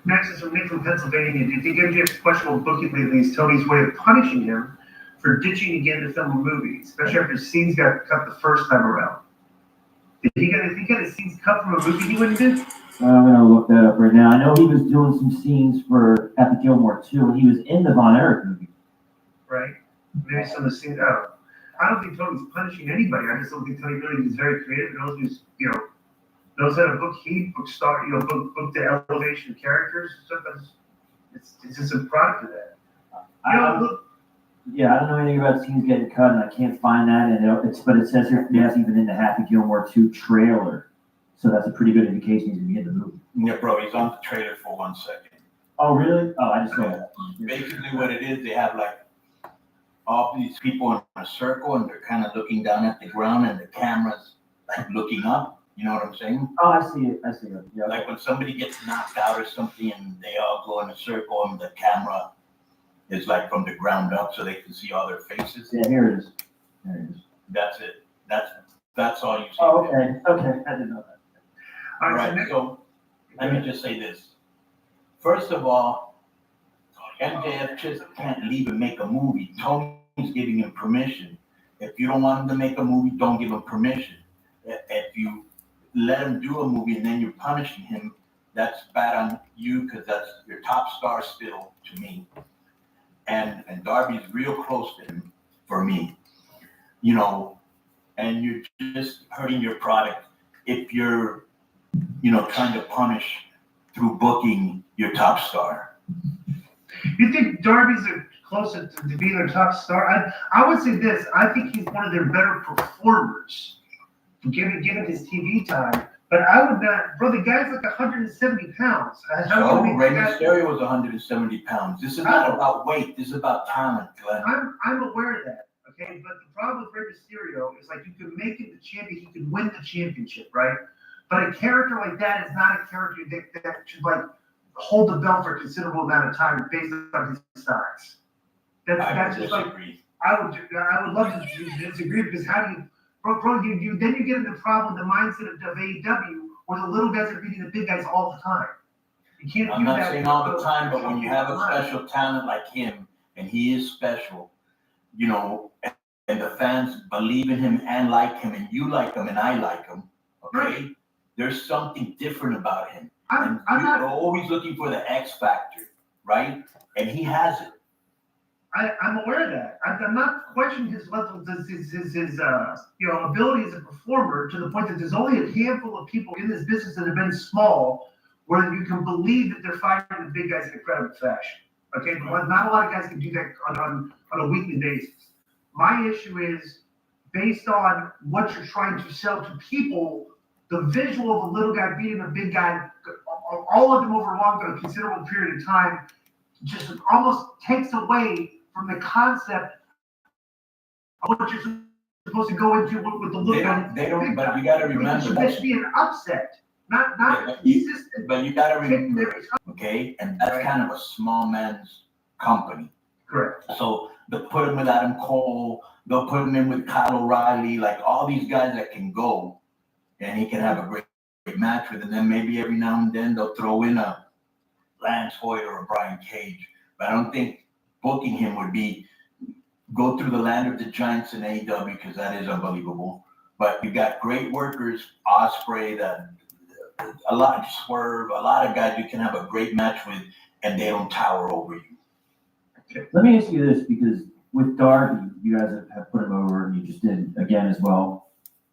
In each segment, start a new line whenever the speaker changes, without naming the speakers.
Max is from Nick from Pennsylvania. Do you think MJF's questionable booking lately is Tony's way of punishing him for ditching again to film a movie, especially after scenes got cut the first time around? Did he get his scenes cut from a movie he went and did?
I'm gonna look that up right now. I know he was doing some scenes for Happy Gilmore 2, and he was in the Von Erich movie.
Right. Maybe some of the scenes. I don't think Tony's punishing anybody. I just don't think Tony really is very creative. Knows how to book heat, book the elevation of characters and stuff. It's just a product of that.
I don't know anything about scenes getting cut, and I can't find that. But it says here that's even in the Happy Gilmore 2 trailer, so that's a pretty good indication he's gonna be in the movie.
Yeah, bro, he's on the trailer for 1 second.
Oh, really? Oh, I just saw that.
Basically, what it is, they have like all these people in a circle, and they're kind of looking down at the ground, and the camera's like looking up. You know what I'm saying?
Oh, I see it. Yeah.
Like when somebody gets knocked out or something, and they all go in a circle, and the camera is like from the ground up, so they can see all their faces.
Yeah, here it is. There it is.
That's it. That's all you see.
Oh, okay. Okay, I didn't know that.
All right. So let me just say this. First of all, MJF just can't leave and make a movie. Tony's giving him permission. If you don't want him to make a movie, don't give him permission. If you let him do a movie and then you're punishing him, that's bad on you, because that's your top star still to me. And Darby's real close to him for me, and you're just hurting your product if you're, trying to punish through booking your top star.
You think Darby's closer to being their top star? I would say this. I think he's one of their better performers, given his TV time. But I would not, bro. The guy's like 170 pounds.
So Rey Mysterio was 170 pounds. This is not about weight. This is about talent, Glenn.
I'm aware of that. Okay, but the problem with Rey Mysterio is like you can make him the champion. He can win the championship, right? But a character like that is not a character that should like hold the belt for a considerable amount of time based on his size. That's just like I would love to disagree, because how do you? Bro, you then you get in the problem, the mindset of AEW, where the little guys are beating the big guys all the time. You can't.
I'm not saying all the time, but when you have a special talent like him, and he is special, and the fans believe in him and like him, and you like him and I like him, okay? Right. There's something different about him. I'm not always looking for the X factor, right? And he has it.
I'm aware of that. I'm not questioning his level, his ability as a performer, to the point that there's only a handful of people in this business that have been small where you can believe that they're fighting the big guys in a credible fashion. Okay, but not a lot of guys can do that on a weekly basis. My issue is based on what you're trying to sell to people. The visual of a little guy beating a big guy, all of them over a considerable period of time, just almost takes away from the concept of what you're supposed to go into with the little guy.
They don't. But you got to remember
that should be an upset, not consistent.
But you got to remember, okay, and that's kind of a small man's company.
Correct.
So they'll put him with Adam Cole. They'll put him in with Kyle O'Reilly, like all these guys that can go. And he can have a great match with, and then maybe every now and then they'll throw in a Lance Hoyt or a Brian Cage. But I don't think booking him would be go through the land of the giants in AEW, because that is unbelievable. But you got great workers, Ospreay, a lot of Swerve, a lot of guys you can have a great match with, and they don't tower over you.
Let me ask you this, because with Darby, you guys have put him over, and you just did again as well.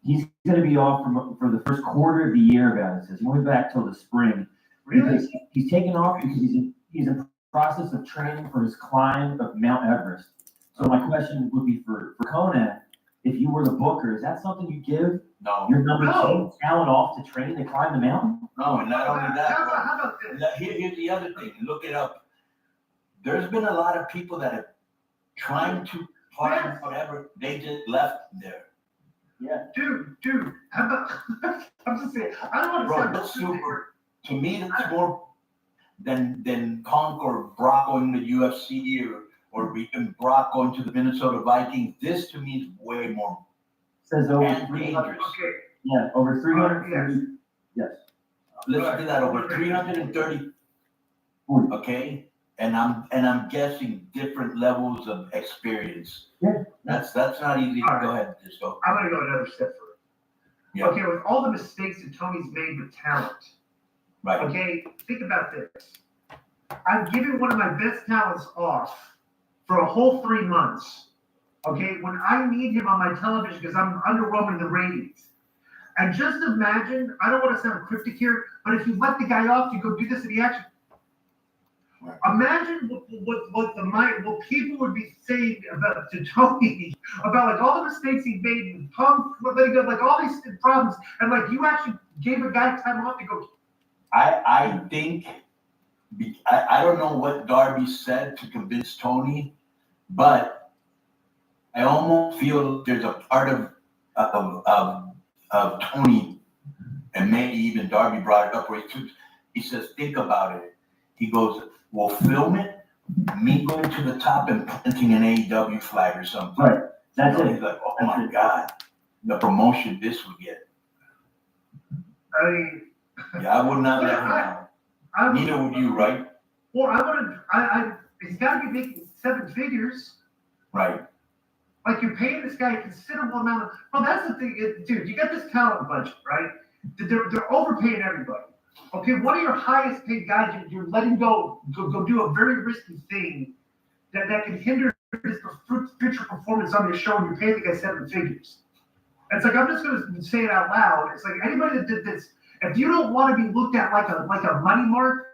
He's going to be off for the first quarter of the year, guys. He's going back till the spring.
Really?
He's taken off because he's in the process of training for his climb of Mount Everest. So my question would be for Conan, if you were the booker, is that something you give your number 2 talent off to train to climb the mountain?
No, and not only that,
how about this?
Here's the other thing. Look it up. There's been a lot of people that are trying to climb whatever. They just left there.
Yeah, dude. How about? I'm just saying. I don't want to
sound super. To me, that's more than Punk or Brock going to the UFC or even Brock going to the Minnesota Vikings. This to me is way more.
Says over
and
300.
dangerous.
Okay.
Yeah, over 300.
Yes.
Yes.
Let's do that. Over 330
40.
Okay, and I'm guessing different levels of experience.
Yeah.
That's not easy.
All right.
Go ahead, just go.
I'm gonna go another step further.
Yeah.
Okay, with all the mistakes that Tony's made with talent,
Right.
okay, think about this. I'm giving one of my best talents off for a whole 3 months. Okay, when I need him on my television because I'm underwhelming the ratings. And just imagine, I don't want to sound cryptic here, but if you let the guy off, you go do this and he actually.
Right.
Imagine what people would be saying about to Tony about like all the mistakes he made with Punk, like all these problems, and like you actually gave a guy time off to go.
I think I don't know what Darby said to convince Tony, but I almost feel there's a part of Tony, and maybe even Darby brought it up where he says, think about it. He goes, we'll film it, me going to the top and planting an AEW flag or something.
Right. That's
He's
it.
like, oh my God, the promotion this would get.
I mean,
Yeah, I would not let him out. Neither would you, right?
Well, he's got to be making 7 figures.
Right.
Like you're paying this guy a considerable amount of. Well, that's the thing, dude. You got this talent budget, right? They're overpaying everybody. Okay, one of your highest paid guys, you're letting go do a very risky thing that can hinder his future performance on your show, and you're paying the guy 7 figures. It's like I'm just gonna say it out loud. It's like anybody that did this, if you don't want to be looked at like a money mark,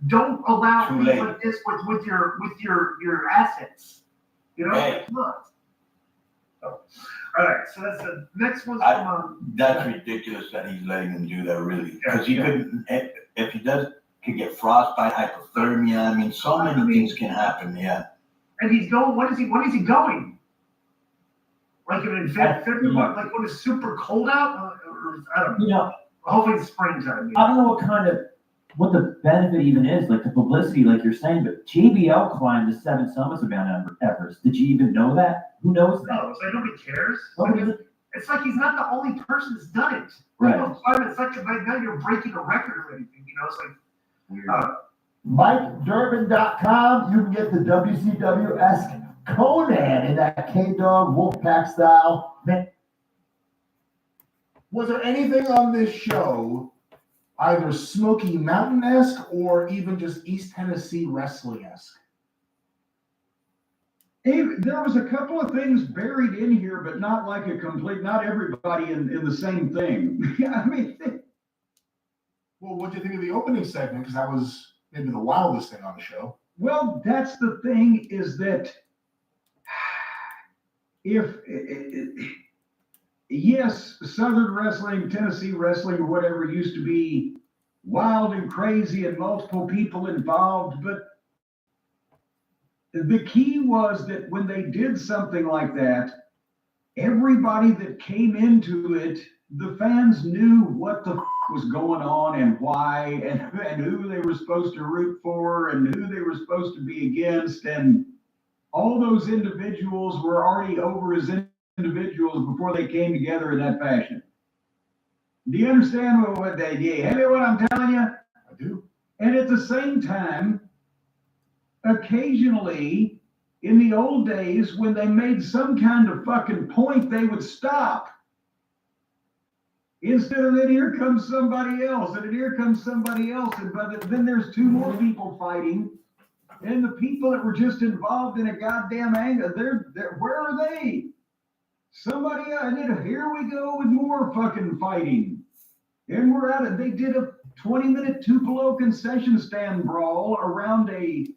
don't allow
Too
things
late.
like this with your assets. You know,
Hey.
come on. Oh. All right, so that's the next one's
I-
from.
That's ridiculous that he's letting him do that, really. Because he
Yeah.
couldn't, if he could get frostbite, hypothermia. I mean, so many things can happen. Yeah.
And he's going. When is he going? Like in February, like when it's super cold out, or I don't know.
You know,
Hopefully it's springtime.
I don't know what the benefit even is, like the publicity, like you're saying, but JBL climbed the 7 summits of Mount Everest. Did you even know that? Who knows that?
No, it's like nobody cares.
Nobody-
It's like he's not the only person that's done it.
Right.
It's like now you're breaking a record or anything. You know, it's like.
Weird.
MikeDurbin.com, you can get the WCW-esque Conan in that K-Dog Wolfpack style. Man, was there anything on this show, either Smoky Mountain-esque or even just East Tennessee wrestling-esque?
There was a couple of things buried in here, but not like not everybody in the same thing. I mean,
Well, what do you think of the opening segment? Because that was maybe the wildest thing on the show.
well, that's the thing is that yes, Southern wrestling, Tennessee wrestling, or whatever used to be wild and crazy and multiple people involved, but the key was that when they did something like that, everybody that came into it, the fans knew what the was going on and why and who they were supposed to root for and who they were supposed to be against. And all those individuals were already over as individuals before they came together in that fashion. Do you understand what they did? Hear what I'm telling you?
I do.
And at the same time, occasionally, in the old days, when they made some kind of fucking point, they would stop. Instead of then here comes somebody else, and then here comes somebody else, and then there's 2 more people fighting, and the people that were just involved in a goddamn angle, they're where are they? Somebody, and then here we go with more fucking fighting. And we're at it. They did a 20-minute Tupelo concession stand brawl around a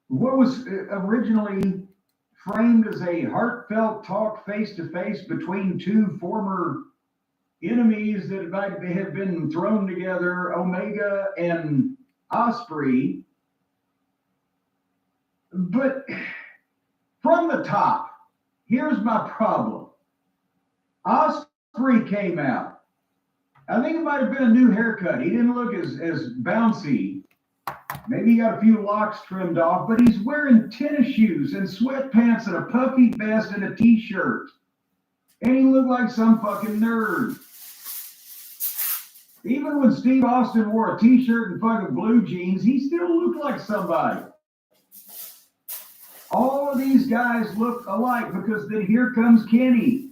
what was originally framed as a heartfelt talk face-to-face between 2 former enemies that might have been thrown together, Omega and Osprey. But from the top, here's my problem. Osprey came out. I think it might have been a new haircut. He didn't look as bouncy. Maybe he got a few locks trimmed off, but he's wearing tennis shoes and sweatpants and a puffy vest and a t-shirt. And he looked like some fucking nerd. Even when Steve Austin wore a t-shirt and fucking blue jeans, he still looked like somebody. All of these guys look alike because then here comes Kenny.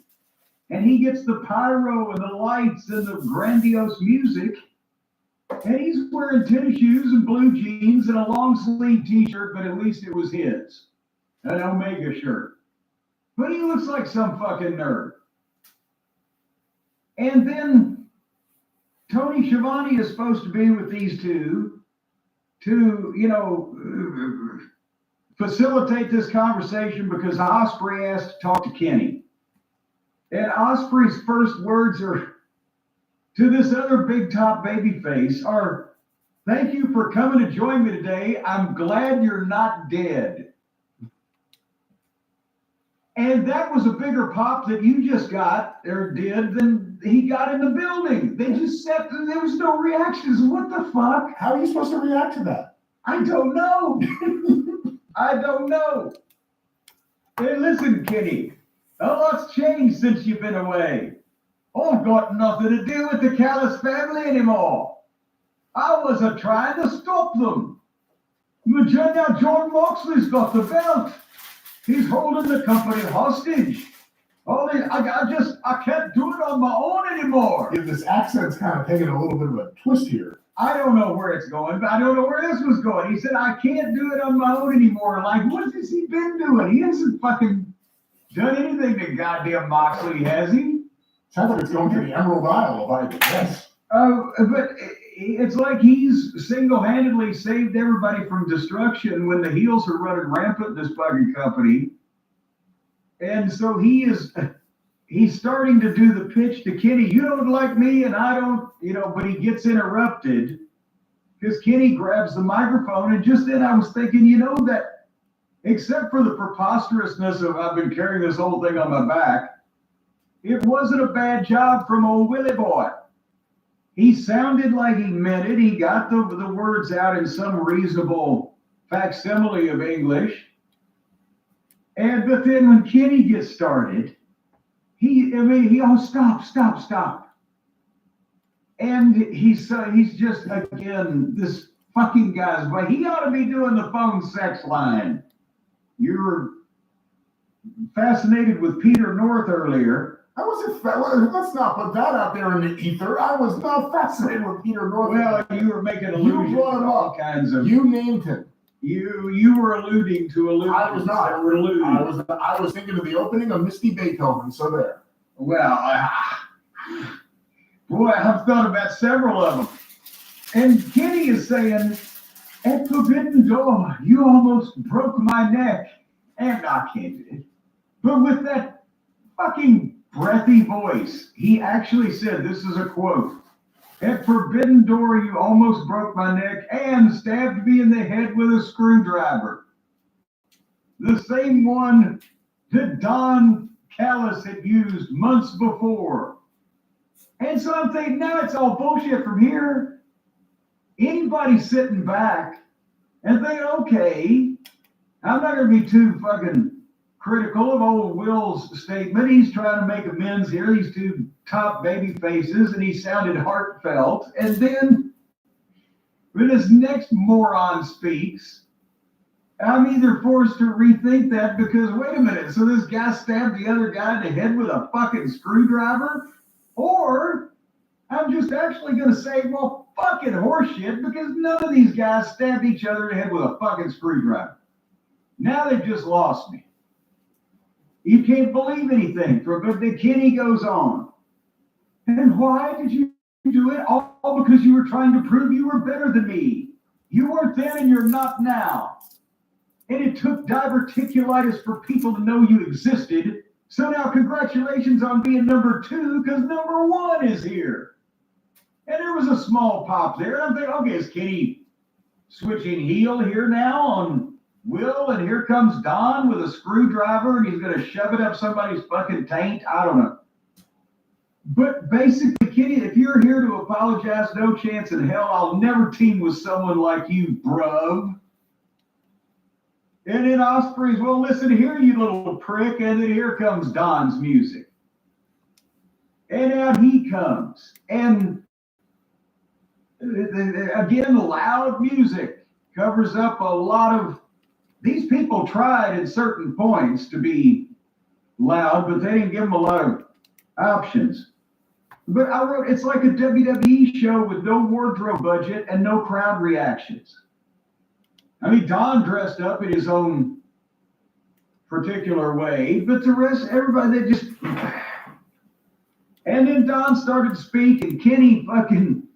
And he gets the pyro and the lights and the grandiose music. And he's wearing tennis shoes and blue jeans and a long sleeve t-shirt, but at least it was his. An Omega shirt. But he looks like some fucking nerd. And then Tony Schiavone is supposed to be with these two to, facilitate this conversation because Osprey asked to talk to Kenny. And Osprey's first words are to this other big top baby face are, "Thank you for coming to join me today. I'm glad you're not dead." And that was a bigger pop that you just got or did than he got in the building. They just said there was no reactions. What the fuck?
How are you supposed to react to that?
I don't know. I don't know. Hey, listen, Kenny. A lot's changed since you've been away. I've got nothing to do with the Callis family anymore. I wasn't trying to stop them. But now John Moxley's got the belt. He's holding the company hostage. I can't do it on my own anymore.
Yeah, this accent's kind of taking a little bit of a twist here.
I don't know where it's going, but I don't know where this was going. He said, I can't do it on my own anymore. Like, what has he been doing? He hasn't fucking done anything to goddamn Moxley, has he?
Sounds like it's going to the Emerald Isle, if I guess.
But it's like he's single-handedly saved everybody from destruction when the heels are running rampant in this fucking company. And so he's starting to do the pitch to Kenny. You don't like me and I don't, but he gets interrupted because Kenny grabs the microphone. And just then I was thinking, that except for the preposterousness of I've been carrying this whole thing on my back, it wasn't a bad job from old Willie Boy. He sounded like he meant it. He got the words out in some reasonable facsimile of English. But then when Kenny gets started, stop. And he's just, again, this fucking guy's, but he ought to be doing the phone sex line. You were fascinated with Peter North earlier.
I wasn't, let's not put that out there in the ether. I was not fascinated with Peter North.
Well, you were making allusions
You brought him
to all
up.
kinds of.
You named him.
You were alluding to allusions.
I was not.
That were alluding.
I was thinking of the opening of Misty Beethoven, so there.
Well, boy, I've thought about several of them. And Kenny is saying, at Forbidden Door, you almost broke my neck. And I can't do it. But with that fucking breathy voice, he actually said, this is a quote, at Forbidden Door, you almost broke my neck and stabbed me in the head with a screwdriver. The same one that Don Callis had used months before. And so I'm thinking, now it's all bullshit from here. Anybody sitting back and thinking, okay, I'm not going to be too fucking critical of old Will's statement. He's trying to make amends here. These two top baby faces, and he sounded heartfelt. And then when this next moron speaks, I'm either forced to rethink that because, wait a minute, so this guy stabbed the other guy in the head with a fucking screwdriver? Or I'm just actually going to say, well, fucking horseshit, because none of these guys stabbed each other in the head with a fucking screwdriver. Now they've just lost me. You can't believe anything. But then Kenny goes on. And why did you do it? All because you were trying to prove you were better than me. You weren't then and you're not now. And it took diverticulitis for people to know you existed. So now congratulations on being number 2 because number 1 is here. And there was a small pop there. And I'm thinking, okay, is Kenny switching heel here now on Will, and here comes Don with a screwdriver, and he's going to shove it up somebody's fucking taint? I don't know. But basically, Kenny, if you're here to apologize, no chance in hell. I'll never team with someone like you, bruv. And then Osprey's, well, listen here, you little prick. And then here comes Don's music. And out he comes. And Again, loud music covers up a lot of. These people tried at certain points to be loud, but they didn't give them a lot of options. But I wrote, it's like a WWE show with no wardrobe budget and no crowd reactions. I mean, Don dressed up in his own particular way, but the rest, everybody, they just. And then Don started to speak, and Kenny fucking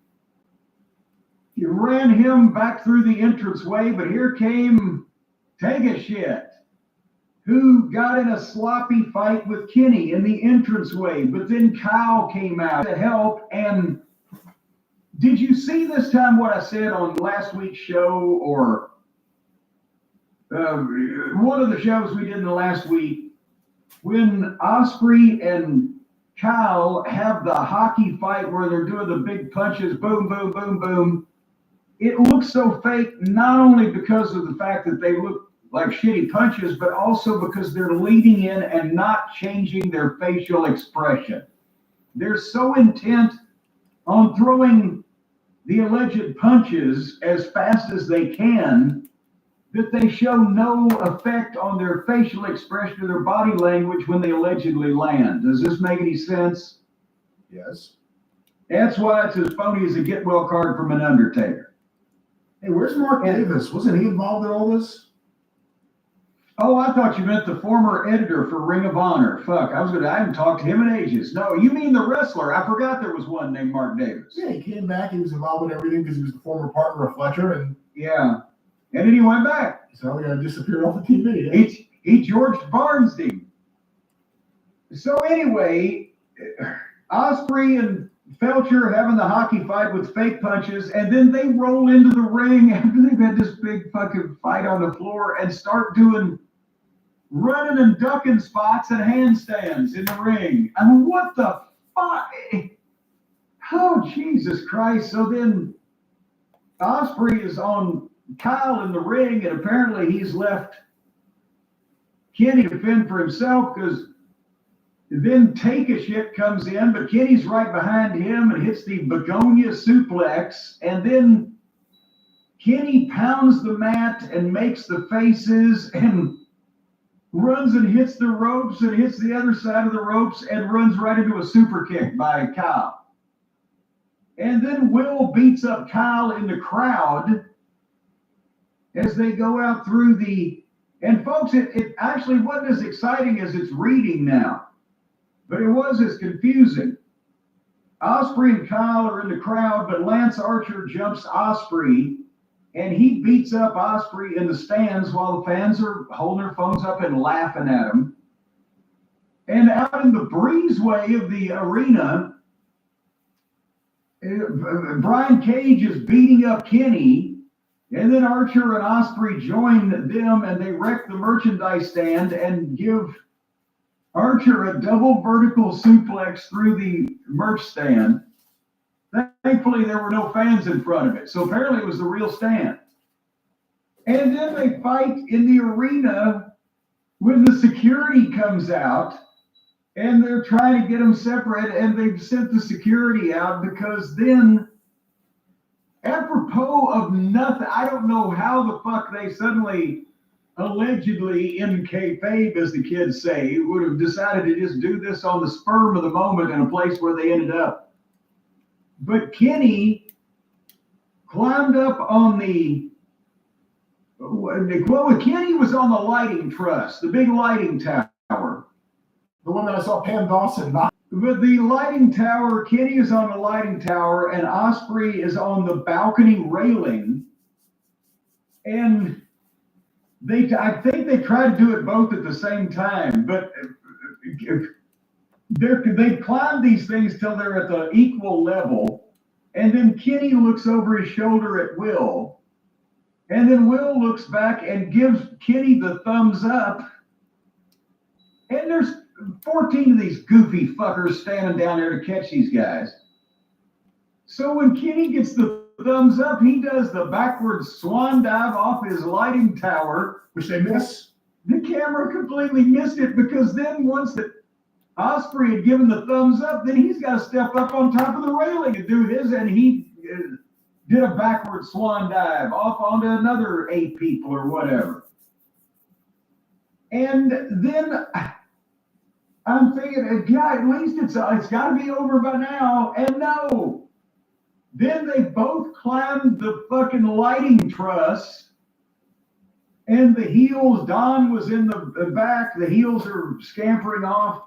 ran him back through the entranceway, but here came Take a Shit, who got in a sloppy fight with Kenny in the entranceway, but then Kyle came out to help. And did you see this time what I said on last week's show, or one of the shows we did in the last week, when Osprey and Kyle have the hockey fight where they're doing the big punches, boom, boom, boom, boom. It looks so fake, not only because of the fact that they look like shitty punches, but also because they're leading in and not changing their facial expression. They're so intent on throwing the alleged punches as fast as they can that they show no effect on their facial expression or their body language when they allegedly land. Does this make any sense?
Yes.
That's why it's as phony as a get well card from an Undertaker.
Hey, where's Mark Davis? Wasn't he involved in all this?
Oh, I thought you meant the former editor for Ring of Honor. Fuck, I haven't talked to him in ages. No, you mean the wrestler. I forgot there was one named Mark Davis.
Yeah, he came back. He was involved with everything because he was the former partner of Fletcher, and
yeah, and then he went back.
so he disappeared off the TV. Eh?
He George Barnes him. So anyway, Osprey and Felcher having the hockey fight with fake punches, and then they roll into the ring after they've had this big fucking fight on the floor and start doing running and ducking spots and handstands in the ring. I mean, what the fuck? Oh, Jesus Christ. So then Osprey is on Kyle in the ring, and apparently he's left Kenny to fend for himself, because then Take a Shit comes in, but Kenny's right behind him and hits the begonia suplex, and then Kenny pounds the mat and makes the faces and runs and hits the ropes and hits the other side of the ropes and runs right into a super kick by Kyle. And then Will beats up Kyle in the crowd as they go out through the, and folks, it actually wasn't as exciting as it's reading now, but it was as confusing. Osprey and Kyle are in the crowd, but Lance Archer jumps Osprey, and he beats up Osprey in the stands while the fans are holding their phones up and laughing at him. And out in the breezeway of the arena, Brian Cage is beating up Kenny, and then Archer and Osprey join them, and they wreck the merchandise stand and give Archer a double vertical suplex through the merch stand. Thankfully, there were no fans in front of it, so apparently it was the real stand. And then they fight in the arena when the security comes out, and they're trying to get them separate, and they've sent the security out because then, apropos of nothing, I don't know how the fuck they suddenly, allegedly in kayfabe, as the kids say, would have decided to just do this on the spur of the moment in a place where they ended up. But Kenny climbed up on Kenny was on the lighting truss, the big lighting tower.
The one that I saw Pam Dawson knock.
But the lighting tower, Kenny is on the lighting tower, and Osprey is on the balcony railing. And I think they tried to do it both at the same time, but they climb these things till they're at the equal level, and then Kenny looks over his shoulder at Will, and then Will looks back and gives Kenny the thumbs up, and there's 14 of these goofy fuckers standing down there to catch these guys. So when Kenny gets the thumbs up, he does the backwards swan dive off his lighting tower,
Which they miss.
The camera completely missed it, because then once that Osprey had given the thumbs up, then he's got to step up on top of the railing and do his, and did a backward swan dive off onto another 8 people or whatever. And then I'm thinking, yeah, at least it's got to be over by now. And no. Then they both climbed the fucking lighting truss, and the heels, Don was in the back, the heels are scampering off,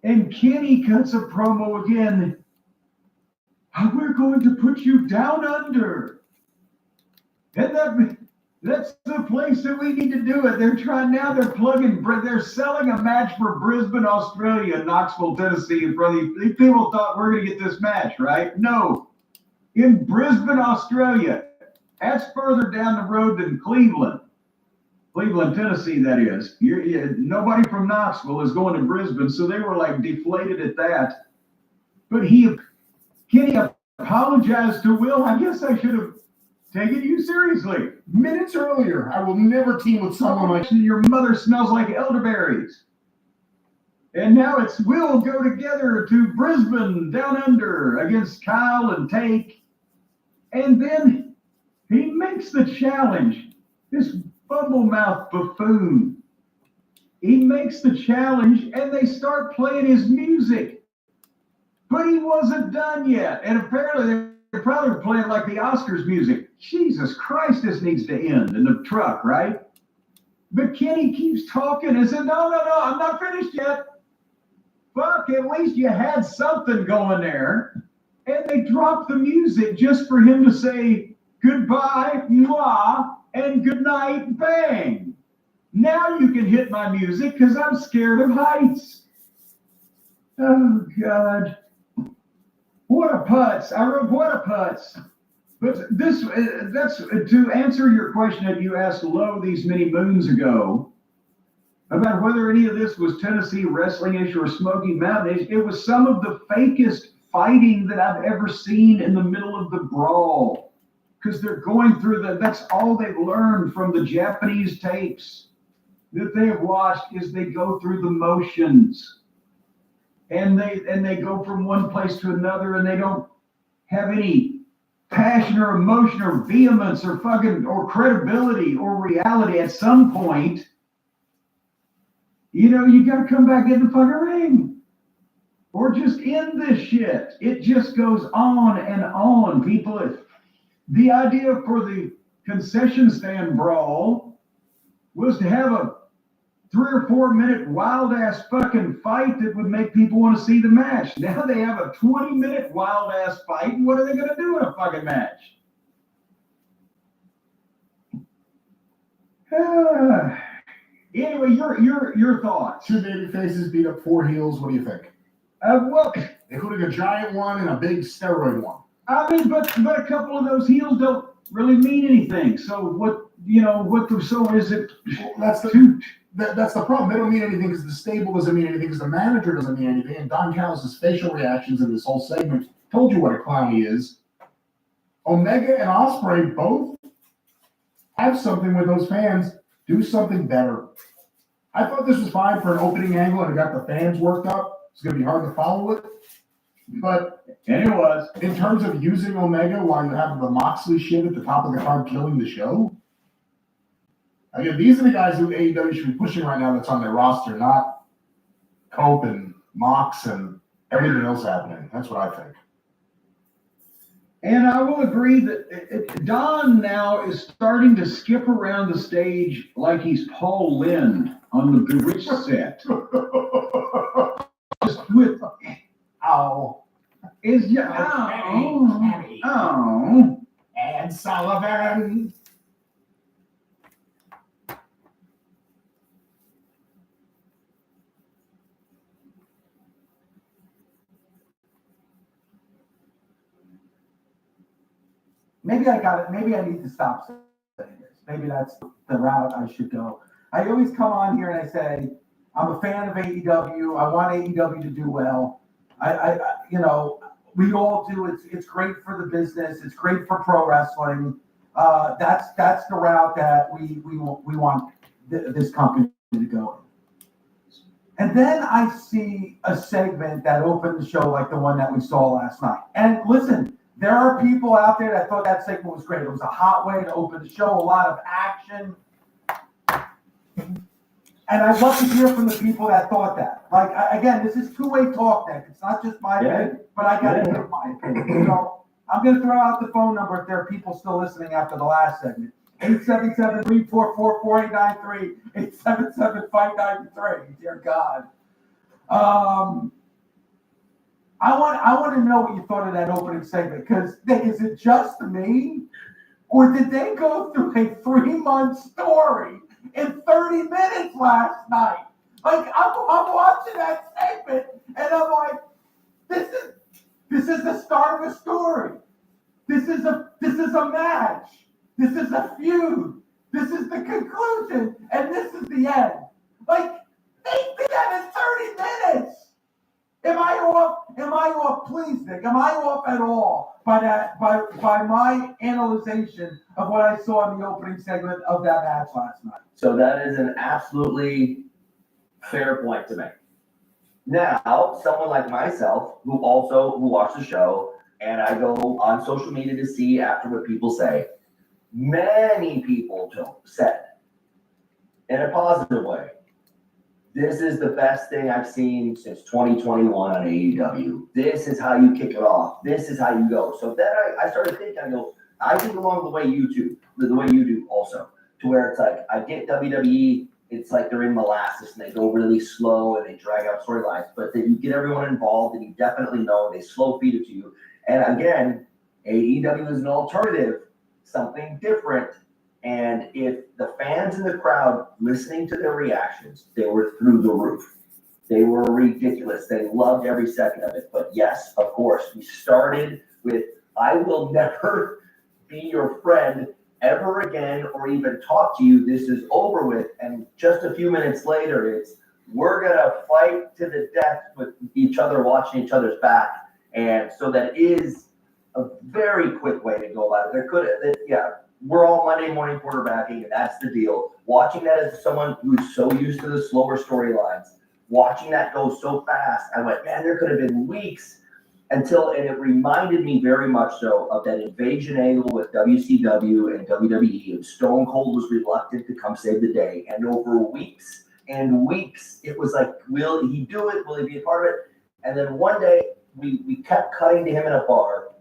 and Kenny cuts a promo again. We're going to put you down under. And that's the place that we need to do it. They're selling a match for Brisbane, Australia, Knoxville, Tennessee. And these people thought we're going to get this match, right? No. In Brisbane, Australia. That's further down the road than Cleveland. Cleveland, Tennessee, that is. Nobody from Knoxville is going to Brisbane, so they were like deflated at that. But Kenny apologized to Will. I guess I should have taken you seriously.
Minutes earlier, I will never team with someone like
your mother smells like elderberries. And now it's we'll go together to Brisbane down under against Kyle and Take. And then he makes the challenge. This bumble-mouthed buffoon. He makes the challenge and they start playing his music. But he wasn't done yet. And apparently they're probably playing like the Oscars music. Jesus Christ, this needs to end in the truck, right? But Kenny keeps talking and said, no, I'm not finished yet. Fuck, at least you had something going there. And they dropped the music just for him to say goodbye, mwah, and goodnight, bang. Now you can hit my music because I'm scared of heights. Oh, God. What a putz. I wrote, what a putz. But that's to answer your question that you asked Lowe these many moons ago about whether any of this was Tennessee wrestling-ish or Smoky Mountain-ish. It was some of the fakest fighting that I've ever seen in the middle of the brawl. Because they're going through that's all they've learned from the Japanese tapes that they have watched is they go through the motions. And they go from one place to another and they don't have any passion or emotion or vehemence or credibility or reality. At some point, you got to come back in the fucking ring or just end this shit. It just goes on and on. People, the idea for the concession stand brawl was to have a 3 or 4 minute wild ass fucking fight that would make people want to see the match. Now they have a 20-minute wild ass fight, and what are they going to do in a fucking match? Anyway, your thoughts.
2 baby faces beat up 4 heels. What do you think?
Well,
including a giant one and a big steroid one.
I mean, but a couple of those heels don't really mean anything. So so is it?
Well, that's the problem. They don't mean anything because the stable doesn't mean anything because the manager doesn't mean anything. And Don Callis' facial reactions in this whole segment told you what a clown he is. Omega and Ospreay both have something with those fans. Do something better. I thought this was fine for an opening angle and it got the fans worked up. It's going to be hard to follow it. But
and it was.
In terms of using Omega while you have the Moxley shit at the top of the card killing the show, again, these are the guys who AEW should be pushing right now that's on their roster, not Cope and Mox and everything else happening. That's what I think.
And I will agree that Don now is starting to skip around the stage like he's Paul Lynde on the Bewitched set. Just with,
and Sullivan.
Maybe I got it. Maybe I need to stop saying this. Maybe that's the route I should go. I always come on here and I say, I'm a fan of AEW. I want AEW to do well. We all do. It's great for the business. It's great for pro wrestling. That's the route that we want this company to go in. And then I see a segment that opened the show like the one that we saw last night. And listen, There are people out there that thought that segment was great. It was a hot way to open the show, a lot of action. And I'd love to hear from the people that thought that. Like, again, this is two-way talk, Nick. It's not just my opinion, but I got to give my opinion. So I'm going to throw out the phone number if there are people still listening after the last segment. 877-344-4893, 877-593. Dear God. I want to know what you thought of that opening segment, because is it just me, or did they go through a 3-month story in 30 minutes last night? Like, I'm watching that segment and I'm like, this is the start of a story. This is a match. This is a feud. This is the conclusion, and this is the end. Like, they did that in 30 minutes. Am I off? Please, Nick. Am I off at all by my analyzation of what I saw in the opening segment of that match last night?
So that is an absolutely fair point to make. Now, someone like myself, who watched the show, and I go on social media to see after what people say, many people said, in a positive way, this is the best thing I've seen since 2021 on AEW. This is how you kick it off. This is how you go. So then I started thinking, I think along the way you do also, to where it's like, I get WWE, it's like they're in molasses and they go really slow and they drag out storylines, but then you get everyone involved and you definitely know they slow feed it to you. And again, AEW is an alternative, something different. And if the fans in the crowd listening to their reactions, they were through the roof. They were ridiculous. They loved every second of it. But yes, of course, we started with, I will never be your friend ever again or even talk to you. This is over with. And just a few minutes later, it's, we're going to fight to the death with each other, watching each other's back. And so that is a very quick way to go about it. We're all Monday morning quarterbacking, and that's the deal. Watching that as someone who's so used to the slower storylines, watching that go so fast, I went, man, there could have been weeks and it reminded me very much so of that invasion angle with WCW and WWE, and Stone Cold was reluctant to come save the day. And over weeks and weeks, it was like, will he do it? Will he be a part of it? And then one day, we kept cutting to him in a bar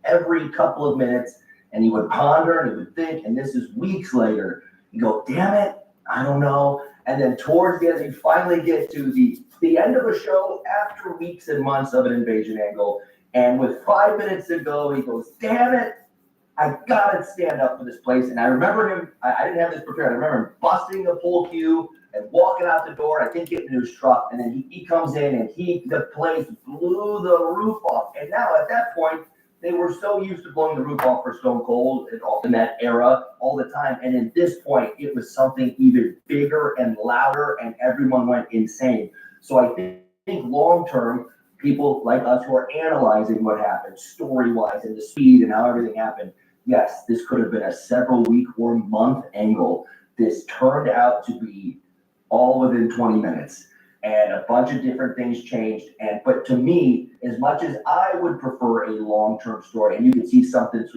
every couple of minutes, and he would ponder and he would think, and this is weeks later. You go, damn it, I don't know. And then towards the end, you finally get to the end of a show after weeks and months of an invasion angle. And with 5 minutes to go, he goes, damn it, I gotta stand up for this place. And I remember him, I didn't have this prepared. I remember him busting the pole cue and walking out the door. I think getting into his truck. And then he comes in and the place blew the roof off. And now at that point, they were so used to blowing the roof off for Stone Cold in that era all the time. And at this point, it was something even bigger and louder, and everyone went insane. So I think long-term, people like us who are analyzing what happened story-wise and the speed and how everything happened, yes, this could have been a several-week or month angle. This turned out to be all within 20 minutes. And a bunch of different things changed. But to me, as much as I would prefer a long-term story, and you could see something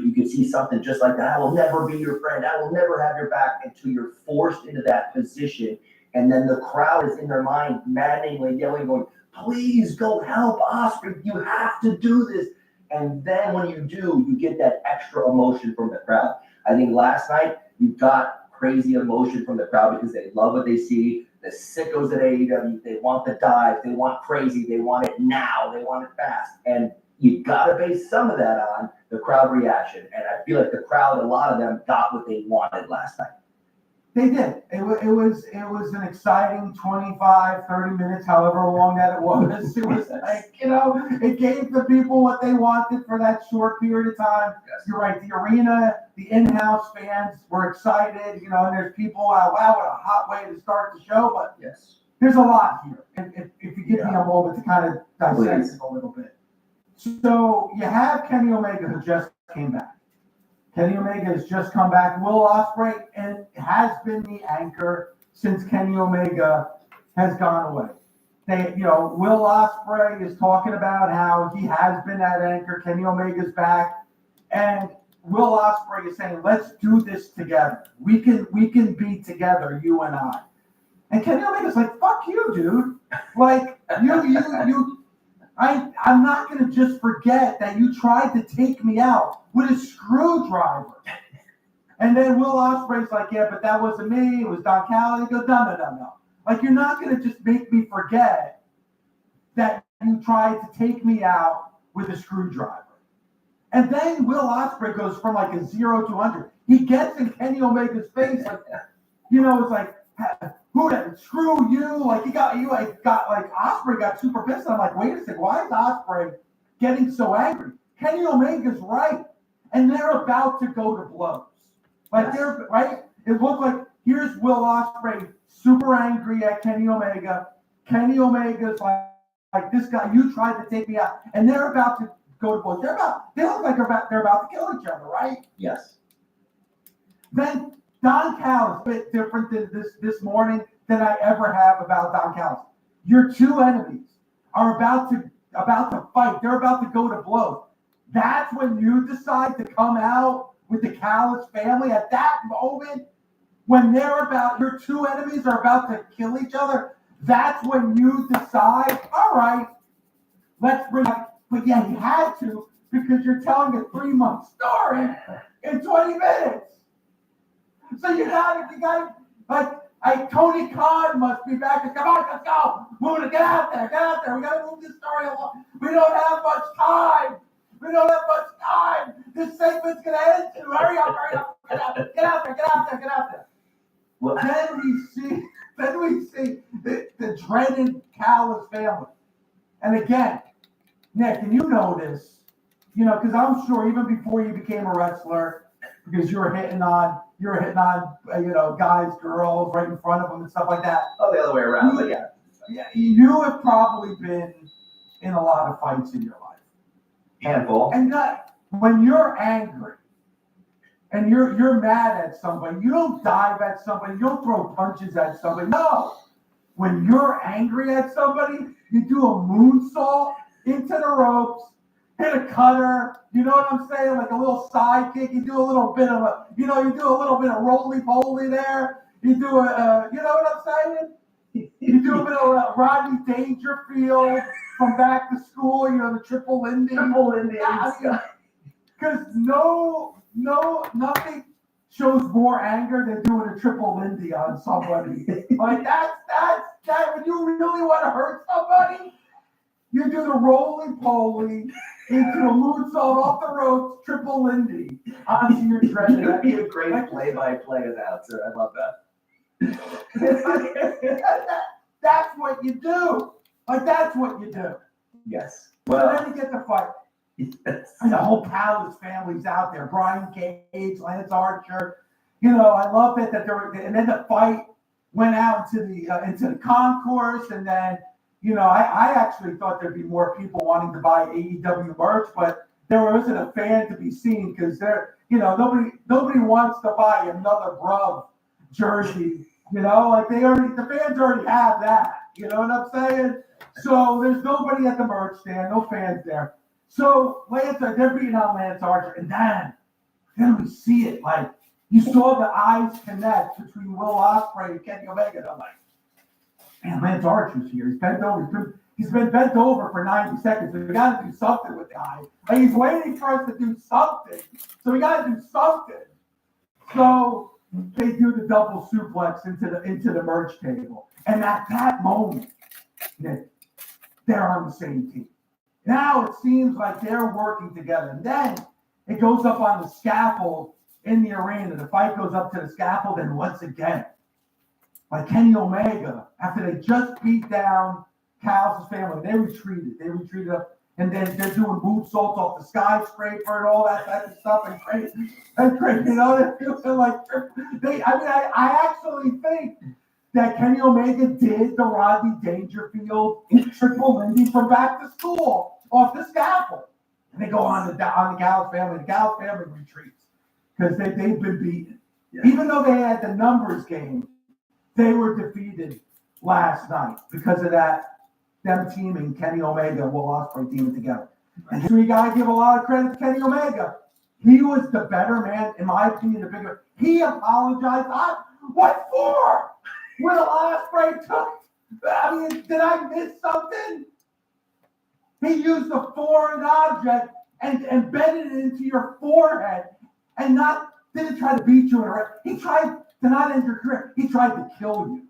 just like that, I will never be your friend, I will never have your back, until you're forced into that position. And then the crowd is in their mind, maddeningly yelling, going, please go help Osprey, you have to do this. And then when you do, you get that extra emotion from the crowd. I think last night, you got crazy emotion from the crowd because they love what they see. The sickos at AEW, they want the dive, they want crazy, they want it now, they want it fast. And you gotta base some of that on the crowd reaction. And I feel like the crowd, a lot of them got what they wanted last night.
They did. It was an exciting 25, 30 minutes, however long that it was. It was like, it gave the people what they wanted for that short period of time. Yes. You're right. The arena, the in-house fans were excited, and there's people, wow, what a hot way to start the show. But
yes,
there's a lot here. If you give me a moment to kind of dissect it a little bit. So you have Kenny Omega, who just came back. Kenny Omega has just come back. Will Ospreay and has been the anchor since Kenny Omega has gone away. Will Ospreay is talking about how he has been that anchor. Kenny Omega's back, and Will Ospreay is saying, "Let's do this together. We can be together, you and I." And Kenny Omega's like, "Fuck you, dude! Like I'm not gonna just forget that you tried to take me out with a screwdriver." And then Will Ospreay's like, "Yeah, but that wasn't me. It was Don Callis." He goes, No. Like, you're not going to just make me forget that you tried to take me out with a screwdriver. And then Will Ospreay goes from like a 0 to 100. He gets in Kenny Omega's face, like, it's like, who that? Screw you. Like, Ospreay got super pissed. And I'm like, wait a second, why is Ospreay getting so angry? Kenny Omega's right. And they're about to go to blows. Like, they're, right? It looked like, here's Will Ospreay super angry at Kenny Omega. Kenny Omega's like this guy, you tried to take me out. And they're about to go to blows. They look like they're about to kill each other, right?
Yes.
Then Don Callis, a bit different than this morning than I ever have about Don Callis. Your two enemies are about to fight. They're about to go to blows. That's when you decide to come out with the Callis family at that moment. When your two enemies are about to kill each other, that's when you decide, all right, let's bring up. But yeah, he had to, because you're telling a 3-month story in 20 minutes. So you got like Tony Khan must be back. Come on, let's go. Move it, get out there. We got to move this story along. We don't have much time. This segment's going to end soon. Hurry up. Get out there.
Well,
Then we see the dreaded Callis family. And again, Nick, and you know this, because I'm sure even before you became a wrestler, because you were hitting on guys, girls right in front of them and stuff like that.
oh, the other way around, but yeah.
Yeah, you have probably been in a lot of fights in your life.
Handful.
And when you're angry and you're mad at somebody, you don't dive at somebody, you don't throw punches at somebody. No. When you're angry at somebody, you do a moonsault into the ropes, hit a cutter, you know what I'm saying? Like a little side kick. You do a little bit of roly-poly there. You do you know what I'm saying? You do a bit of Rodney Dangerfield from back to school, the triple Lindy. Because nothing shows more anger than doing a triple Lindy on somebody. Like that's when you really want to hurt somebody, you do the roly-poly into a moonsault off the ropes, triple Lindy onto your dreaded.
You'd be a great play-by-play announcer. I love that.
That's what you do. Like, that's what you do.
Yes.
Well,
Well,
then you get to fight.
yes.
And the whole Callis family's out there. Brian Cage, Lance Archer. I love it that and then the fight went out into the concourse, and then I actually thought there'd be more people wanting to buy AEW merch, but there wasn't a fan to be seen because nobody wants to buy another Bruv jersey. Like the fans already have that. You know what I'm saying? So there's nobody at the merch stand, no fans there. So they're beating on Lance Archer, and then we see it. Like, you saw the eyes connect between Will Ospreay and Kenny Omega. And I'm like, man, Lance Archer's here. He's bent over. He's been bent over for 90 seconds. So we got to do something with the guy. Like, he's waiting for us to do something. So we got to do something. So they do the double suplex into the merch table, and at that moment, they're on the same team. Now it seems like they're working together. And then it goes up on the scaffold in the arena. The fight goes up to the scaffold, and once again, like Kenny Omega, after they just beat down Callis' family, they retreated up, and then they're doing moonsaults off the skyscraper and all that type of stuff, and crazy, they're feeling like I actually think that Kenny Omega did the Rodney Dangerfield triple Lindy from back to school off the scaffold. And they go on the Callis family. The Callis family retreats because they've been beaten. Yeah. Even though they had the numbers game, they were defeated last night because of that them teaming, Kenny Omega and Will Ospreay teaming together. And we gotta give a lot of credit to Kenny Omega. He was the better man, in my opinion, the bigger. He apologized. What for? Will Ospreay took. I mean, did I miss something? He used a foreign object and embedded it into your forehead and didn't try to beat you in a ring. He tried to not end your career. He tried to kill you.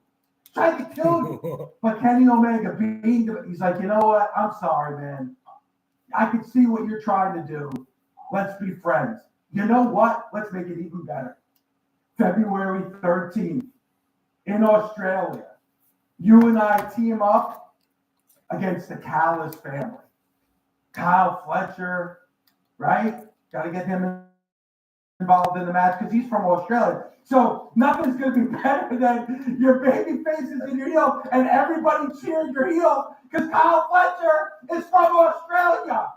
But Kenny Omega he's like, you know what? I'm sorry, man. I can see what you're trying to do. Let's be friends. You know what? Let's make it even better. February 13th in Australia, you and I team up against the Callis family. Kyle Fletcher, right? Got to get him involved in the match because he's from Australia. So nothing's going to be better than your baby faces in your heel and everybody cheering your heel because Kyle Fletcher is from Australia.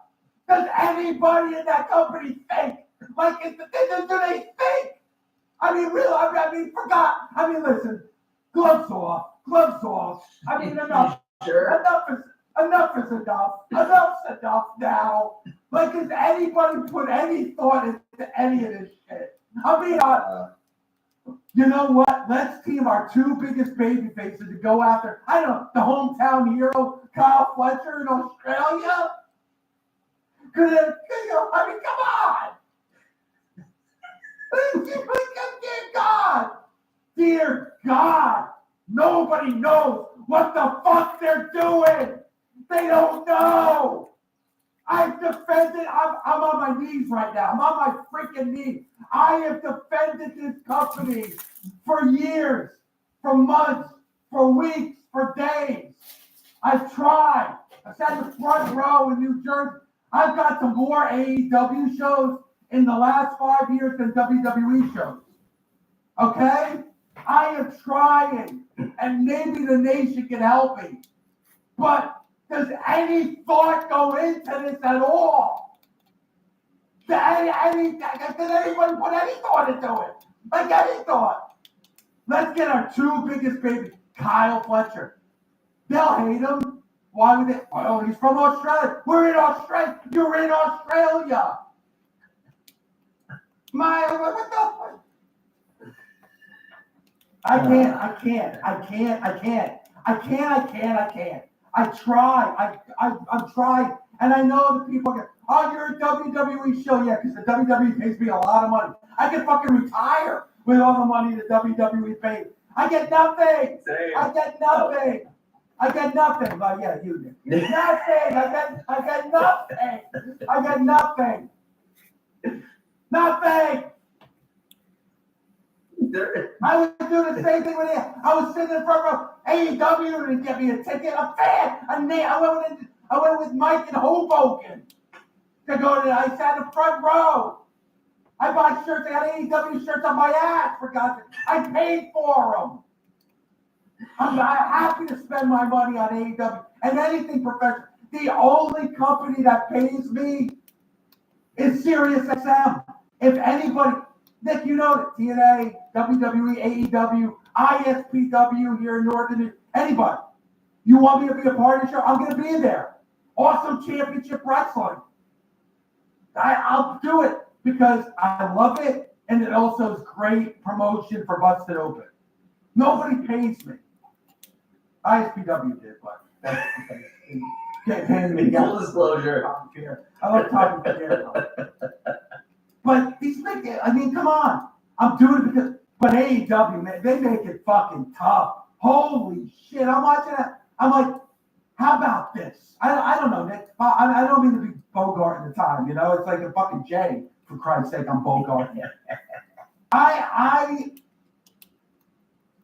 Does anybody in that company think? Like, do they think? I mean, really, forgot. I mean, listen, gloves off. I mean, enough.
Sure.
Enough is enough. Enough's enough now. Like, has anybody put any thought into any of this shit? I mean, you know what? Let's team our two biggest baby faces to go after, I don't know, the hometown hero, Kyle Fletcher in Australia? I mean, come on. Dear God, nobody knows what the fuck they're doing. They don't know. I've defended, I'm on my knees right now. I'm on my freaking knees. I have defended this company for years, for months, for weeks, for days. I've tried. I sat in the front row in New Jersey. I've got some more AEW shows in the last 5 years than WWE shows. Okay? I am trying, and maybe the nation can help me. But does any thought go into this at all? Did anybody put any thought into it? Like any thought? Let's get our two biggest babies. Kyle Fletcher. They'll hate him. Why would they? Oh, he's from Australia. We're in Australia. You're in Australia. What the? I can't. I try. I'm trying. And I know that people get, oh, you're a WWE show. Yeah, because the WWE pays me a lot of money. I can fucking retire with all the money the WWE pays. I get nothing.
Same.
I get nothing. But yeah, you did. Nothing. I get nothing. Nothing. I would do the same thing with him. I was sitting in front of AEW to get me a ticket. A fan. I went with Mike in Hoboken to go to. I sat in the front row. I bought shirts. I got AEW shirts on my ass. For God's sake, I paid for them. I'm happy to spend my money on AEW and anything professional. The only company that pays me is SiriusXM. If anybody. Nick, you know that TNA, WWE, AEW, ISPW here in Northern, anybody. You want me to be a part of the show? I'm going to be there. Awesome Championship Wrestling. I'll do it because I love it, and it also is great promotion for Busted Open. Nobody pays me. ISPW did, but that's can't pay me.
Full disclosure.
I love talking to Jericho. But these make it, I mean, come on. I'm doing it because, but AEW, man, they make it fucking tough. Holy shit. I'm watching that. I'm like, how about this? I don't know, Nick. I don't mean to be Bogart in the time, you know? It's like a fucking Jay, for Christ's sake, I'm Bogart.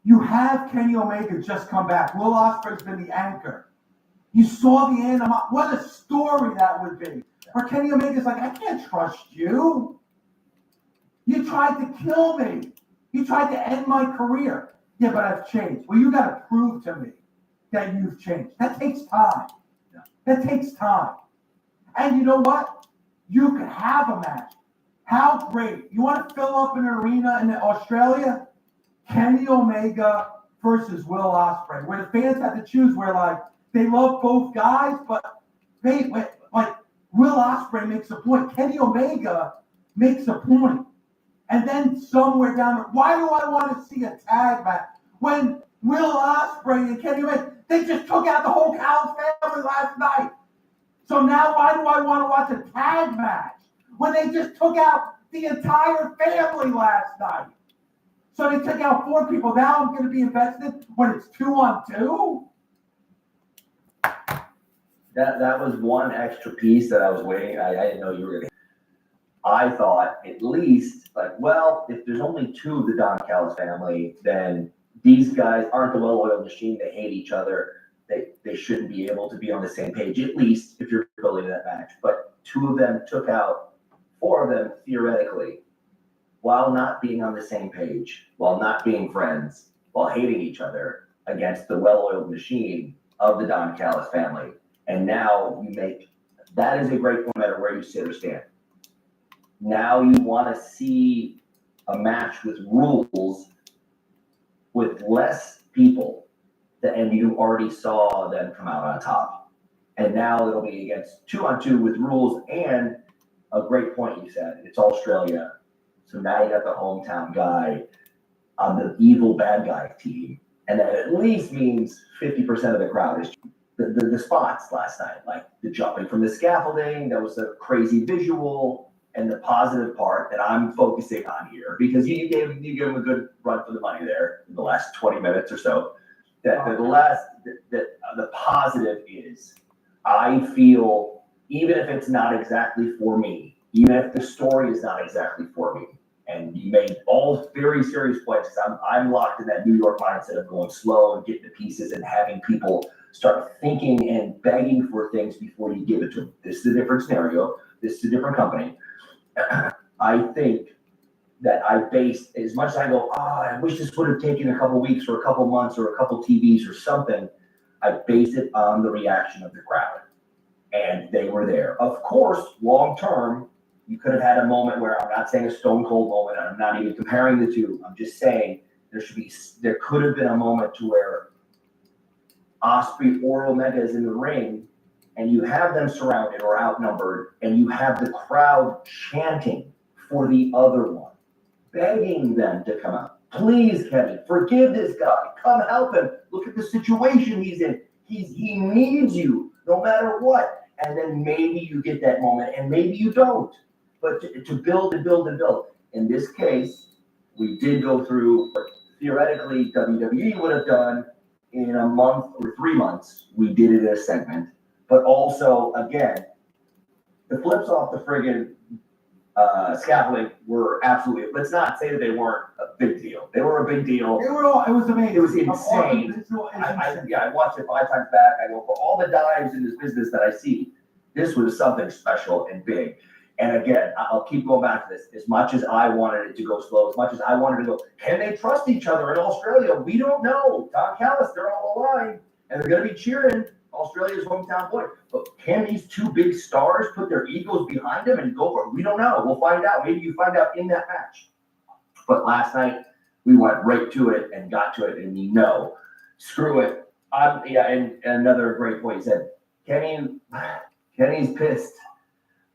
You have Kenny Omega just come back. Will Ospreay's been the anchor. You saw the end. What a story that would be. Where Kenny Omega's like, I can't trust you. You tried to kill me. You tried to end my career. Yeah, but I've changed. Well, you got to prove to me that you've changed. That takes time. That takes time. And you know what? You could have a match. How great. You want to fill up an arena in Australia? Kenny Omega versus Will Ospreay, where the fans had to choose where, like, they love both guys, but like Will Ospreay makes a point. Kenny Omega makes a point. And then somewhere down there, why do I want to see a tag match when Will Ospreay and Kenny Omega, they just took out the whole Callis family last night. So now why do I want to watch a tag match when they just took out the entire family last night? So they took out 4 people. Now I'm going to be invested when it's 2-on-2?
That was one extra piece that I was waiting. I didn't know you were gonna. I thought at least like, well, if there's only 2 of the Don Callis family, then these guys aren't the well-oiled machine. They hate each other. They shouldn't be able to be on the same page, at least if you're building that match. But 2 of them took out 4 of them theoretically, while not being on the same page, while not being friends, while hating each other against the well-oiled machine of the Don Callis family. And now you make, that is a great point no matter where you sit or stand. Now you want to see a match with rules with less people, and you already saw them come out on top. And now it'll be against 2-on-2 with rules, and a great point you said, it's Australia. So now you got the hometown guy on the evil bad guy team. And that at least means 50% of the crowd is the spots last night, like the jumping from the scaffolding. That was a crazy visual, and the positive part that I'm focusing on here, because you gave him a good run for the money there in the last 20 minutes or so. That the positive is, I feel, even if it's not exactly for me, even if the story is not exactly for me, and you made all very serious points, because I'm locked in that New York mindset of going slow and getting the pieces and having people start thinking and begging for things before you give it to them. This is a different scenario. This is a different company. I think that I base, as much as I go, I wish this would have taken a couple weeks or a couple months or a couple TVs or something, I base it on the reaction of the crowd. And they were there. Of course, long term, you could have had a moment where, I'm not saying a stone cold moment, and I'm not even comparing the two. I'm just saying there could have been a moment to where Ospreay or Omega is in the ring, and you have them surrounded or outnumbered, and you have the crowd chanting for the other one, begging them to come out. Please, Kenny, forgive this guy. Come help him. Look at the situation he's in. He needs you no matter what. And then maybe you get that moment, and maybe you don't. But to build and build and build. In this case, we did go through what theoretically WWE would have done in a month or 3 months. We did it as a segment. But also, again, the flips off the friggin' scaffolding were absolutely, let's not say that they weren't a big deal. They were a big deal.
It was amazing.
It was insane. I watched it 5 times back. I go, for all the dives in this business that I see, this was something special and big. And again, I'll keep going back to this. As much as I wanted it to go slow, as much as I wanted to go, can they trust each other in Australia? We don't know. Don Callis, they're all aligned, and they're going to be cheering Australia's hometown boy. But can these 2 big stars put their egos behind them and go for it? We don't know. We'll find out. Maybe you find out in that match. But last night, we went right to it and got to it, and screw it. And another great point, he said, Kenny's pissed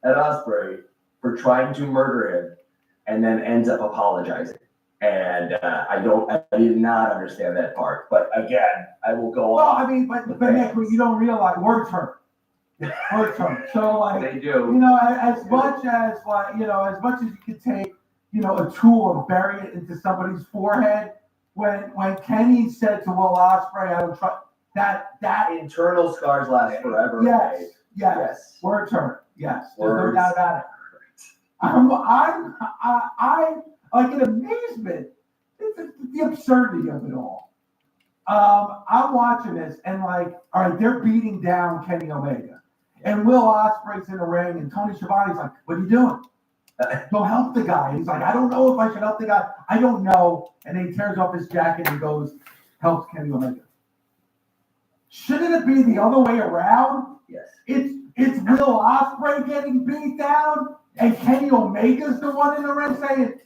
at Ospreay for trying to murder him, and then ends up apologizing. And I did not understand that part. But again, I will go
well,
on.
I mean, but Nick, you don't realize words hurt. Words hurt. So like,
They do.
as much as you could take, a tool and bury it into somebody's forehead. When Kenny said to Will Ospreay, I don't trust that
Internal scars last forever.
Yes. Words hurt. Yes. There's no
Words
doubt about it. I'm like in amazement. It's the absurdity of it all. I'm watching this and like, all right, they're beating down Kenny Omega. And Will Ospreay's in the ring, and Tony Schiavone's like, what are you doing? Go help the guy. And he's like, I don't know if I should help the guy. I don't know. And then he tears off his jacket and goes, helps Kenny Omega. Shouldn't it be the other way around?
Yes.
It's Will Ospreay getting beat down, and Kenny Omega's the one in the ring saying,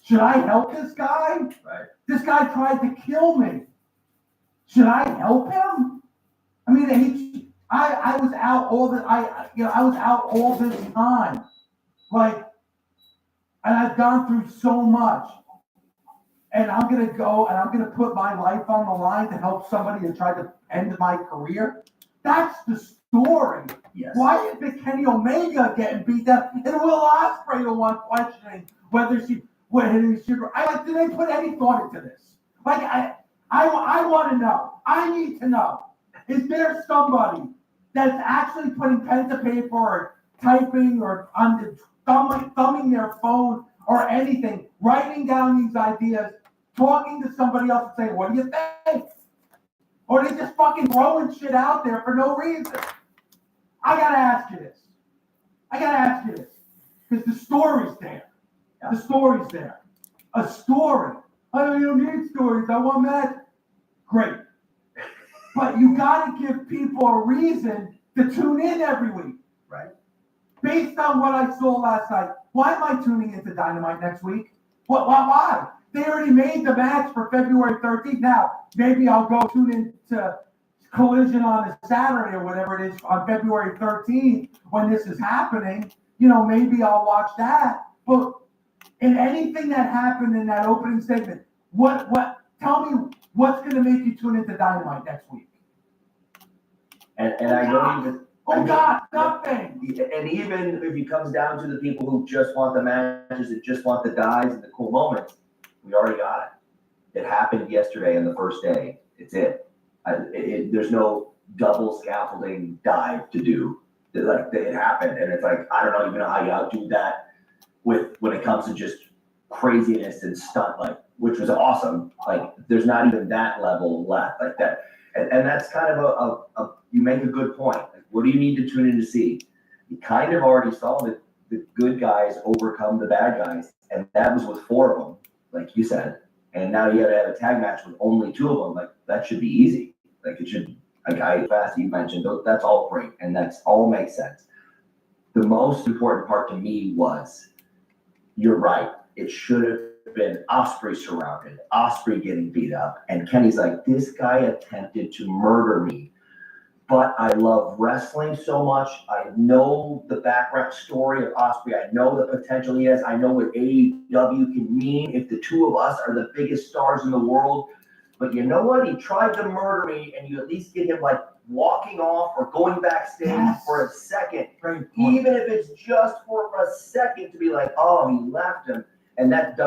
should I help this guy?
Right.
This guy tried to kill me. Should I help him? I mean, I was out all I was out all this time. Like, and I've gone through so much. And I'm going to go and I'm going to put my life on the line to help somebody that tried to end my career. That's the story.
Yes.
Why is it Kenny Omega getting beat up and Will Ospreay the one questioning whether she should? Did they put any thought into this? Like, I want to know. I need to know. Is there somebody that's actually putting pen to paper or typing or thumbing their phone or anything, writing down these ideas, talking to somebody else and saying, what do you think? Or they just fucking throwing shit out there for no reason. I gotta ask you this. Because the story's there. The story's there. A story. I don't need stories. I want that. Great. But you gotta give people a reason to tune in every week.
Right.
Based on what I saw last night, why am I tuning into Dynamite next week? Why? They already made the match for February 13th. Now, maybe I'll go tune into Collision on a Saturday or whatever it is on February 13th when this is happening. Maybe I'll watch that. But in anything that happened in that opening segment, tell me what's going to make you tune into Dynamite next week?
And I don't even.
Oh God, nothing.
And even if it comes down to the people who just want the matches, that just want the dives and the cool moments, we already got it. It happened yesterday on the first day. It's it. There's no double scaffolding dive to do. It happened, and it's like I don't even know how you outdo that when it comes to just craziness and stunt, which was awesome. There's not even that level left like that, and that's kind of a you make a good point. What do you need to tune in to see? You kind of already saw the good guys overcome the bad guys, and that was with 4 of them, like you said. And now you got to have a tag match with only 2 of them. That should be easy. It should. Fast you mentioned, that's all great, and that's all makes sense. The most important part to me was, you're right. It should have been Ospreay surrounded, Ospreay getting beat up, and Kenny's like, this guy attempted to murder me. But I love wrestling so much. I know the background story of Ospreay. I know the potential he has. I know what AEW can mean if the 2 of us are the biggest stars in the world. But you know what? He tried to murder me, and you at least get him walking off or going backstage for a second. Even if it's just for a second to be like, oh, he left him. And that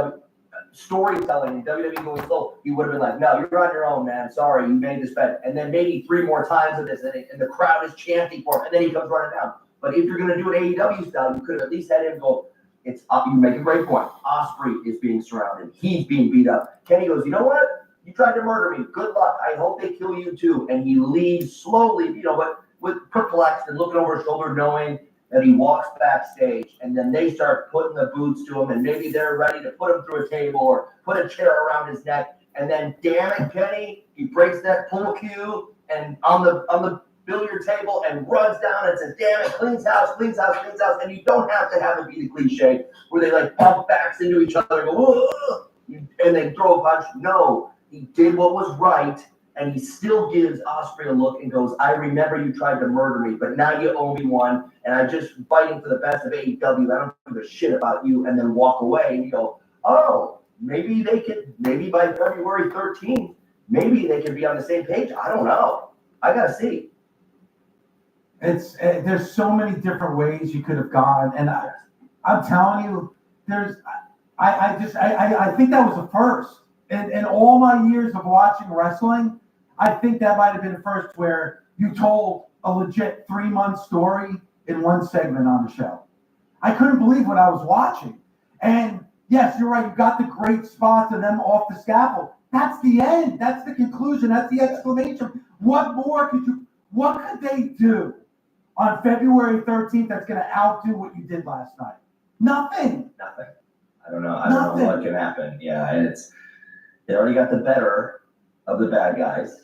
storytelling and WWE going slow, he would have been like, no, you're on your own, man. Sorry, you made this bet. And then maybe 3 more times of this, and the crowd is chanting for him, and then he comes running down. But if you're going to do an AEW style, you could have at least had him go, you make a great point. Ospreay is being surrounded. He's being beat up. Kenny goes, you know what? You tried to murder me. Good luck. I hope they kill you too. And he leaves slowly, but with perplexed and looking over his shoulder, knowing that he walks backstage, and then they start putting the boots to him, and maybe they're ready to put him through a table or put a chair around his neck. And then, damn it, Kenny, he breaks that pool cue and on the billiard table and runs down and says, damn it, cleans house. And you don't have to have it be the cliche where they bump backs into each other and go, whoa, and they throw a punch. No, he did what was right. And he still gives Ospreay a look and goes, I remember you tried to murder me, but now you owe me one, and I'm just fighting for the best of AEW. I don't give a shit about you, and then walk away. And you go, oh, maybe by February 13th, maybe they can be on the same page. I don't know. I got to see.
There's so many different ways you could have gone, and I'm telling you, I think that was a first. In all my years of watching wrestling, I think that might have been the first where you told a legit 3-month story in one segment on the show. I couldn't believe what I was watching. And yes, you're right. You got the great spots of them off the scaffold. That's the end. That's the conclusion. That's the exclamation. What could they do on February 13th that's going to outdo what you did last night? Nothing.
I don't know what can happen. Yeah, and they already got the better of the bad guys.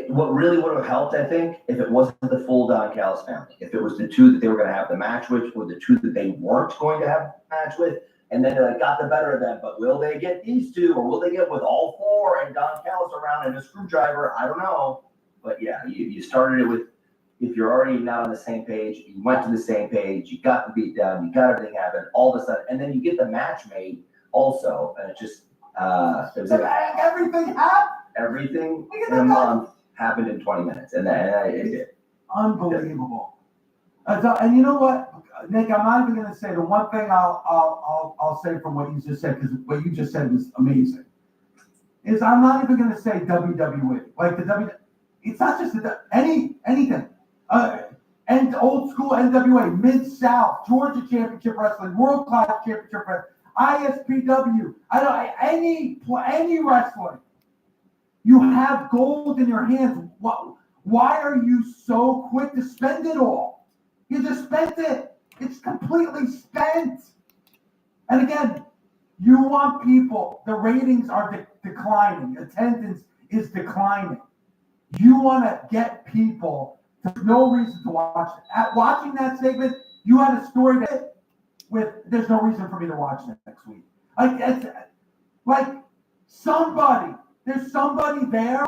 What really would have helped, I think, if it wasn't the full Don Callis family. If it was the 2 that they were going to have the match with, or the 2 that they weren't going to have the match with, and then they got the better of them. But will they get these 2, or will they get with all 4 and Don Callis around and a screwdriver? I don't know. But yeah, you started it with, if you're already not on the same page, you went to the same page, you got the beat down, you got everything happen, all of a sudden, and then you get the match made also, and it just, it was like,
Everything happened.
everything in a month happened in 20 minutes, and it did.
Unbelievable. And you know what, Nick, I'm not even gonna say the one thing I'll say from what you just said, because what you just said was amazing, is I'm not even gonna say WWE. Like it's not just anything. And old school NWA, Mid-South, Georgia Championship Wrestling, World Class Championship Wrestling, ISPW, any wrestling. You have gold in your hands. Why are you so quick to spend it all? You just spent it. It's completely spent. And again, you want people, the ratings are declining, attendance is declining. You want to get people. There's no reason to watch it. At watching that segment, you had a story with there's no reason for me to watch it next week. There's somebody there.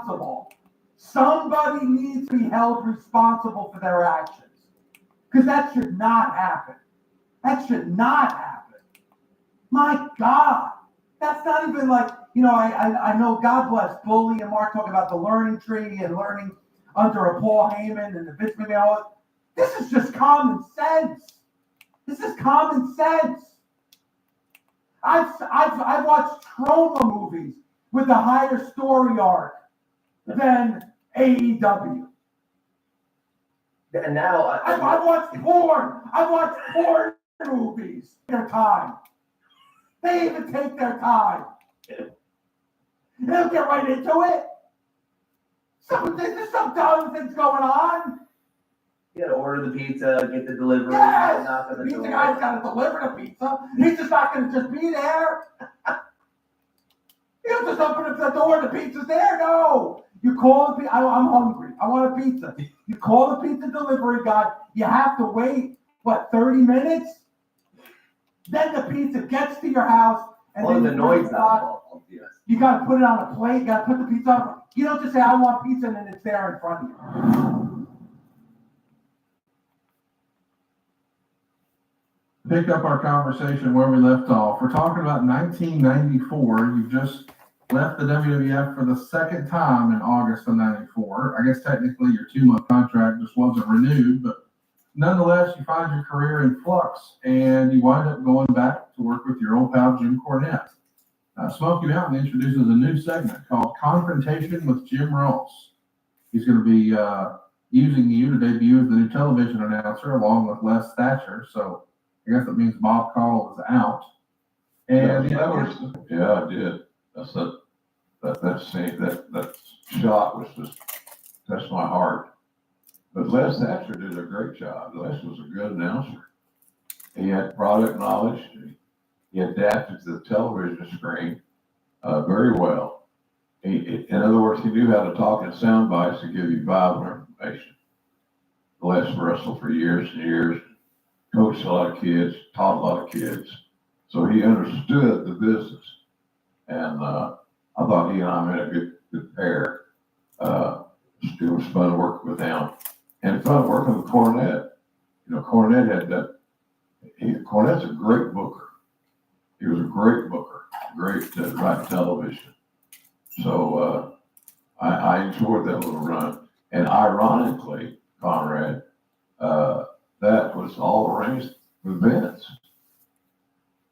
Somebody needs to be held responsible for their actions. Because that should not happen. That should not happen. My God. That's not even like, I know, God bless Bully and Mark talk about the learning tree and learning under a Paul Heyman and the Vince McMahon. This is just common sense. This is common sense. I've watched trauma movies with a higher story arc than AEW.
And now
I've watched porn. I've watched porn movies. Their time. They even take their time. They don't get right into it. There's some dumb things going on.
you gotta order the pizza, get the delivery,
Yes!
knock on the
Pizza
door.
guy's gotta deliver the pizza. He's just not gonna just be there. You don't just open up the door and the pizza's there. No. You call the I'm hungry. I want a pizza. You call the pizza delivery guy. You have to wait, 30 minutes? Then the pizza gets to your house. And
Well,
then
the noise not involved, yes.
you gotta put it on a plate. You gotta put the pizza on. You don't just say, I want pizza, and then it's there in front of you.
Pick up our conversation where we left off. We're talking about 1994. You've just left the WWF for the second time in August of 94. I guess technically your 2-month contract just wasn't renewed, but nonetheless, you find your career in flux and you wind up going back to work with your old pal Jim Cornette. Smoky Mountain introduces a new segment called Confrontation with Jim Ross. He's going to be using you to debut as the new television announcer along with Les Thatcher. So I guess that means Bob Call is out. And
yeah, I did. That shot was just touched my heart. But Les Thatcher did a great job. Les was a good announcer. He had product knowledge. He adapted to the television screen very well. In other words, he knew how to talk in sound bites to give you vital information. Les wrestled for years and years, coached a lot of kids, taught a lot of kids. So he understood the business. And I thought he and I made a good pair. It was fun working with him. And fun working with Cornette. Cornette had that. Cornette's a great booker. He was a great booker, great to write television. So I enjoyed that little run. And ironically, Conrad, that was all arranged with Vince.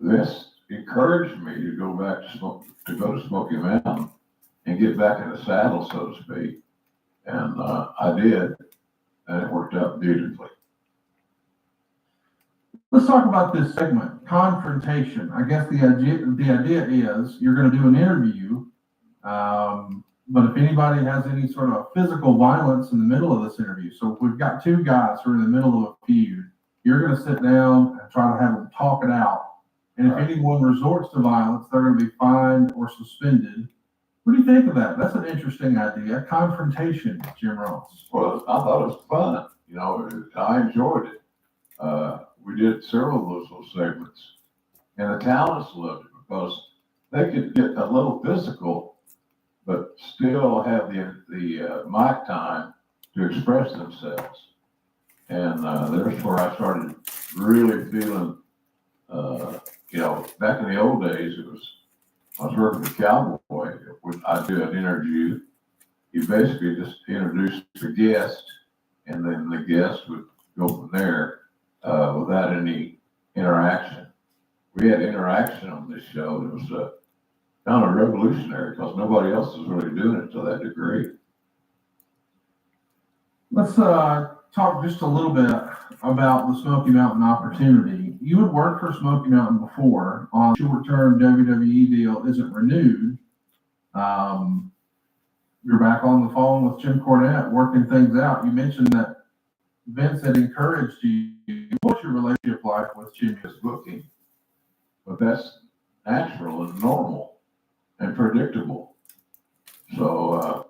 Vince encouraged me to go back to go to Smoky Mountain and get back in the saddle, so to speak. And I did, and it worked out beautifully.
let's talk about this segment, confrontation. I guess the idea is you're going to do an interview, but if anybody has any sort of physical violence in the middle of this interview, so if we've got 2 guys who are in the middle of a feud, you're going to sit down and try to have them talk it out. And if anyone resorts to violence, they're going to be fined or suspended. What do you think of that? That's an interesting idea. Confrontation, Jim Ross.
Well, I thought it was fun. I enjoyed it. We did several of those little segments, and the talents loved it because they could get a little physical but still have the mic time to express themselves. And there's where I started really feeling, back in the old days, I was working with Cowboy. When I do an interview, you basically just introduce the guest, and then the guest would go from there without any interaction. We had interaction on this show. It was kind of revolutionary because nobody else was really doing it to that degree.
Let's talk just a little bit about the Smoky Mountain opportunity. You had worked for Smoky Mountain before on a short-term WWE deal isn't renewed. You're back on the phone with Jim Cornette working things out. You mentioned that Vince had encouraged you. What's your relationship like with Jimmy?
It's booking, but that's natural and normal and predictable. So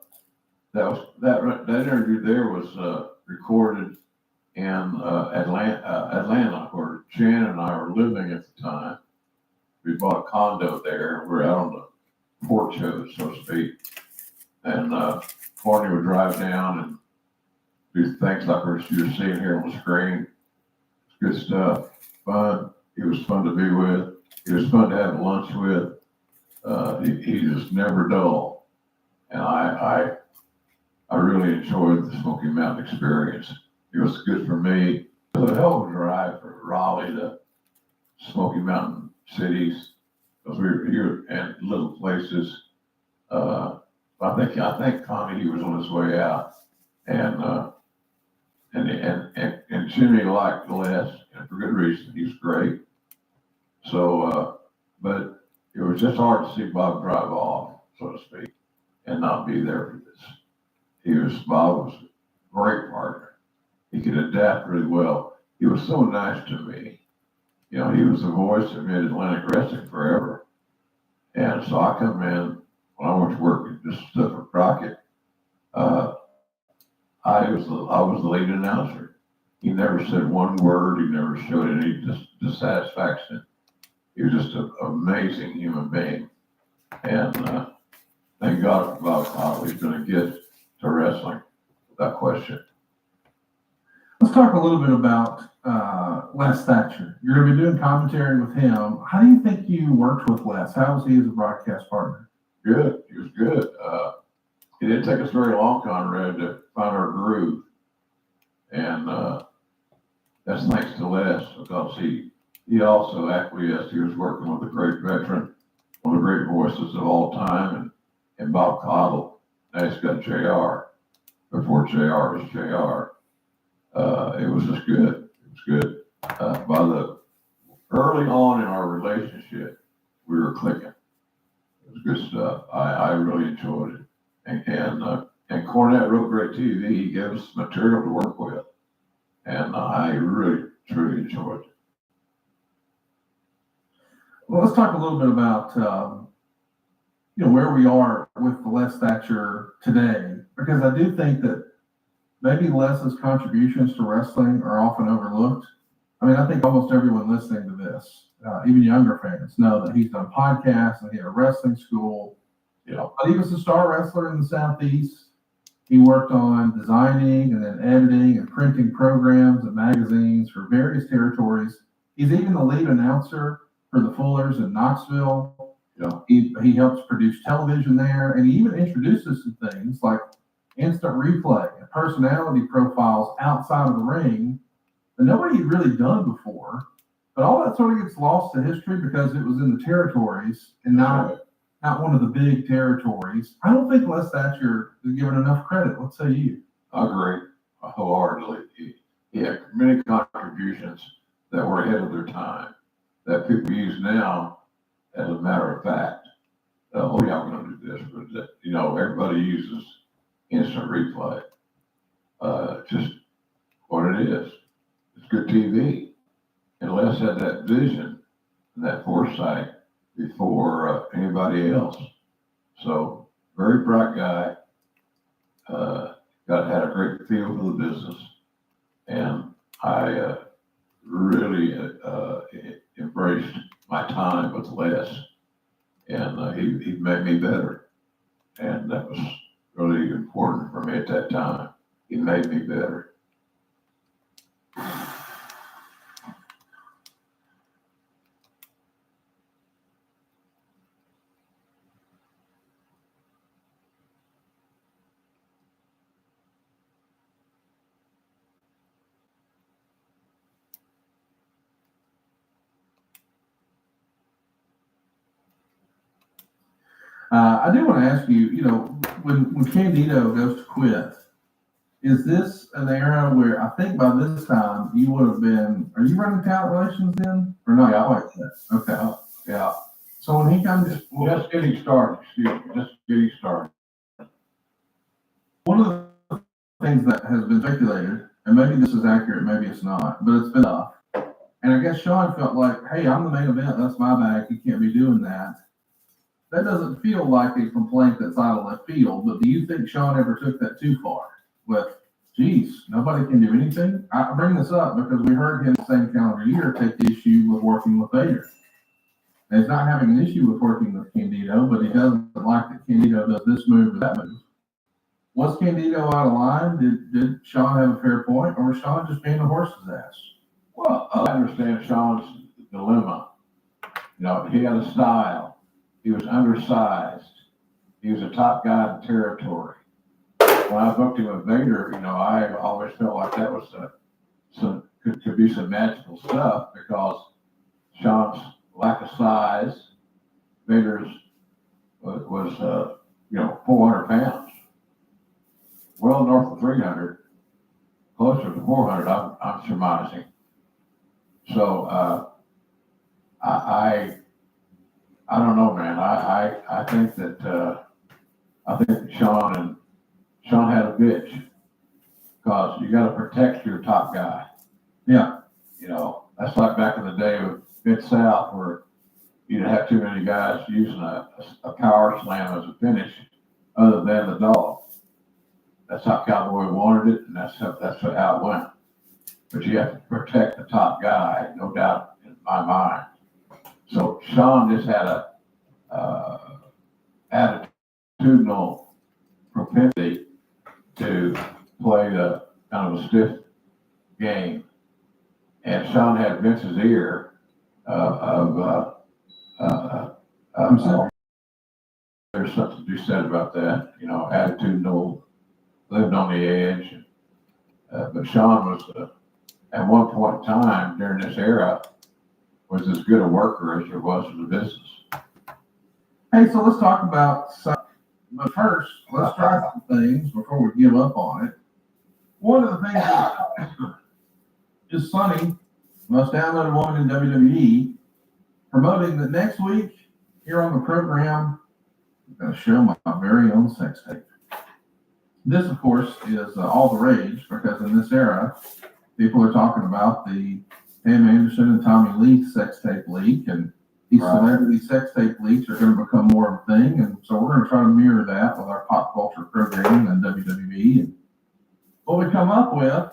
that interview there was recorded in Atlanta, where Jan and I were living at the time. We bought a condo there. We're out on the porch of it, so to speak. And Barney would drive down and do things like you're seeing here on the screen. Good stuff. Fun. He was fun to be with. He was fun to have lunch with. He just never dull. And I really enjoyed the Smoky Mountain experience. It was good for me. It was a hell of a drive from Raleigh to Smoky Mountain cities, because we were here in little places. I think Connie, he was on his way out, and Jimmy liked Les, and for good reason. He's great. So, but it was just hard to see Bob drive off, so to speak, and not be there for this. Bob was a great partner. He could adapt really well. He was so nice to me. He was the voice of Mid-Atlantic Wrestling forever. And so I come in, when I went to work at just stuff for Crockett, I was the lead announcer. He never said one word. He never showed any dissatisfaction. He was just an amazing human being. And thank God for Bob Cottle. He's been a gift to wrestling, without question.
Let's talk a little bit about Les Thatcher. You're going to be doing commentary with him. How do you think you worked with Les? How was he as a broadcast partner?
Good. He was good. It didn't take us very long, Conrad, to find our groove. And that's thanks to Les, because he also acquiesced. He was working with a great veteran, one of the great voices of all time, and Bob Cottle. Now he's got JR. Before JR was JR. It was just good. It was good. Early on in our relationship, we were clicking. It was good stuff. I really enjoyed it. And Cornette wrote great TV. He gave us material to work with. And I really, truly enjoyed it.
Well, let's talk a little bit about where we are with the Les Thatcher today, because I do think that maybe Les's contributions to wrestling are often overlooked. I mean, I think almost everyone listening to this, even younger fans, know that he's done podcasts and he had a wrestling school. But he was a star wrestler in the Southeast. He worked on designing and then editing and printing programs and magazines for various territories. He's even the lead announcer for the Fullers in Knoxville. He helps produce television there, and he even introduces some things like instant replay and personality profiles outside of the ring that nobody had really done before. But all that sort of gets lost to history because it was in the territories and not one of the big territories. I don't think Les Thatcher is given enough credit. What say you?
I agree wholeheartedly. He had many contributions that were ahead of their time that people use now as a matter of fact. I'm going to do this, but everybody uses instant replay. Just what it is. It's good TV. And Les had that vision and that foresight before anybody else. So very bright guy. Had a great feel for the business, and I really embraced my time with Les, and he made me better. And that was really important for me at that time. It made me better.
I do want to ask you, when Candido goes to quit, is this an era where I think by this time you would have been, are you running talent relations then? Or not
Yeah.
quite yet? Okay.
Yeah,
So when he comes,
just getting started, just getting started.
one of the things that has been speculated, and maybe this is accurate, maybe it's not, but it's been tough. And I guess Sean felt like, hey, I'm the main event, that's my bag, you can't be doing that. That doesn't feel like a complaint that's out of left field, but do you think Sean ever took that too far? With, geez, nobody can do anything? I bring this up because we heard him the same calendar year take the issue with working with Vader. And he's not having an issue with working with Candido, but he doesn't like that Candido does this move or that move. Was Candido out of line? Did Sean have a fair point, or was Sean just being a horse's ass?
Well, I understand Sean's dilemma. He had a style. He was undersized. He was a top guy in the territory. When I booked him with Vader, I always felt like that was could be some magical stuff because Sean's lack of size, Vader's was 400 pounds, well north of 300, closer to 400. I'm surmising. So I don't know, man. I think that I think Sean had a bitch because you got to protect your top guy.
Yeah.
That's like back in the day with Mid-South where you didn't have too many guys using a power slam as a finish other than the dog. That's how Cowboy wanted it, and that's how it went. But you have to protect the top guy, no doubt in my mind. So Sean just had a attitudinal propensity to play the kind of a stiff game, and Sean had Vince's ear there's something to be said about that, attitudinal, lived on the edge. But Sean was, at one point in time during this era, was as good a worker as there was in the business.
Hey, so let's talk about, but first, let's try some things before we give up on it. One of the things that is Sonny, most downloaded woman in WWE, promoting that next week here on the program, I'm going to show my very own sex tape. This, of course, is all the rage because in this era, people are talking about the Pam Anderson and Tommy Lee sex tape leak, and these celebrity sex tape leaks are going to become more of a thing, and so we're going to try to mirror that with our pop culture programming and WWE. And what we come up with,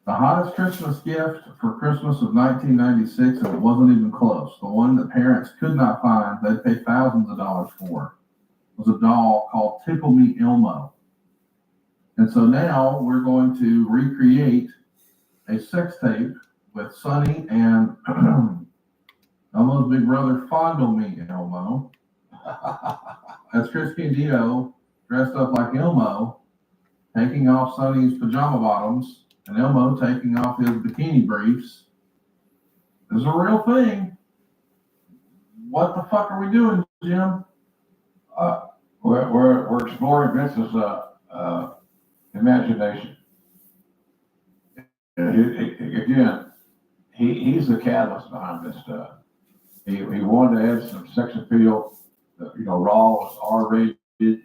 the hottest Christmas gift for Christmas of 1996, and it wasn't even close. The one that parents could not find, they'd pay thousands of dollars for, was a doll called Tickle Me Elmo. And so now we're going to recreate a sex tape with Sonny and Elmo's big brother, Fondle Me Elmo. That's Chris Candido dressed up like Elmo, taking off Sonny's pajama bottoms, and Elmo taking off his bikini briefs. This is a real thing. What the fuck are we doing, Jim?
We're exploring Vince's imagination. Again, he's the catalyst behind this stuff. He wanted to add some sex appeal. Raw was R-rated,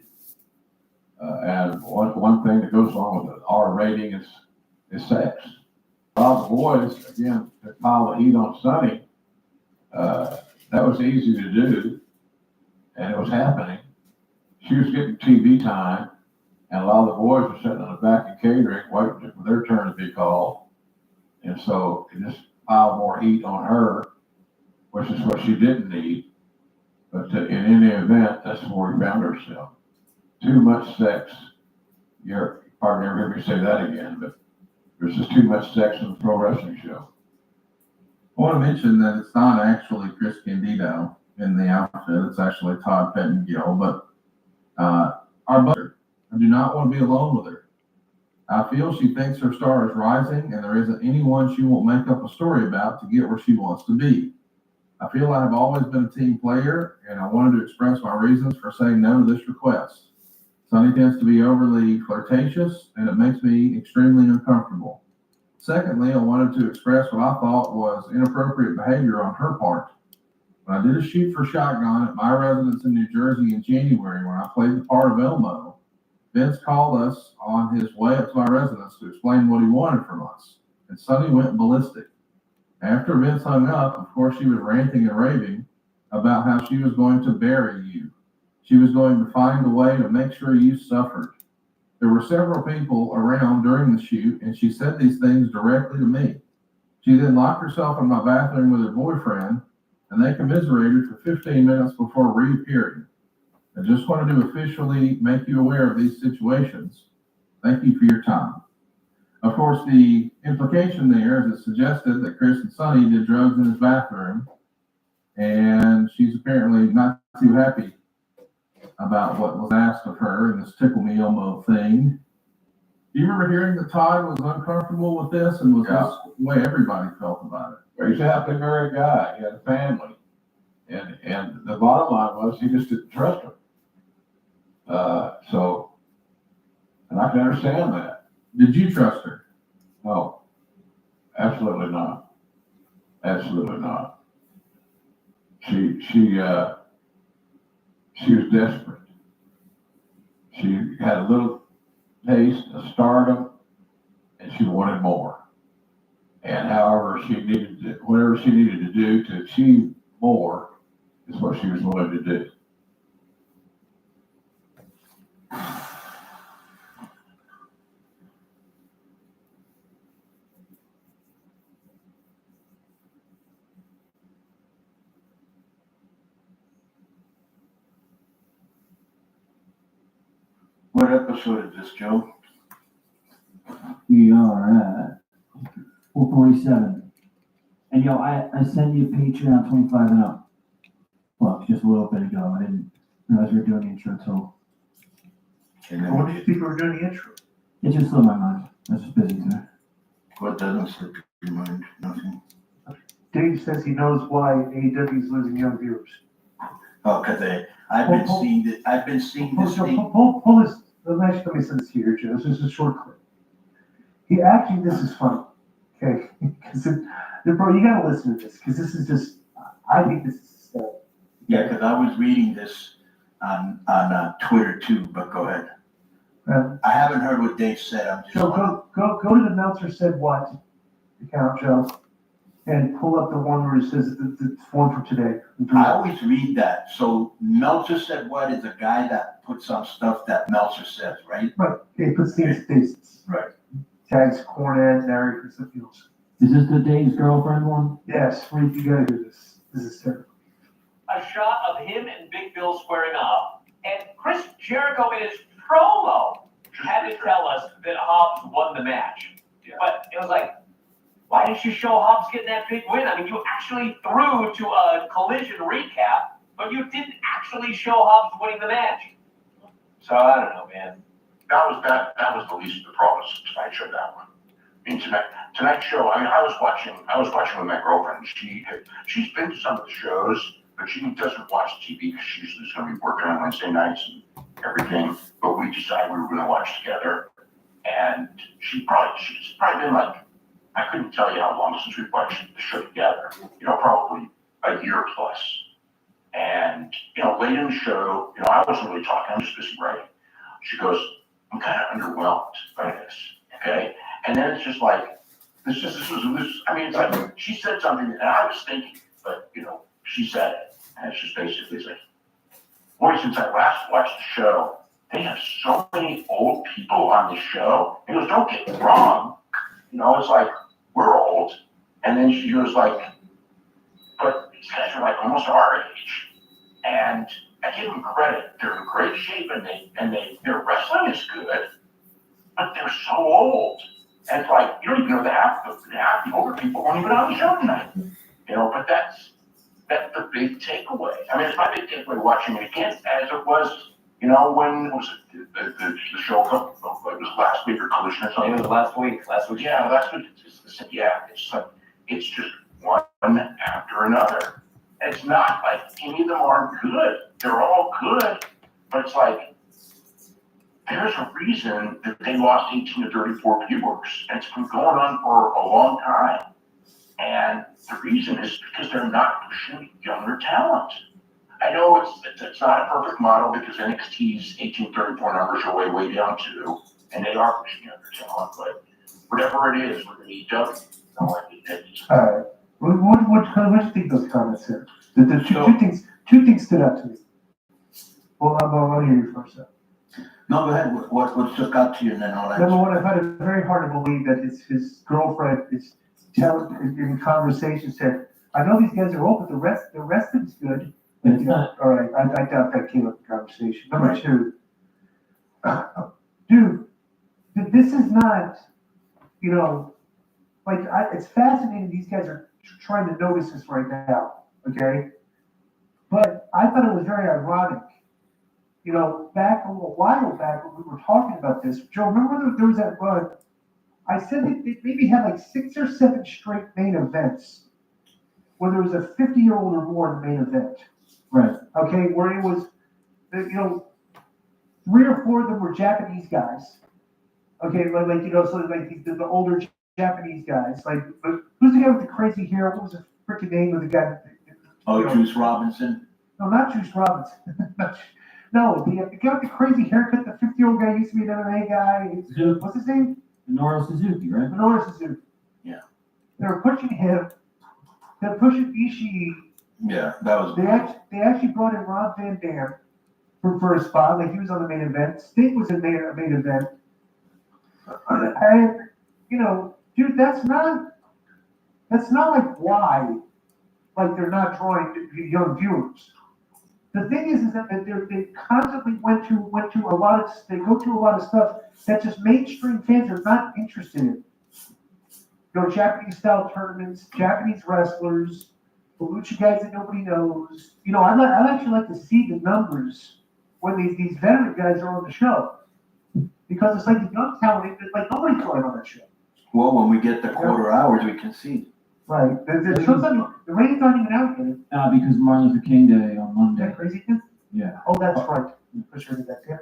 and one thing that goes along with the R rating is sex. A lot of the boys, again, to pile the heat on Sonny, that was easy to do, and it was happening. She was getting TV time, and a lot of the boys were sitting on the back of catering, waiting for their turn to be called. And so it just piled more heat on her, which is what she didn't need. But in any event, that's where we found ourselves. Too much sex. You're probably never hear me say that again, but there's just too much sex in the pro wrestling show.
I want to mention that it's not actually Chris Candido in the outfit. It's actually Todd Pettengill, but our mother, I do not want to be alone with her. I feel she thinks her star is rising and there isn't anyone she won't make up a story about to get where she wants to be. I feel I have always been a team player and I wanted to express my reasons for saying no to this request. Sunny tends to be overly flirtatious and it makes me extremely uncomfortable. Secondly, I wanted to express what I thought was inappropriate behavior on her part. When I did a shoot for Shotgun at my residence in New Jersey in January when I played the part of Elmo, Vince called us on his way up to my residence to explain what he wanted from us, and Sunny went ballistic. After Vince hung up, of course, she was ranting and raving about how she was going to bury you. She was going to find a way to make sure you suffered. There were several people around during the shoot, and she said these things directly to me. She then locked herself in my bathroom with her boyfriend, and they commiserated for 15 minutes before reappearing. I just wanted to officially make you aware of these situations. Thank you for your time. Of course, the implication there is it suggested that Chris and Sunny did drugs in his bathroom, and she's apparently not too happy about what was asked of her in this Tickle Me Elmo thing. Do you remember hearing that Todd was uncomfortable with this and was this the way everybody felt about it?
Well, he's a happily married guy. He had a family. And the bottom line was he just didn't trust her. And I can understand that.
Did you trust her?
No, absolutely not. Absolutely not. She was desperate. She had a little taste of stardom and she wanted more. And however she needed to, whatever she needed to do to achieve more is what she was willing to do.
What episode is this, Joe?
We are at 447. And I sent you Patreon 25 and up. Well, just a little bit ago. I didn't realize we were doing the intro till.
And
What
then
did you think we were doing the intro?
It just slipped my mind. I was just busy today.
what doesn't slip your mind? Nothing.
Dave says he knows why AEW is losing young viewers.
Oh, because I've been seeing this. I've been seeing this thing.
Pull this. Let me send this to you, Joe. This is a short clip. He actually, this is funny. Okay, because bro, you gotta listen to this because this is just. I think this is hysterical.
Yeah, because I was reading this on Twitter too. But go ahead. I haven't heard what Dave said. I'm just.
Joe, go to the Meltzer said what account, Joe, and pull up the one where it says the one for today.
I always read that. So Meltzer said what is a guy that puts on stuff that Meltzer says, right?
Right. He puts things faces.
Right.
Tags Cornette, Eric, and something else.
Is this the Dave's girlfriend one?
Yes, you gotta hear this. This is terrible.
A shot of him and Big Bill squaring off, and Chris Jericho in his promo had to tell us that Hobbs won the match. Yeah. But it was like, why didn't you show Hobbs getting that big win? I mean, you actually threw to a Collision recap, but you didn't actually show Hobbs winning the match. So I don't know, man.
That was the least of the problems Tonight Show, that one. I mean, Tonight Show, I was watching with my girlfriend. She's been to some of the shows, but she doesn't watch TV because she's going to be working on Wednesday nights and everything. But we decided we were going to watch together. And she's probably been like, I couldn't tell you how long since we've watched the show together. Probably a year plus. And, late in the show, I wasn't really talking. I was just busy writing. She goes, I'm kind of underwhelmed by this, okay? And then it's just like, it's like, she said something, and I was thinking, but, she said it. And it's just basically like, boy, since I last watched the show, they have so many old people on this show. He goes, don't get me wrong. It's like, we're old. And then she was like, but these guys are like almost our age. And I give them credit. They're in great shape and their wrestling is good, but they're so old. And it's like, you don't even know half the older people weren't even on the show tonight. You know, but that's the big takeaway. I mean, it's my big takeaway watching it again, as it was, you know, when was it the show? It was last week or Collision or something.
It was last week.
Yeah, last week. It's like it's just one after another. It's not like any of them aren't good. They're all good, but it's like there's a reason that they lost 18 to 34 viewers, and it's been going on for a long time. And the reason is because they're not pushing younger talent. I know it's not a perfect model because NXT's 1834 numbers are way down too, and they are pushing younger talent. But whatever it is, we're going to need W.
All right. What do you think those comments said? The two things stood out to me. Well, I'll hear you first.
No, go ahead. What's just got to you, and then I'll answer.
Number one, I find it very hard to believe that his girlfriend is telling in conversation said, "I know these guys are old, but the rest of it's good."
But it's not.
All right, I doubt that came up in conversation. Number two, dude, this is not, you know, like it's fascinating. These guys are trying to notice this right now, okay? But I thought it was very ironic. You know, back a little while back when we were talking about this, Joe, remember there was that run? I said they maybe had like 6 or 7 straight main events where there was a 50-year-old or more in the main event.
Right.
Okay, where it was, you know, 3 or 4 of them were Japanese guys. Okay, like you know, so like the older Japanese guys. Like, who's the guy with the crazy hair? What was the freaking name of the guy?
Juice Robinson?
No, not Juice Robinson. No, the guy with the crazy haircut, the 50-year-old guy used to be an MMA guy. What's his name?
Minoru Suzuki, right?
Minoru Suzuki.
Yeah.
They were pushing him. They're pushing Ishii.
Yeah, that was.
They actually brought in Rob Van Dam for a spot. Like he was on the main event. Sting was in the main event. And you know, dude, that's not like why. Like they're not drawing young viewers. The thing is that they constantly went to a lot of, they go to a lot of stuff that just mainstream fans are not interested in. You know, Japanese style tournaments, Japanese wrestlers, the lucha guys that nobody knows. You know, I'd actually like to see the numbers when these veteran guys are on the show. Because it's like the young talent, like nobody's going on that show.
Well, when we get the quarter hours, we can see.
Right. The show's not, the ratings aren't even out yet.
Because Martin Luther King Day on
Is
Monday.
that crazy too?
Yeah.
Oh, that's right. For sure, that's it.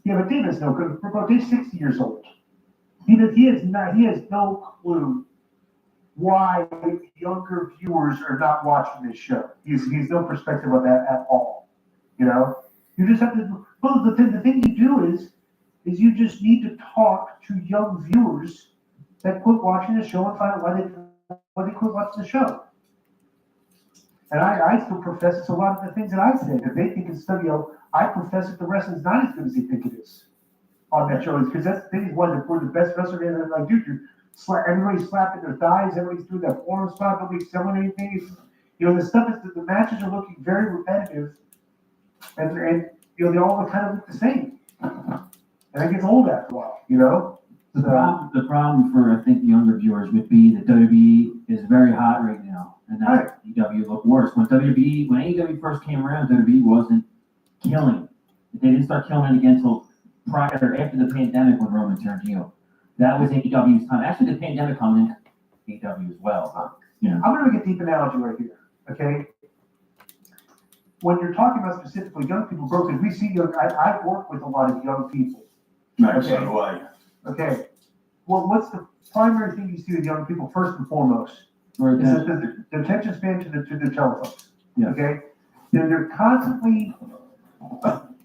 Yeah, but David's no good. Dave's 60 years old. He has no clue why younger viewers are not watching this show. He's no perspective on that at all. You know, you just have to. Well, the thing you do is you just need to talk to young viewers that quit watching the show and find out why they quit watching the show. And I still profess it's a lot of the things that I say that they think is stuff. You know, I profess that the wrestling's not as good as they think it is on that show. Because that's the thing is we're the best wrestler. And like, dude, everybody's slapping their thighs. Everybody's doing that forearm spot. Nobody's selling anything. You know, the stuff is that the matches are looking very repetitive, and you know they all kind of look the same. And it gets old after a while. You know.
The problem for, I think, younger viewers would be that WWE is very hot right now, and that AEW look worse. When AEW first came around, WWE wasn't killing. They didn't start killing it again until after the pandemic when Roman turned heel. That was AEW's time. Actually, the pandemic comes in AEW as well. You know.
I'm going to make a deep analogy right here, okay? When you're talking about specifically young people, bro, because we see I work with a lot of young people.
Nice, so do I.
Okay. Well, what's the primary thing you see with young people first and foremost? Is the attention span to the telephones.
Yeah.
Okay. They're constantly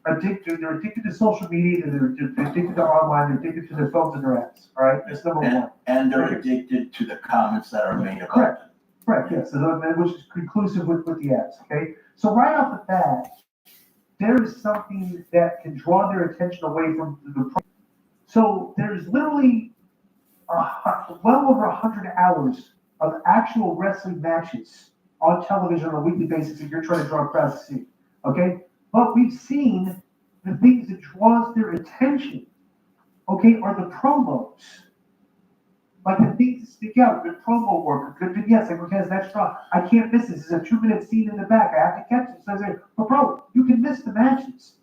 addicted. They're addicted to social media. They're addicted to online. They're addicted to their phones and their apps. All right. That's number one.
And they're addicted to the comments that are made about
Correct.
them.
Correct. Yes. So which is conclusive with the apps. Okay. So right off the bat, there is something that can draw their attention away from the. So there's literally well over 100 hours of actual wrestling matches on television on a weekly basis that you're trying to draw crowds to see. Okay? But we've seen the things that draws their attention, okay, are the promos. Like the things that stick out, good promo work, good vignettes, like okay, that's strong. I can't miss this. It's a 2-minute scene in the back. I have to catch it. So I say, but bro, you can miss the matches.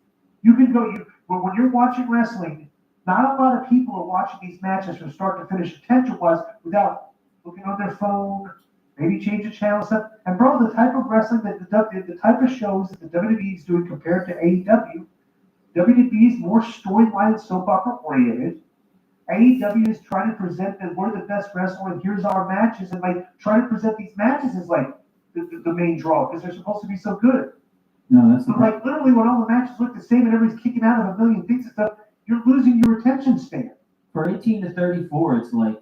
You can go, when you're watching wrestling, not a lot of people are watching these matches from start to finish attention-wise without looking on their phone, maybe change the channel stuff. And bro, the type of wrestling that the type of shows that the WWE is doing compared to AEW, WWE is more storyline and soap opera oriented. AEW is trying to present that we're the best wrestler and here's our matches, and like try to present these matches as like the main draw because they're supposed to be so good.
No, that's
But like literally when all the matches look the same and everybody's kicking out of a million things and stuff, you're losing your attention span.
For 18 to 34, it's like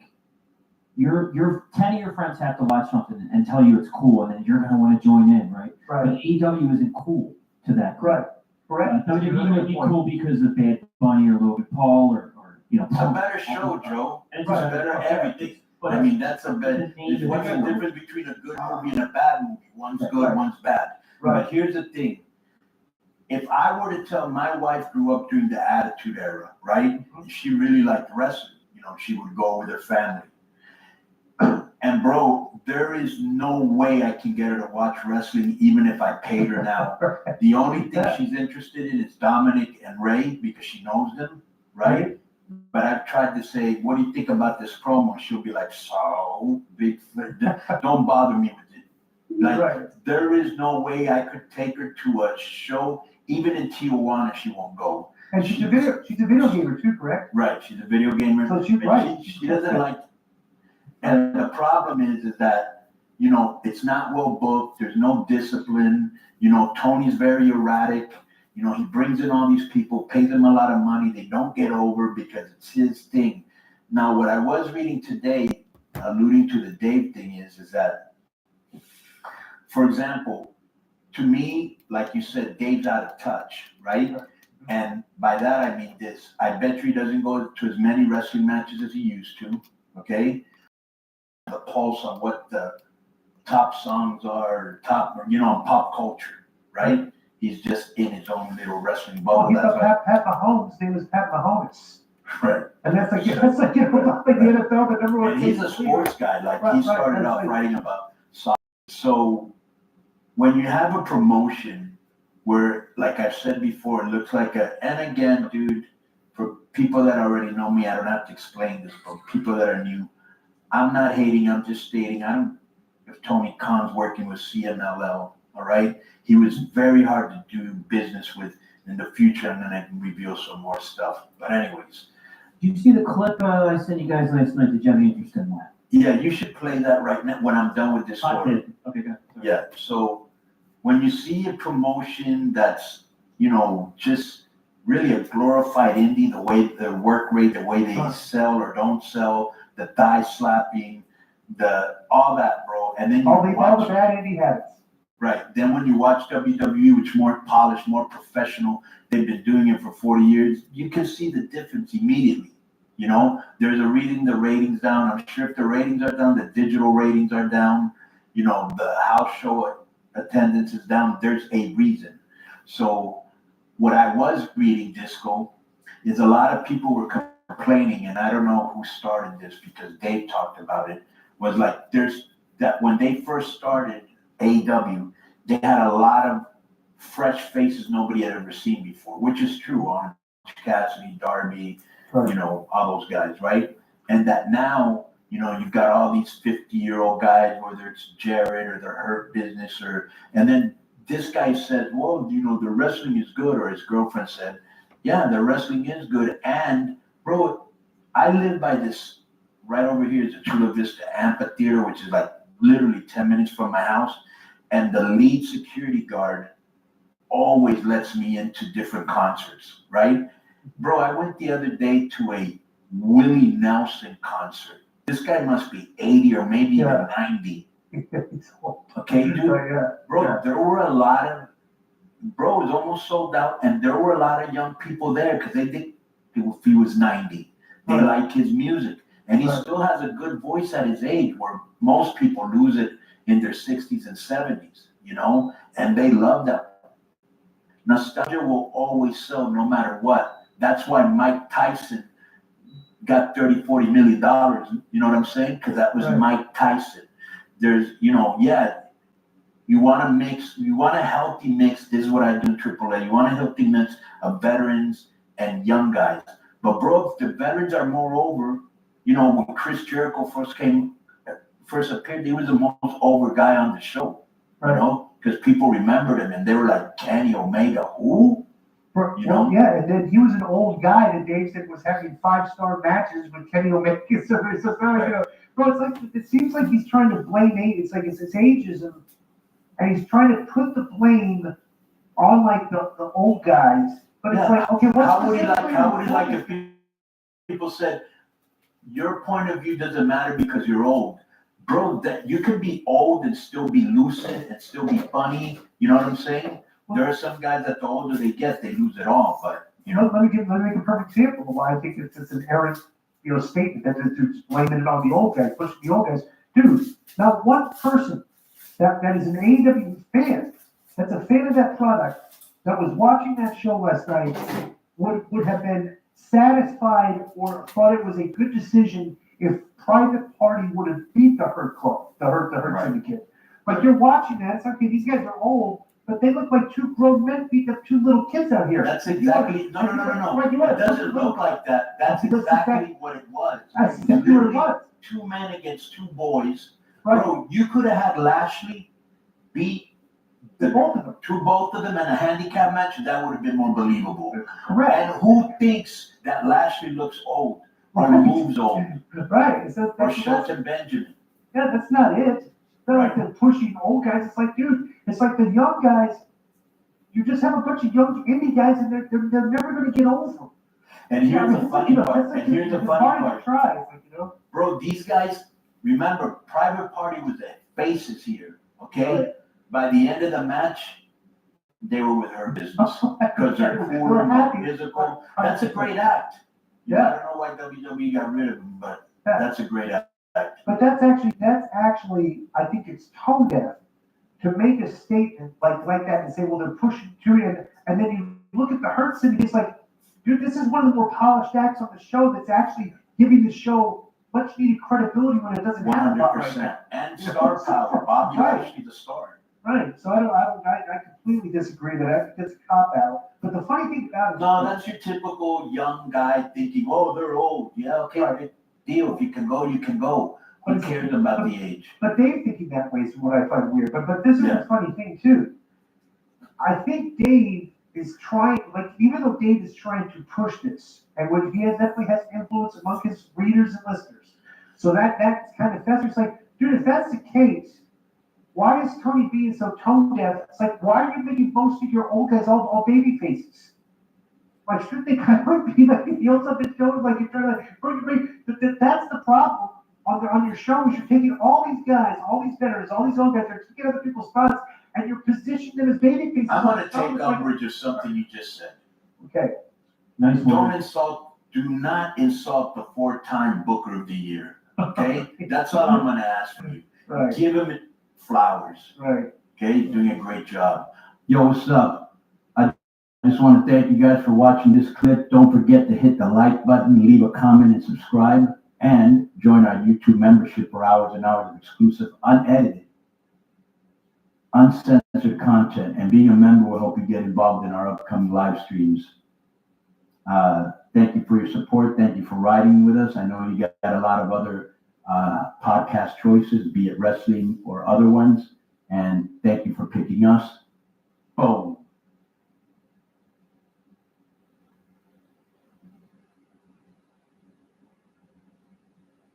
your 10 of your friends have to watch something and tell you it's cool, and then you're gonna want to join in, right?
Right.
But AEW isn't cool to that.
Right. Correct.
WWE would be cool because of Bad Bunny or Logan Paul or
It's a better show, Joe. It's
Right.
better everything. But I mean, that's a better, there's a difference between a good movie and a bad movie. One's good, one's bad.
Right.
But here's the thing. If I were to tell my wife grew up during the Attitude Era, right? And she really liked wrestling, she would go with her family. And bro, there is no way I can get her to watch wrestling even if I paid her now. The only thing she's interested in is Dominic and Ray because she knows them, right? But I've tried to say, what do you think about this promo? She'll be like, so big, don't bother me with it. Like, there is no way I could take her to a show, even in Tijuana, she won't go.
And she's a video gamer too, correct?
Right, she's a video gamer.
So she's right.
She doesn't like, and the problem is that, it's not well booked, there's no discipline, Tony's very erratic. He brings in all these people, pays them a lot of money. They don't get over because it's his thing. Now, what I was reading today, alluding to the Dave thing, is that, for example, to me, like you said, Dave's out of touch, right? And by that, I mean this. I bet you he doesn't go to as many wrestling matches as he used to, okay? The pulse on what the top songs are, on pop culture, right? He's just in his own little wrestling bubble.
He's Pat Mahomes' name is Pat Mahomes.
Right.
And that's like the NFL, the number one.
And he's a sports guy. Like he started out writing about soccer. So when you have a promotion where, like I've said before, it looks like and again, dude, for people that already know me, I don't have to explain this, but people that are new, I'm not hating, I'm just stating, if Tony Khan's working with CMLL, all right? He was very hard to do business with in the future, and then I can reveal some more stuff. But anyways.
Did you see the clip I sent you guys last night? Did you have any interest in that?
Yeah, you should play that right now when I'm done with this
I
story.
did. Okay, good.
Yeah, so when you see a promotion that's, just really a glorified indie, the way the work rate, the way they sell or don't sell, the thigh slapping, all that, bro. And then
all the bad indie habits.
Right. Then when you watch WWE, which is more polished, more professional, they've been doing it for 40 years, you can see the difference immediately. There's a reason the ratings down. I'm sure if the ratings are down, the digital ratings are down, the house show attendance is down. There's a reason. So what I was reading, Disco, is a lot of people were complaining, and I don't know who started this because Dave talked about it, was like that when they first started AEW, they had a lot of fresh faces nobody had ever seen before, which is true on Cassidy, Darby, all those guys, right? And that now, you've got all these 50-year-old guys, whether it's Jared or the Hurt Business, and then this guy said, well, the wrestling is good, or his girlfriend said, yeah, the wrestling is good. And bro, I live by this, right over here is the Chula Vista Amphitheater, which is like literally 10 minutes from my house. And the lead security guard always lets me into different concerts, right? Bro, I went the other day to a Willie Nelson concert. This guy must be 80 or maybe even 90. Okay, dude? Bro, there were a lot of, it was almost sold out, and there were a lot of young people there because they think if he was 90, they like his music. And he still has a good voice at his age, where most people lose it in their 60s and 70s, you know, and they love that. Nostalgia will always sell no matter what. That's why Mike Tyson got 30, $40 million. You know what I'm saying? Because that was
Right.
Mike Tyson. There's, you know, yeah, you want to mix, you want a healthy mix. This is what I do in AAA. You want a healthy mix of veterans and young guys. But bro, if the veterans are more over, you know, when Chris Jericho first appeared, he was the most over guy on the show, you know, because people remembered him and they were like, Kenny Omega, who? You know?
Well, yeah, and then he was an old guy that Dave said was having 5-star matches with Kenny Omega. So it's just not like, you know, bro, it's like, it seems like he's trying to blame age. It's like it's ageism, and he's trying to put the blame on like the old guys. But it's like, okay, what's
how would he like if people said, your point of view doesn't matter because you're old? Bro, that you can be old and still be lucid and still be funny. You know what I'm saying? There are some guys that the older they get, they lose it all. But you know,
let me make a perfect example of why I think it's an errant, you know, statement that it's blaming it on the old guys, pushing the old guys. Dude, not one person that is an AEW fan, that's a fan of that product, that was watching that show last night would have been satisfied or thought it was a good decision if Private Party would have beat the Hurt Club, the Hurt Syndicate. But you're watching that, it's okay, these guys are old, but they look like two grown men beat up two little kids out here.
That's exactly, no. It doesn't look like that. That's exactly what it was.
That's exactly what it was.
Two men against two boys.
Right.
Bro, you could have had Lashley beat both of them in a handicap match, and that would have been more believable.
Correct.
And who thinks that Lashley looks old or moves old?
Right.
Or Shelton Benjamin?
Yeah, that's not it. They're like the pushing old guys. It's like, dude, it's like the young guys. You just have a bunch of young indie guys, and they're never going to get over.
And here's the funny part.
Like,
And here's the funny part.
Try, like, you know?
Bro, these guys, remember, Private Party was the faces here, okay?
Right.
By the end of the match, they were with her business because they're cool and
happy.
physical. That's a great act.
Yeah.
I don't know why WWE got rid of them, but that's a great act.
But that's actually, I think it's tone deaf to make a statement like that and say, well, they're pushing to it, and then you look at the Hurt Syndicate, it's like, dude, this is one of the more polished acts on the show that's actually giving the show much needed credibility when it doesn't have it.
100%. And star power. Bobby Lashley's a star.
Right. So I completely disagree that I think that's a cop out. But the funny thing about it,
no, that's your typical young guy thinking, oh, they're old. Yeah, okay, right. Deal. If you can go, you can go. Who cares about the age?
But Dave thinking that way is what I find weird. But this is a funny thing too. I think Dave is trying, like, even though Dave is trying to push this, and what he definitely has influence among his readers and listeners. So that's kind of festers. Like, dude, if that's the case, why is Tony being so tone deaf? It's like, why are you making most of your old guys all baby faces? Like, shouldn't they kind of be like heels up and shows like you're trying to that's the problem on your show is you're taking all these guys, all these veterans, all these old guys, they're taking other people's spots, and you're positioning them as baby faces.
I'm gonna take umbrage of something you just said.
Okay.
Nice
Do not insult the 4-time Booker of the Year. Okay? That's all I'm gonna ask from you.
Right.
Give him flowers.
Right.
Okay? You're doing a great job.
Yo, what's up? I just want to thank you guys for watching this clip. Don't forget to hit the like button, leave a comment, and subscribe. And join our YouTube membership for hours and hours of exclusive, unedited, uncensored content. And being a member will help you get involved in our upcoming live streams. Thank you for your support. Thank you for riding with us. I know you got a lot of other podcast choices, be it wrestling or other ones. And thank you for picking us. Boom.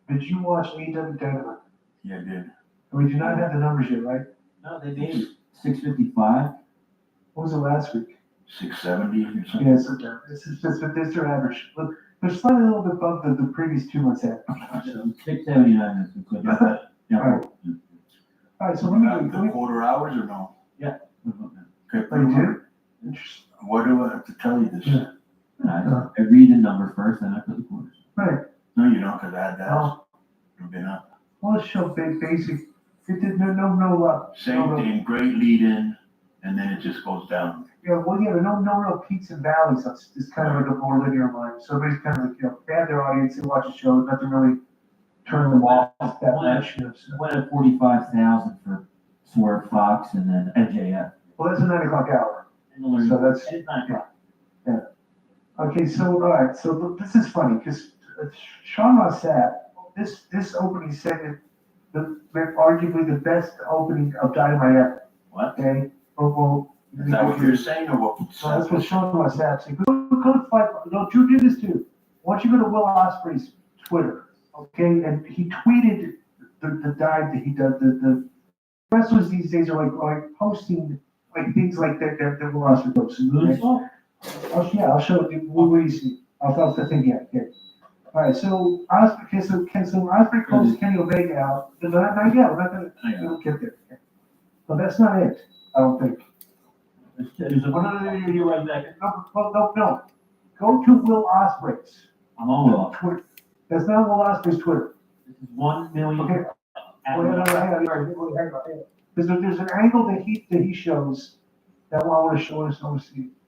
Did you watch AEW Dynamite?
Yeah, I did.
We do not have the numbers yet, right?
No, they did.
655.
What was it last week?
670 or something.
Yes, this is just their average. Look, they're slightly a little bit above the previous 2 months average.
679 is good. Yeah.
All right, so let me
quarter hours or no?
Yeah.
Okay.
Oh, you do? Interesting.
Why do I have to tell you this?
Yeah.
I read the number first, and I put the quarters.
Right.
No, you don't, because I had that.
Oh.
You've been up.
Well, let's show basic
Same thing, great lead in, and then it just goes down.
Yeah, well, yeah, no real peaks and valleys. So it's kind of like a more linear line. So everybody's kind of like, they have their audience, they watch the show, nothing really turn them off that much.
Went at 45,000 for Swerve Fox and then MJF.
Well, that's a 9 o'clock hour.
So
So that's,
it's 9 o'clock.
okay, so, all right, so this is funny, because Sean Ross Sapp, this opening segment, arguably the best opening of Dynamite ever.
What?
Okay? Well,
Is that what you're saying, or what?
so that's what Sean Ross Sapp said. Go to fight, no, Drew did this too. Why don't you go to Will Ospreay's Twitter, okay? And he tweeted the dive that he does, the wrestlers these days are like posting like things like that Will Ospreay posts. Okay? I'll show you. What do you see? I'll the thing. Yeah. All right. So Ospreay, so Ospreay calls Kenny Omega out. Not yet. We're not gonna get there. Okay? But that's not it. I don't think.
There's a one you're right back.
No. Go to Will Ospreay's.
I'm on Will.
Twitter. That's not Will Ospreay's Twitter.
This is 1 million.
Okay. Hang on. There's an angle that he shows that I want to show us.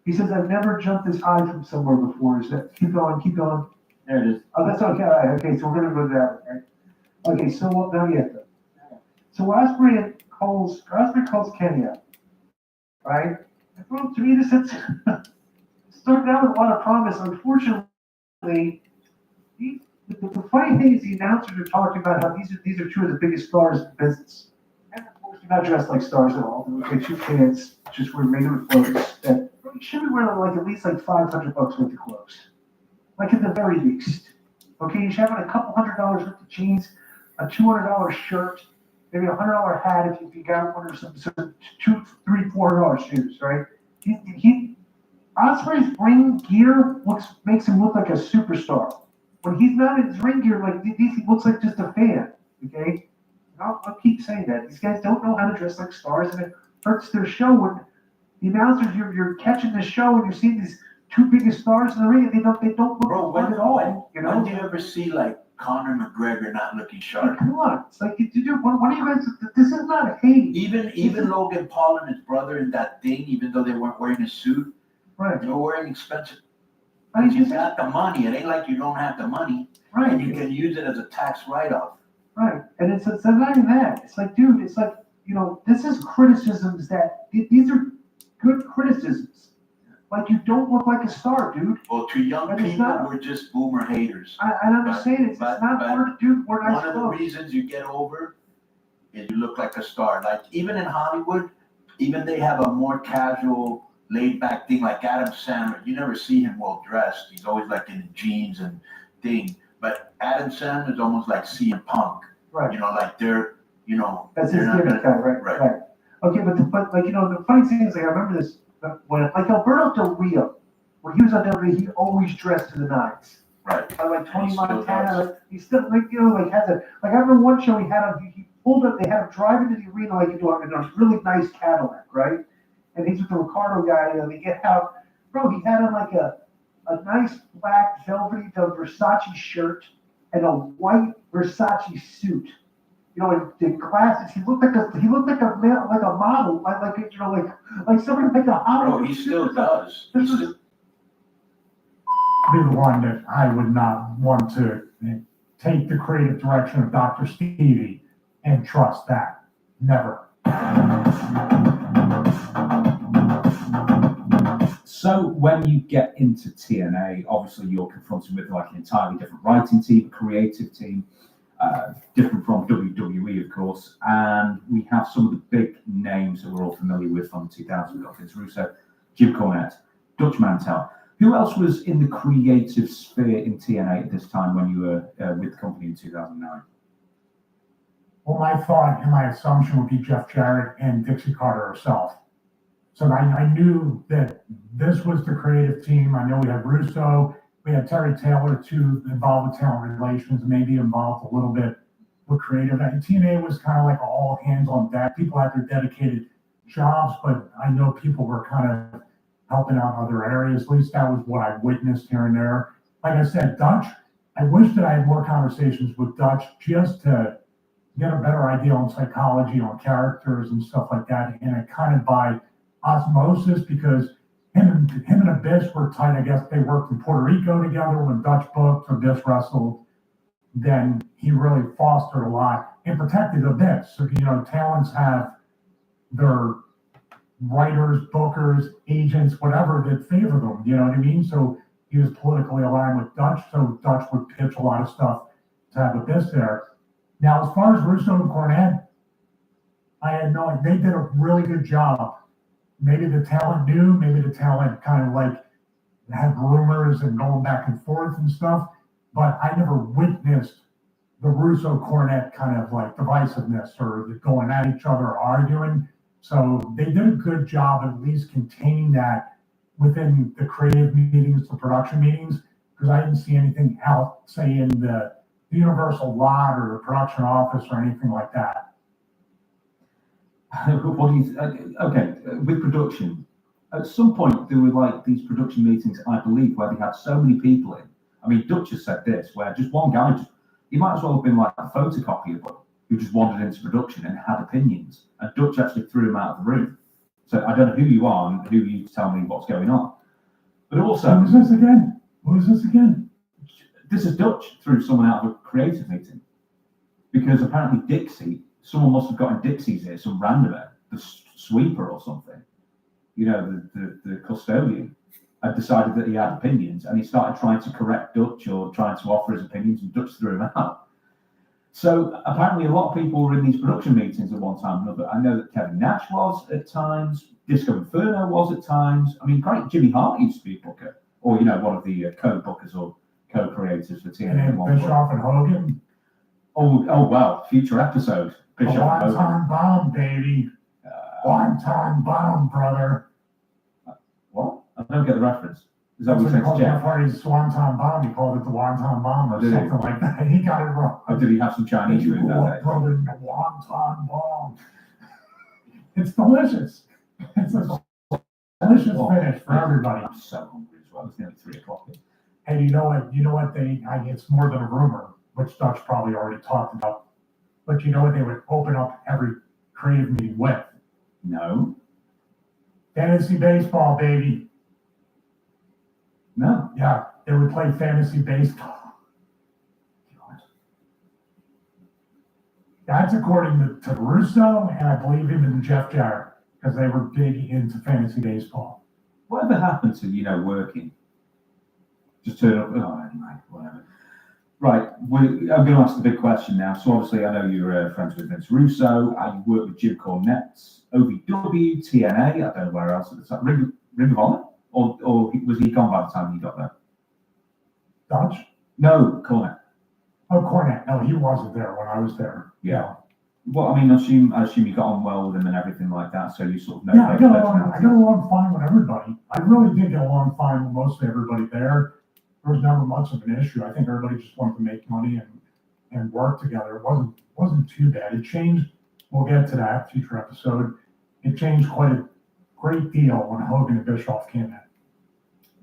He says, "I've never jumped this high from somewhere before." Is that keep going?
There it is.
Oh, that's okay. All right. Okay, so we're gonna go to that. Right? Okay, so now so Ospreay calls Kenny out, right? Well, to me, this started out with a lot of promise. Unfortunately, the funny thing is the announcers are talking about how these are two of the biggest stars in the business. And of course, they're not dressed like stars at all. They're two kids, just wear regular clothes that should be wearing like at least like $500 worth of clothes. Like at the very least. Okay, you should have a couple $100 worth of jeans, a $200 shirt, maybe a $100 hat if you got one, or some $200, $300, $400 shoes, right? Ospreay's ring gear makes him look like a superstar. When he's not in his ring gear, like he looks like just a fan. Okay, I'll keep saying that. These guys don't know how to dress like stars, and it hurts their show when the announcers you're catching the show and you're seeing these two biggest stars in the ring, and they don't look fun at all. You know?
When do you ever see like Conor McGregor not looking sharp?
Like, come on, it's like dude, one of you guys. This is not a hate.
Even Logan Paul and his brother in that thing, even though they weren't wearing a suit,
Right.
they were wearing expensive.
I mean,
You got the money. It ain't like you don't have the money,
right.
and you can use it as a tax write-off.
Right, and it's not even that. It's like, dude, it's like, this is criticisms that these are good criticisms. Like, you don't look like a star, dude.
Well, to young
But it's
people,
not-
we're just boomer haters.
I understand it's not hard to do. We're nice
One of the
clothes.
reasons you get over is you look like a star. Like even in Hollywood, even they have a more casual, laid back thing like Adam Sandler. You never see him well dressed. He's always like in jeans and thing. But Adam Sandler is almost like CM Punk.
Right.
Like they're,
That's
they're
his
not
gimmick,
gonna-
right. Okay, but like, the funny thing is, like, I remember this when, like, Alberto Del Rio, when he was on WWE, he always dressed to the nines.
Right.
Like Tony
He still
Montana,
does.
like, he still, like, has a, like, I remember one show he had on, he pulled up, they had him drive into the arena, like, in a really nice Cadillac, right? And he's with the Ricardo guy, they get out, bro, he had on, like, a nice black velvety Versace shirt and a white Versace suit. And the glasses. He looked like a model, like somebody like a
Bro,
Hollywood.
he still
superstar.
does.
This
He
is-
still-
Be the one that I would not want to take the creative direction of Dr. Stevie and trust that. Never.
So when you get into TNA, obviously you're confronted with like an entirely different writing team, a creative team, different from WWE, of course. And we have some of the big names that we're all familiar with from 2000. We've got Vince Russo, Jim Cornette, Dutch Mantel. Who else was in the creative sphere in TNA at this time when you were with the company in 2009?
Well, my thought and my assumption would be Jeff Jarrett and Dixie Carter herself. So I knew that this was the creative team. I know we had Russo, we had Terry Taylor too, involved with talent relations, maybe involved a little bit with creative. And TNA was kind of like all hands on deck. People had their dedicated jobs, but I know people were kind of helping out other areas. At least that was what I witnessed here and there. Like I said, Dutch, I wish that I had more conversations with Dutch just to
get a better idea on psychology, on characters and stuff like that. And it kind of by osmosis, because him and Abyss were tight. I guess they worked in Puerto Rico together when Dutch booked, Abyss wrestled. Then he really fostered a lot and protected Abyss. So, talents have their writers, bookers, agents, whatever that favor them. You know what I mean? So he was politically aligned with Dutch, so Dutch would pitch a lot of stuff to have Abyss there. Now, as far as Russo and Cornette, I had no idea. They did a really good job. Maybe the talent knew, maybe the talent kind of like had rumors and going back and forth and stuff, but I never witnessed the Russo Cornette kind of like divisiveness or going at each other or arguing. So they did a good job at least containing that within the creative meetings, the production meetings, because I didn't see anything out, say, in the Universal lot or the production office or anything like that.
What do you okay, with production, at some point there were like these production meetings, I believe, where they had so many people in. I mean, Dutch has said this, where just one guy, he might as well have been like a photocopier, but who just wandered into production and had opinions. And Dutch actually threw him out of the room. So I don't know who you are and who you tell me what's going on. But also,
Who is this again? Who is this again?
This is Dutch threw someone out of a creative meeting because apparently Dixie, someone must have gotten Dixie's ear, some randomer, the sweeper or something, the custodian, had decided that he had opinions, and he started trying to correct Dutch or trying to offer his opinions, and Dutch threw him out. So apparently a lot of people were in these production meetings at one time or another. I know that Kevin Nash was at times, Disco Inferno was at times. I mean, great, Jimmy Hart used to be a booker, or one of the co-bookers or co-creators for TNA.
And Bischoff and Hogan.
Oh well, future episode.
The one-time bomb, baby. One-time bomb, brother.
What? I don't get the reference. Is that
That's
what
what he
he
called
said?
Jeff Swanton bomb. He called it the wonton bomb or
Did he?
something like that. He got it wrong.
Or did he have some Chinese
You
food
grew
that
up,
day?
brother, in the wonton bomb. It's delicious. It's a delicious finish for everybody.
I'm so hungry as well. It's nearly 3 o'clock.
Hey, you know what? It's more than a rumor, which Dutch probably already talked about. But you know what they would open up every creative meeting with?
No.
Fantasy baseball, baby.
No.
Yeah, they would play fantasy baseball.
God.
That's according to Russo, and I believe even Jeff Jarrett, because they were big into fantasy baseball.
Whatever happened to, working? Just turn up. Oh, anyway, whatever. Right, I'm going to ask the big question now. So obviously, I know you're friends with Vince Russo. You work with Jim Cornette, OVW, TNA. I don't know where else. It's Ring of Honor, or was he gone by the time you got there?
Dutch?
No, Cornette.
Oh, Cornette. No, he wasn't there when I was there.
Yeah. Well, I mean, I assume you got on well with him and everything like that. So you sort of know.
Yeah, I got along fine with everybody. I really did get along fine with mostly everybody there. There was never much of an issue. I think everybody just wanted to make money and work together. It wasn't too bad. It changed. We'll get to that future episode. It changed quite a great deal when Hogan and Bischoff came in.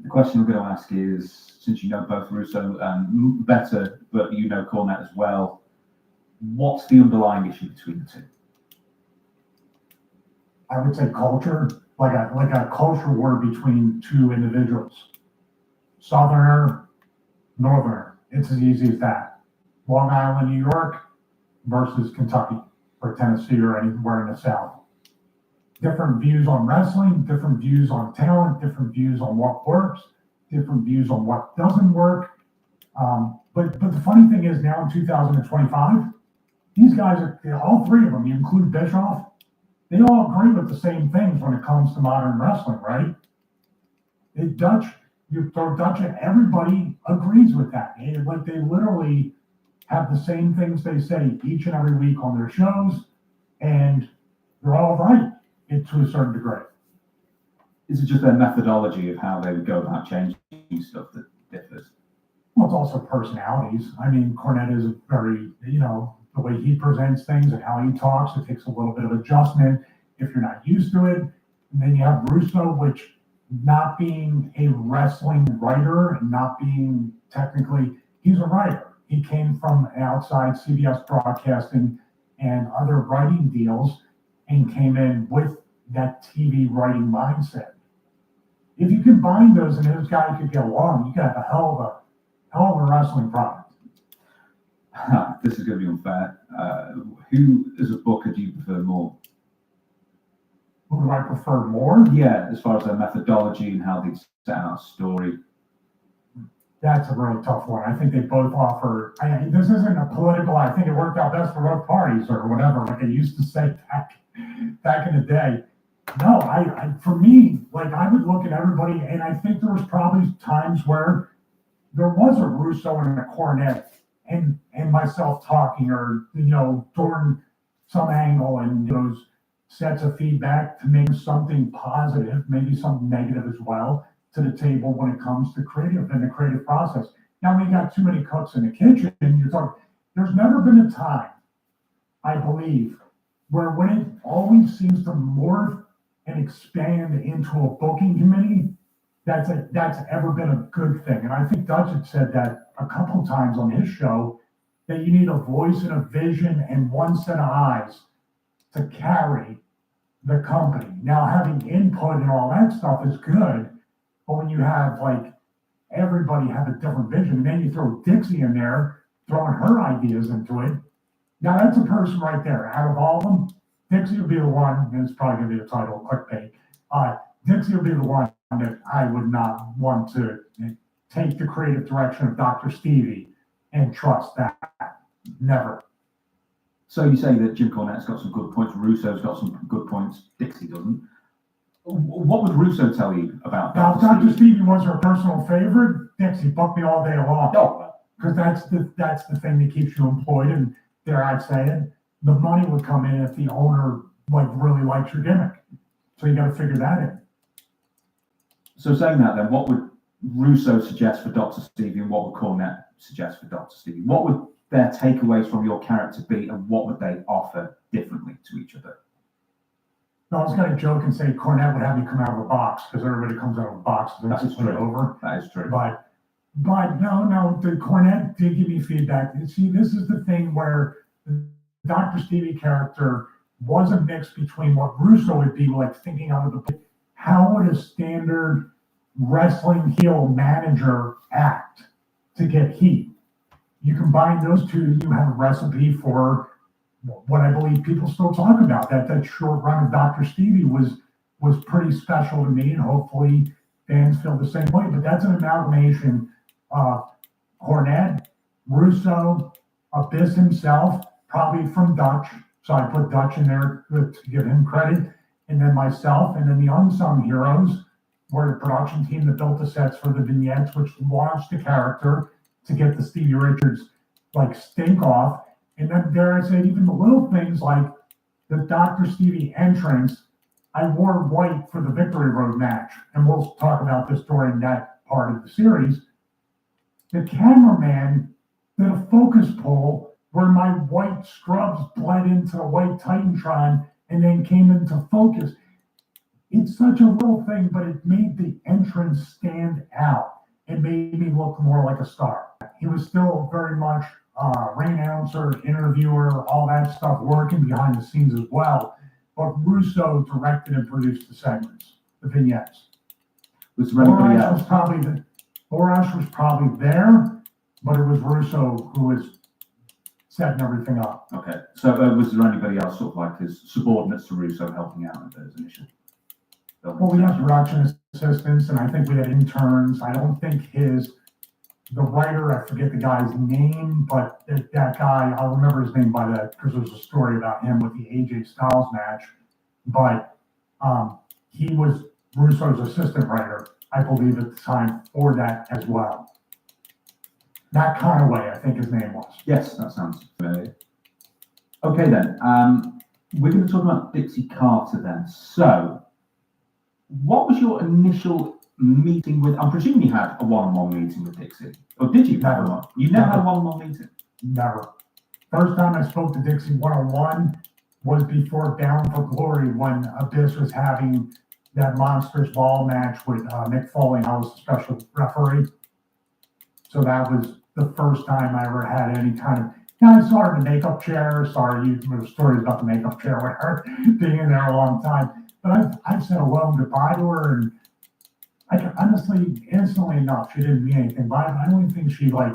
The question I'm going to ask is, since you know both Russo better, but you know Cornette as well, what's the underlying issue between the two?
I would say culture, like a culture war between two individuals. Southerner, Northerner. It's as easy as that. Long Island, New York versus Kentucky or Tennessee or anywhere in the South. Different views on wrestling, different views on talent, different views on what works, different views on what doesn't work. But the funny thing is now in 2025, these guys are, all three of them, you include Bischoff, they all agree with the same things when it comes to modern wrestling, right? You throw Dutch at everybody agrees with that. Like they literally have the same things they say each and every week on their shows, and they're all right to a certain degree.
Is it just their methodology of how they would go about changing stuff that differs?
Well, it's also personalities. I mean, Cornette is very, the way he presents things and how he talks, it takes a little bit of adjustment if you're not used to it. And then you have Russo, which not being a wrestling writer and not being technically, he's a writer. He came from outside CBS broadcasting. and other writing deals and came in with that TV writing mindset. If you combine those and those guys could get along, you got a hell of a wrestling product.
This is going to be unfair. Who, as a booker, do you prefer more?
Who do I prefer more?
Yeah, as far as their methodology and how they set out a story.
That's a really tough one. I think they both offer, this isn't a political, I think it worked out best for both parties or whatever, like I used to say back in the day. No, for me, like I would look at everybody, and I think there was probably times where there was a Russo and a Cornette and myself talking, or, during some angle, and those sets of feedback to make something positive, maybe something negative as well, to the table when it comes to creative and the creative process. Now, when you got too many cooks in the kitchen, you're talking, there's never been a time, I believe, where when it always seems to morph and expand into a booking committee, that's ever been a good thing. And I think Dutch had said that a couple of times on his show, that you need a voice and a vision and one set of eyes to carry the company. Now, having input and all that stuff is good, but when you have like everybody have a different vision, and then you throw Dixie in there, throwing her ideas into it, now that's a person right there. Out of all of them, Dixie will be the one, and it's probably gonna be the title, clickbait. Dixie will be the one that I would not want to take the creative direction of Dr. Stevie and trust that. Never.
So you say that Jim Cornette's got some good points, Russo's got some good points, Dixie doesn't. What would Russo tell you about
Now,
Dr.
Dr. Stevie was her personal favorite. Dixie, book me all day long.
No.
Because that's the thing that keeps you employed, and dare I say it, the money would come in if the owner really likes your gimmick. So you got to figure that in.
So saying that, then, what would Russo suggest for Dr. Stevie, and what would Cornette suggest for Dr. Stevie? What would their takeaways from your character be, and what would they offer differently to each other?
I was going to joke and say Cornette would have me come out of a box, because everybody comes out of a box and
That
it's
is true.
over.
That is true.
But no, the Cornette did give me feedback. See, this is the thing where the Dr. Stevie character was a mix between what Russo would be like, thinking out of the book. How would a standard wrestling heel manager act to get heat? You combine those two, you have a recipe for what I believe people still talk about. That short run of Dr. Stevie was pretty special to me, and hopefully fans feel the same way. But that's an amalgamation of Cornette, Russo, Abyss himself, probably from Dutch. So I put Dutch in there to give him credit, and then myself, and then the unsung heroes were the production team that built the sets for the vignettes, which launched the character to get the Stevie Richards stink off. And then dare I say, even the little things like the Dr. Stevie entrance, I wore white for the Victory Road match, and we'll talk about this during that part of the series. The cameraman did a focus pull where my white scrubs bled into the white Titantron and then came into focus. It's such a little thing, but it made the entrance stand out. It made me look more like a star. He was still very much ring announcer, interviewer, all that stuff, working behind the scenes as well. But Russo directed and produced the segments, the vignettes.
Was there anybody else?
Borash was probably there, but it was Russo who was setting everything up.
Okay. So was there anybody else sort of like his subordinates to Russo helping out with those initial?
Well, we had production assistants, and I think we had interns. I don't think the writer, I forget the guy's name, but that guy, I'll remember his name by that, because there's a story about him with the AJ Styles match. But he was Russo's assistant writer, I believe, at the time for that as well. Matt Conaway, I think his name was.
Yes, that sounds familiar. Okay then, we're going to talk about Dixie Carter then. So, what was your initial meeting with? I'm presuming you had a one-on-one meeting with Dixie, or did you?
Never.
You never had a one-on-one meeting?
Never. First time I spoke to Dixie one-on-one was before Bound for Glory, when Abyss was having that Monsters Ball match with Mick Foley, and I was the special referee. So that was the first time I ever had any kind of. Yeah, I saw her in the makeup chair. Sorry, the stories about the makeup chair with her being in there a long time. But I've said hello and goodbye to her, and I can honestly, instantly enough, she didn't mean anything by it. I don't even think she like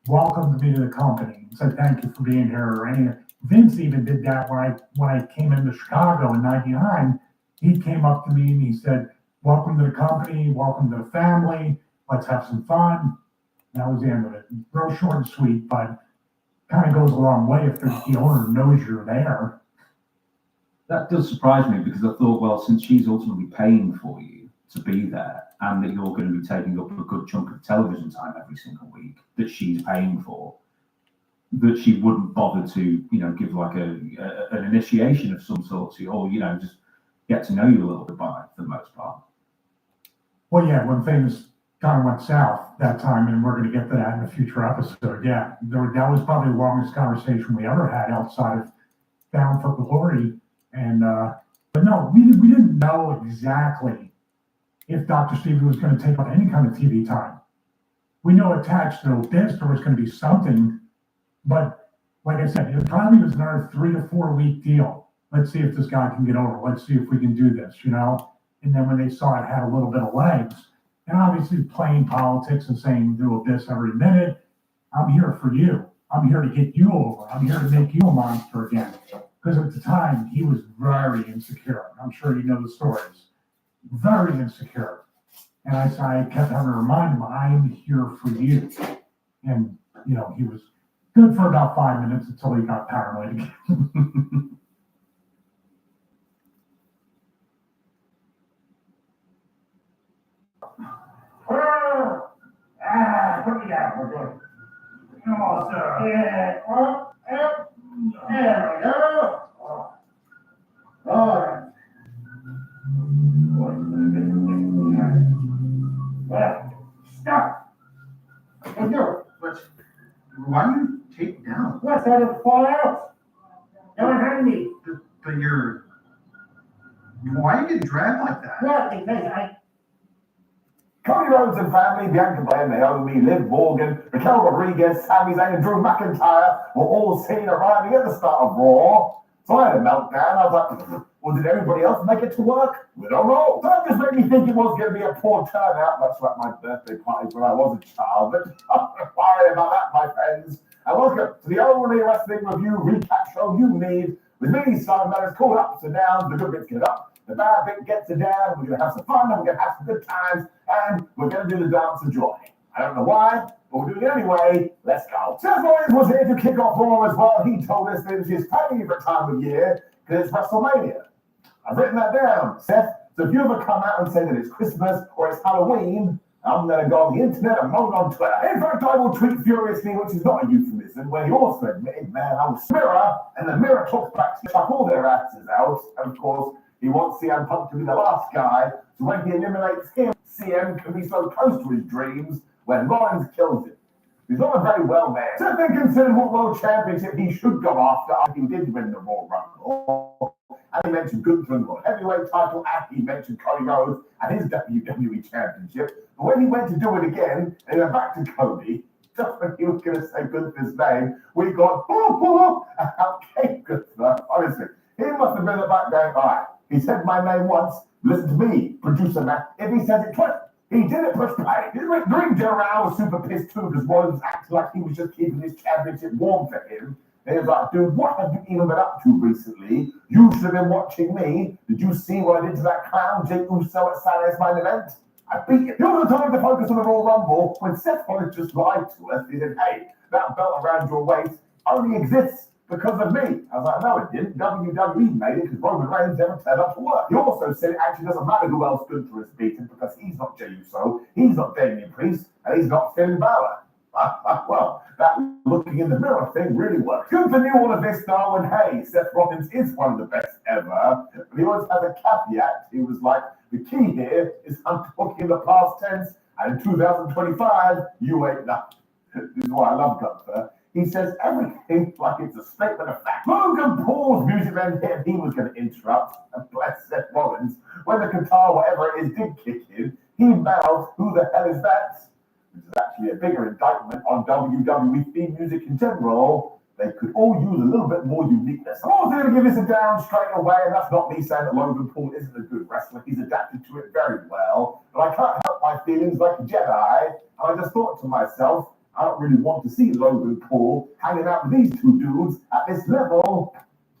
welcomed me to the company and said thank you for being here or anything. Vince even did that when I came into Chicago in '99. He came up to me and he said, "Welcome to the company, welcome to the family. Let's have some fun." And that was the end of it. Real short and sweet, but kind of goes a long way if the owner knows you're there.
That does surprise me because I thought, well, since she's ultimately paying for you to be there and that you're going to be taking up a good chunk of television time every single week that she's paying for, that she wouldn't bother to, give like an initiation of some sort to you, or, just get to know you a little bit for the most part.
Well, yeah, when things kind of went south that time, and we're going to get to that in a future episode. Yeah, that was probably the longest conversation we ever had outside of Bound for Glory. And but no, we didn't know exactly if Dr. Stevie was going to take up any kind of TV time. We know attached to this there was going to be something, but like I said, it probably was another 3 to 4 week deal. Let's see if this guy can get over. Let's see if we can do this, And then when they saw it had a little bit of legs, and obviously playing politics and saying do this every minute, I'm here for you. I'm here to get you over. I'm here to make you a monster again. Because at the time, he was very insecure. I'm sure you know the stories. Very insecure. And I kept having to remind him, I'm here for you. And, he was good for about 5 minutes until he got paranoid again. Put me down. We're good. Come on, sir. Yeah. There we go. All right. Well, stop. Hey, you.
Why do you take it down?
What's that? It'll fall out. Don't hurt me.
But why are you getting dragged like that?
What? Because
Cody Rhodes and family, Bianca Blair, Naomi, Liv Morgan, Raquel Rodriguez, Sami Zayn, and Drew McIntyre were all seen arriving at the start of Raw. So I had a meltdown. I was like, well, did everybody else make it to work? We don't know. That just made me think it was going to be a poor turnout, much like my birthday party when I was a child. But don't worry about that, my friends. And welcome to the only wrestling review recap show you need. With me, Simon Manners, called ups and downs. The good bits get up. The bad bit gets it down. We're going to have some fun, and we're going to have some good times, and we're going to do the dance of joy. I don't know why, but we're doing it anyway. Let's go. Seth Rollins was here to kick off Raw as well. He told us that it was his favorite time of year because it's WrestleMania. I've written that down, Seth. So if you ever come out and say that it's Christmas or it's Halloween, I'm going to go on the internet and moan on Twitter. In fact, I will tweet furiously, which is not a euphemism, where he also admitted, man, I was Mirror, and the Mirror talks back to chuck all their asses out. And of course, he wants CM Punk to be the last guy, so when he eliminates him, CM can be so close to his dreams when Rollins kills him. He's not a very well man. So then considered what world championship he should go after he did win the Royal Rumble. And he mentioned Gunther and the World Heavyweight title, and he mentioned Cody Rhodes and his WWE Championship. But when he went to do it again, and he went back to Cody, just when he was going to say Gunther's name, we got, and out came Gunther. Honestly, he must have been about going, all right, he said my name once, listen to me, producer Matt. If he says it twice, he did it, push play. The ring general was super pissed too because Rollins acted like he was just keeping his championship warm for him. And he was like, dude, what have you even been up to recently? You should have been watching me. Did you see what I did to that clown, Jake Uso, at Saturday's main event? I beat him. He was time to focus on the Royal Rumble when Seth Rollins just lied to us. He said, hey, that belt around your waist only exists because of me. I was like, no, it didn't. WWE made it because Roman Reigns never turned up to work. He also said it actually doesn't matter who else Gunther has beaten because he's not Jey Uso, he's not Damian Priest, and he's not Finn Balor. Well, that looking in the mirror thing really worked. Gunther knew all of this though, and hey, Seth Rollins is one of the best ever. But he always has a caveat. He was like, the key here is I'm talking in the past tense, and in 2025, you ain't nothing. This is why I love Gunther. He says everything like it's a statement of fact. Logan Paul's music then hit, he was going to interrupt, and bless Seth Rollins. When the guitar, whatever it is, did kick in, he mouthed, who the hell is that? Which is actually a bigger indictment on WWE theme music in general.
they could all use a little bit more uniqueness. I'm also going to give this a down straight away, and that's not me saying that Logan Paul isn't a good wrestler. He's adapted to it very well, but I can't help my feelings like a Jedi. And I just thought to myself, I don't really want to see Logan Paul hanging out with these two dudes at this level.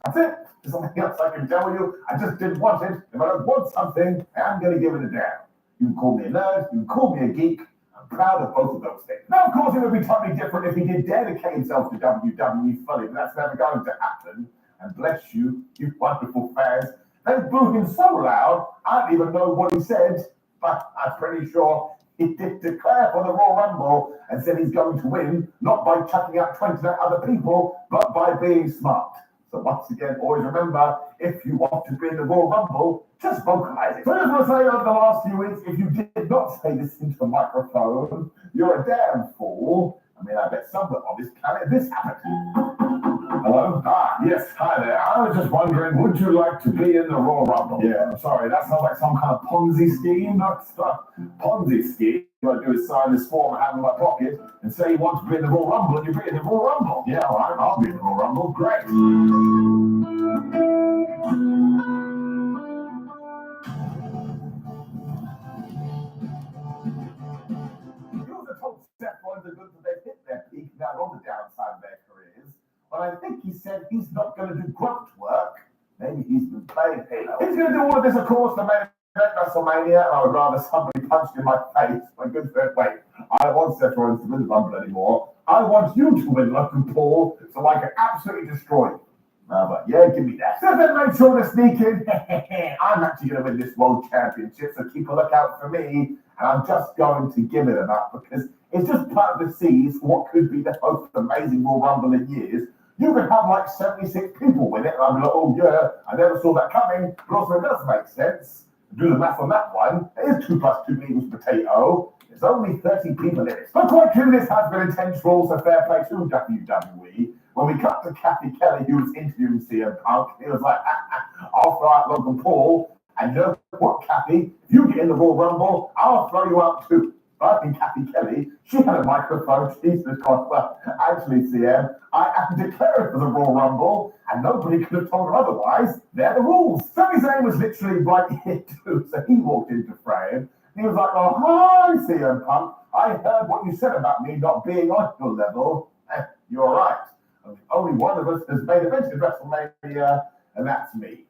That's it. There's something else I can tell you. I just didn't want it. If I don't want something, I'm going to give it a damn. You can call me a nerd, you can call me a geek. I'm proud of both of those things. Now, of course, it would be totally different if he did dedicate himself to WWE fully, but that's never going to happen. And bless you, you wonderful fans. They booed him so loud, I don't even know what he said, but I'm pretty sure he did declare for the Royal Rumble and said he's going to win, not by chucking out 29 other people, but by being smart. So once again, always remember, if you want to be in the Royal Rumble, just vocalize it. So I just want to say over the last few weeks, if you did not say this into the microphone, you're a damn fool. I mean, I bet somewhere on this planet this happened. Hello? Ah, yes, hi there. I was just wondering, would you like to be in the Royal Rumble? Yeah, I'm sorry, that sounds like some kind of Ponzi scheme. Ponzi scheme? What I do is sign this form I have in my pocket and say you want to be in the Royal Rumble, and you'll be in the Royal Rumble. Yeah, all right, I'll be in the Royal Rumble. Great. Seth Rollins are good that they've hit their peak now on the downside of their careers. But I think he said he's not going to do grunt work. Maybe he's been playing Halo. He's going to do all of this, of course, the main event WrestleMania, and I would rather somebody punched in my face. My good friend, wait, I don't want Seth Rollins to win the Rumble anymore. I want you to win, Logan Paul, so I can absolutely destroy you. But yeah, give me that. So then make sure to sneak in. I'm actually going to win this World Championship, so keep a lookout for me. And I'm just going to give it enough because it's just planting the seeds for what could be the most amazing Royal Rumble in years. You could have like 76 people win it, and I'm like, oh yeah, I never saw that coming. But also, it does make sense. Do the math on that one. It is 2 + 2 equals potato. There's only 30 people in it. But quite clearly, this has been intentional, so fair play to WWE. When we cut to Kathy Kelly, who was interviewing CM Punk, he was like, I'll throw out Logan Paul. And you know what, Kathy? If you get in the Royal Rumble, I'll throw you out too. But I think Kathy Kelly, she had a microphone. Jesus Christ. Well, actually, CM, I am declared for the Royal Rumble, and nobody could have told her otherwise. They're the rules. Sami Zayn was literally right here too, so he walked into frame. He was like, oh, hi, CM Punk. I heard what you said about me not being on your level. You're right. Only one of us has made a mention of WrestleMania, and that's me.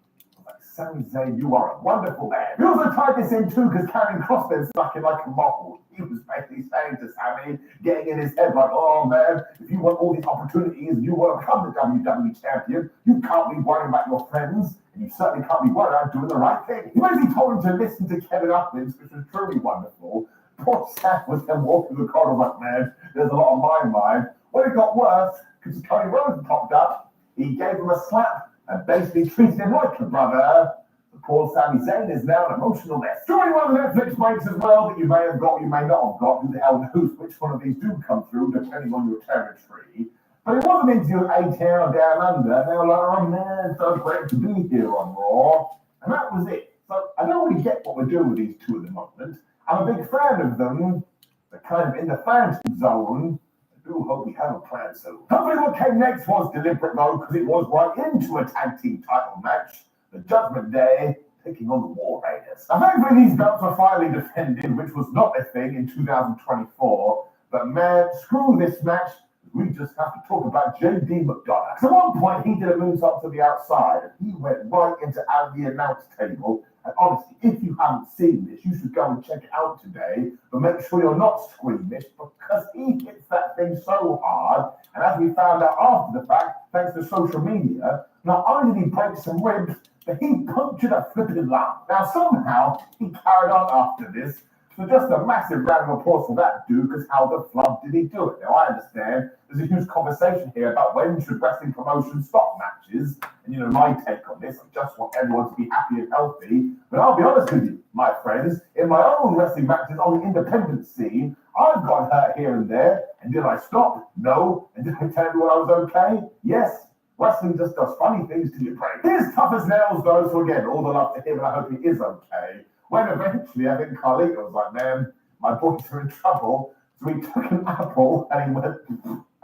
Sami Zayn, you are a wonderful man. We also tied this in too because Karen Cross then stuck in like a model. He was basically saying to Sami, getting in his head like, oh man, if you want all these opportunities and you want to become the WWE champion, you can't be worrying about your friends, and you certainly can't be worried about doing the right thing. He basically told him to listen to Kevin Owens, which was truly wonderful. Poor Sam was then walking the corridor like, man, there's a lot on my mind. When it got worse, because Cody Rhodes popped up, he gave him a slap and basically treated him like a brother. The poor Sami Zayn is now an emotional mess. During one of the Netflix breaks as well that you may have got, you may not have got, who the hell knows which one of these do come through, depending on your territory. But it wasn't into A-Town down under. They were like, oh man, it's so great to be here on Raw. And that was it. So I don't really get what we're doing with these two at the moment. I'm a big fan of them. They're kind of in the fantasy zone. I do hope we have a plan soon. Hopefully what came next was deliberate though, because it was right into a tag team title match. The Judgment Day taking on the War Raiders. Now, thankfully, these belts were finally defended, which was not a thing in 2024. But man, screw this match. We just have to talk about J.D. McDonough. So at one point, he did a moonsault to the outside, and he went right into out the announce table. And honestly, if you haven't seen this, you should go and check it out today. But make sure you're not squeamish, because he hits that thing so hard. And as we found out after the fact, thanks to social media, not only did he break some ribs, but he punctured a flipping lung. Now somehow he carried on after this. So just a massive round of applause for that dude, because how the flub did he do it? Now I understand there's a huge conversation here about when should wrestling promotions stop matches. And you know, my take on this, I just want everyone to be happy and healthy. But I'll be honest with you, my friends, in my own wrestling matches on the independent scene, I've got hurt here and there. And did I stop? No. And did I tell everyone I was okay? Yes. Wrestling just does funny things to your brain. He's tough as nails though, so again, all the love to him, and I hope he is okay. When eventually, I think Carlito was like, man, my boys are in trouble. So he took an apple and he went,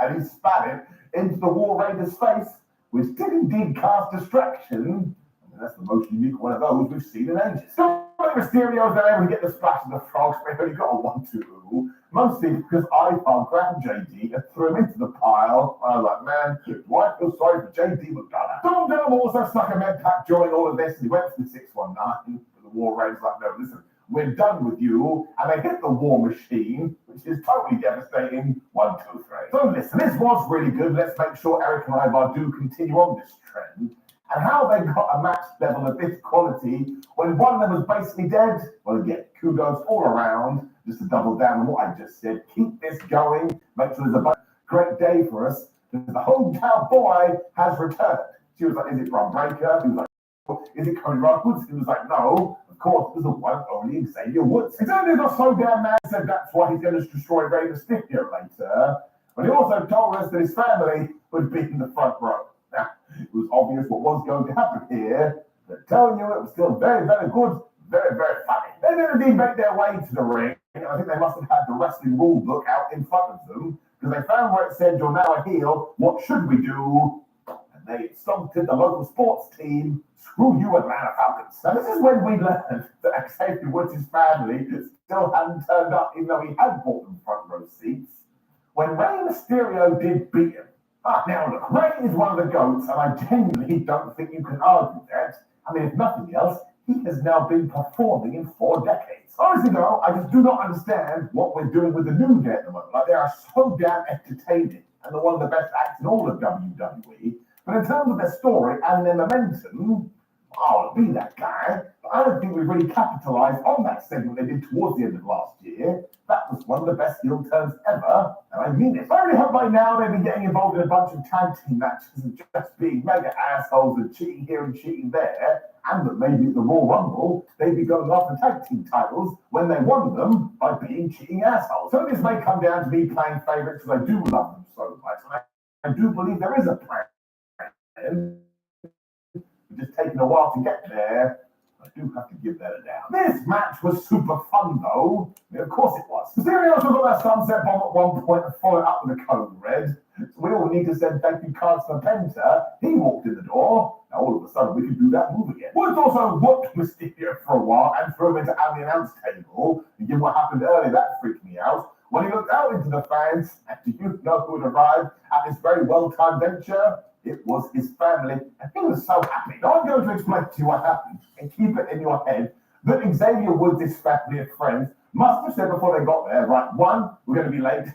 and he spat it into the War Raider's face, which did indeed cast distraction. That's the most unique one of those we've seen in ages. So Mysterio's been able to get the splash of the frogs, but he only got a 1-2. Mostly because I grabbed JD and threw him into the pile. I was like, man, do I feel sorry for JD McDonough? Tom Dunham also stuck a med pack during all of this, and he went for the 619. But the War Raiders like, no, listen, we're done with you. And they hit the War Machine, which is totally devastating. 1, 2, 3. So listen, this was really good. Let's make sure Eric and Ivar do continue on this trend. And how they got a match level of this quality when one of them was basically dead? Well, again, kudos all around. Just to double down on what I just said. Keep this going. Make sure there's a great day for us. Because the hometown boy has returned. She was like, is it Bron Breakker? He was like, is it Cody Rhodes? He was like, no. Of course, it was the one only Xavier Woods. Xavier got so damn mad, said that's why he's going to destroy Rey Mysterio later. But he also told us that his family would be in the front row. Now, it was obvious what was going to happen here, but telling you it was still very, very good, very, very funny. They did indeed make their way to the ring. I think they must have had the wrestling rule book out in front of them, because they found where it said, you're now a heel, what should we do? And they insulted the local sports team, screw you Atlanta Falcons. Now this is when we learned that Xavier Woods' family still hadn't turned up, even though he had bought them front row seats, when Rey Mysterio did beat him. Now look, Rey is one of the GOATs, and I genuinely don't think you can argue that. I mean, if nothing else, he has now been performing in 4 decades. Honestly though, I just do not understand what we're doing with the New Day at the moment. Like, they are so damn entertaining, and they're one of the best acts in all of WWE. But in terms of their story and their momentum, I'll be that guy. But I don't think we really capitalized on that segment they did towards the end of last year. That was one of the best heel turns ever, and I mean it. I really hope by now they've been getting involved in a bunch of tag team matches and just being mega assholes and cheating here and cheating there, and that maybe at the Royal Rumble, they'd be going after tag team titles when they won them by being cheating assholes. So this may come down to me playing favorites because I do love them so much, and I do believe there is a plan. It's just taking a while to get there. I do have to give that a down. This match was super fun, though. I mean, of course it was. Mysterio also got that sunset bomb at one point and followed up with a code red. So we all need to send thank you cards for Penta. He walked in the door. Now all of a sudden we can do that move again. Woods also whooped Mysterio for a while and threw him into the announce table. And given what happened earlier, that freaked me out. When he looked out into the fans, and do you know who had arrived at this very well-timed venture? It was his family, and he was so happy. Now I'm going to explain to you what happened, and keep it in your head that Xavier Woods' family and friends must have said before they got there, right, 1, we're going to be late.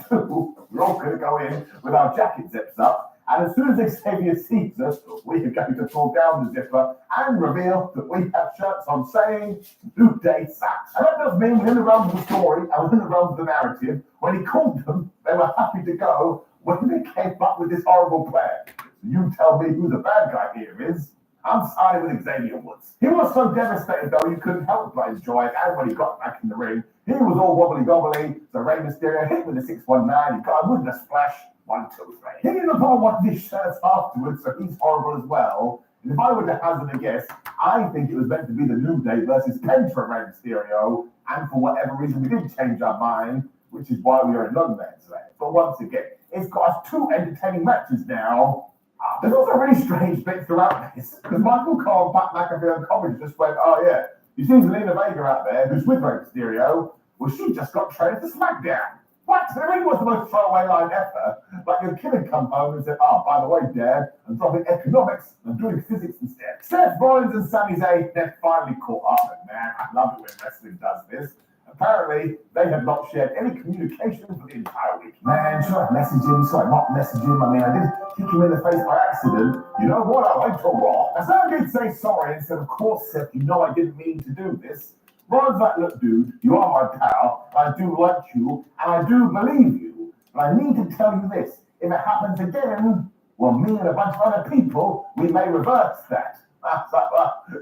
2, we're all going to go in with our jacket zips up, and as soon as Xavier sees us, we are going to pull down the zipper and reveal that we have shirts on saying, New Day sucks. And that does mean within the realms of the story and within the realms of the narrative, when he called them, they were happy to go when they came up with this horrible plan. So you tell me who the bad guy here is. I'm siding with Xavier Woods. He was so devastated, though, you couldn't help but enjoy it. And when he got back in the ring, he was all wobbly-gobbly. So Rey Mysterio hit with the 619. He got him with the splash. 1, 2, 3. He ended up on one of these shirts afterwards, so he's horrible as well. And if I were to hazard a guess, I think it was meant to be the New Day versus Penta Rey Mysterio. And for whatever reason, we did change our mind, which is why we are in no man's land. But once again, it's got us 2 entertaining matches now. There's also really strange bits throughout this, because Michael Cole, Pat McAfee, and Corbin just went, oh yeah, you see Zelina Vega out there, who's with Rey Mysterio, well, she just got traded to SmackDown. What? It really was the most throwaway line ever. Like your kid had come home and said, oh, by the way, Dad, I'm dropping economics, I'm doing physics instead. Seth Rollins and Sami Zayn, they're finally caught up, and man, I love it when wrestling does this. Apparently, they have not shared any communication for the entire week. Man, should I message him? Should I not message him? I mean, I did kick him in the face by accident. You know what? I went to Raw. Now, Sam did say sorry and said, of course, Seth, you know I didn't mean to do this. Ron's like, look, dude, you are my pal. I do like you, and I do believe you. But I need to tell you this. If it happens again, well, me and a bunch of other people, we may reverse that.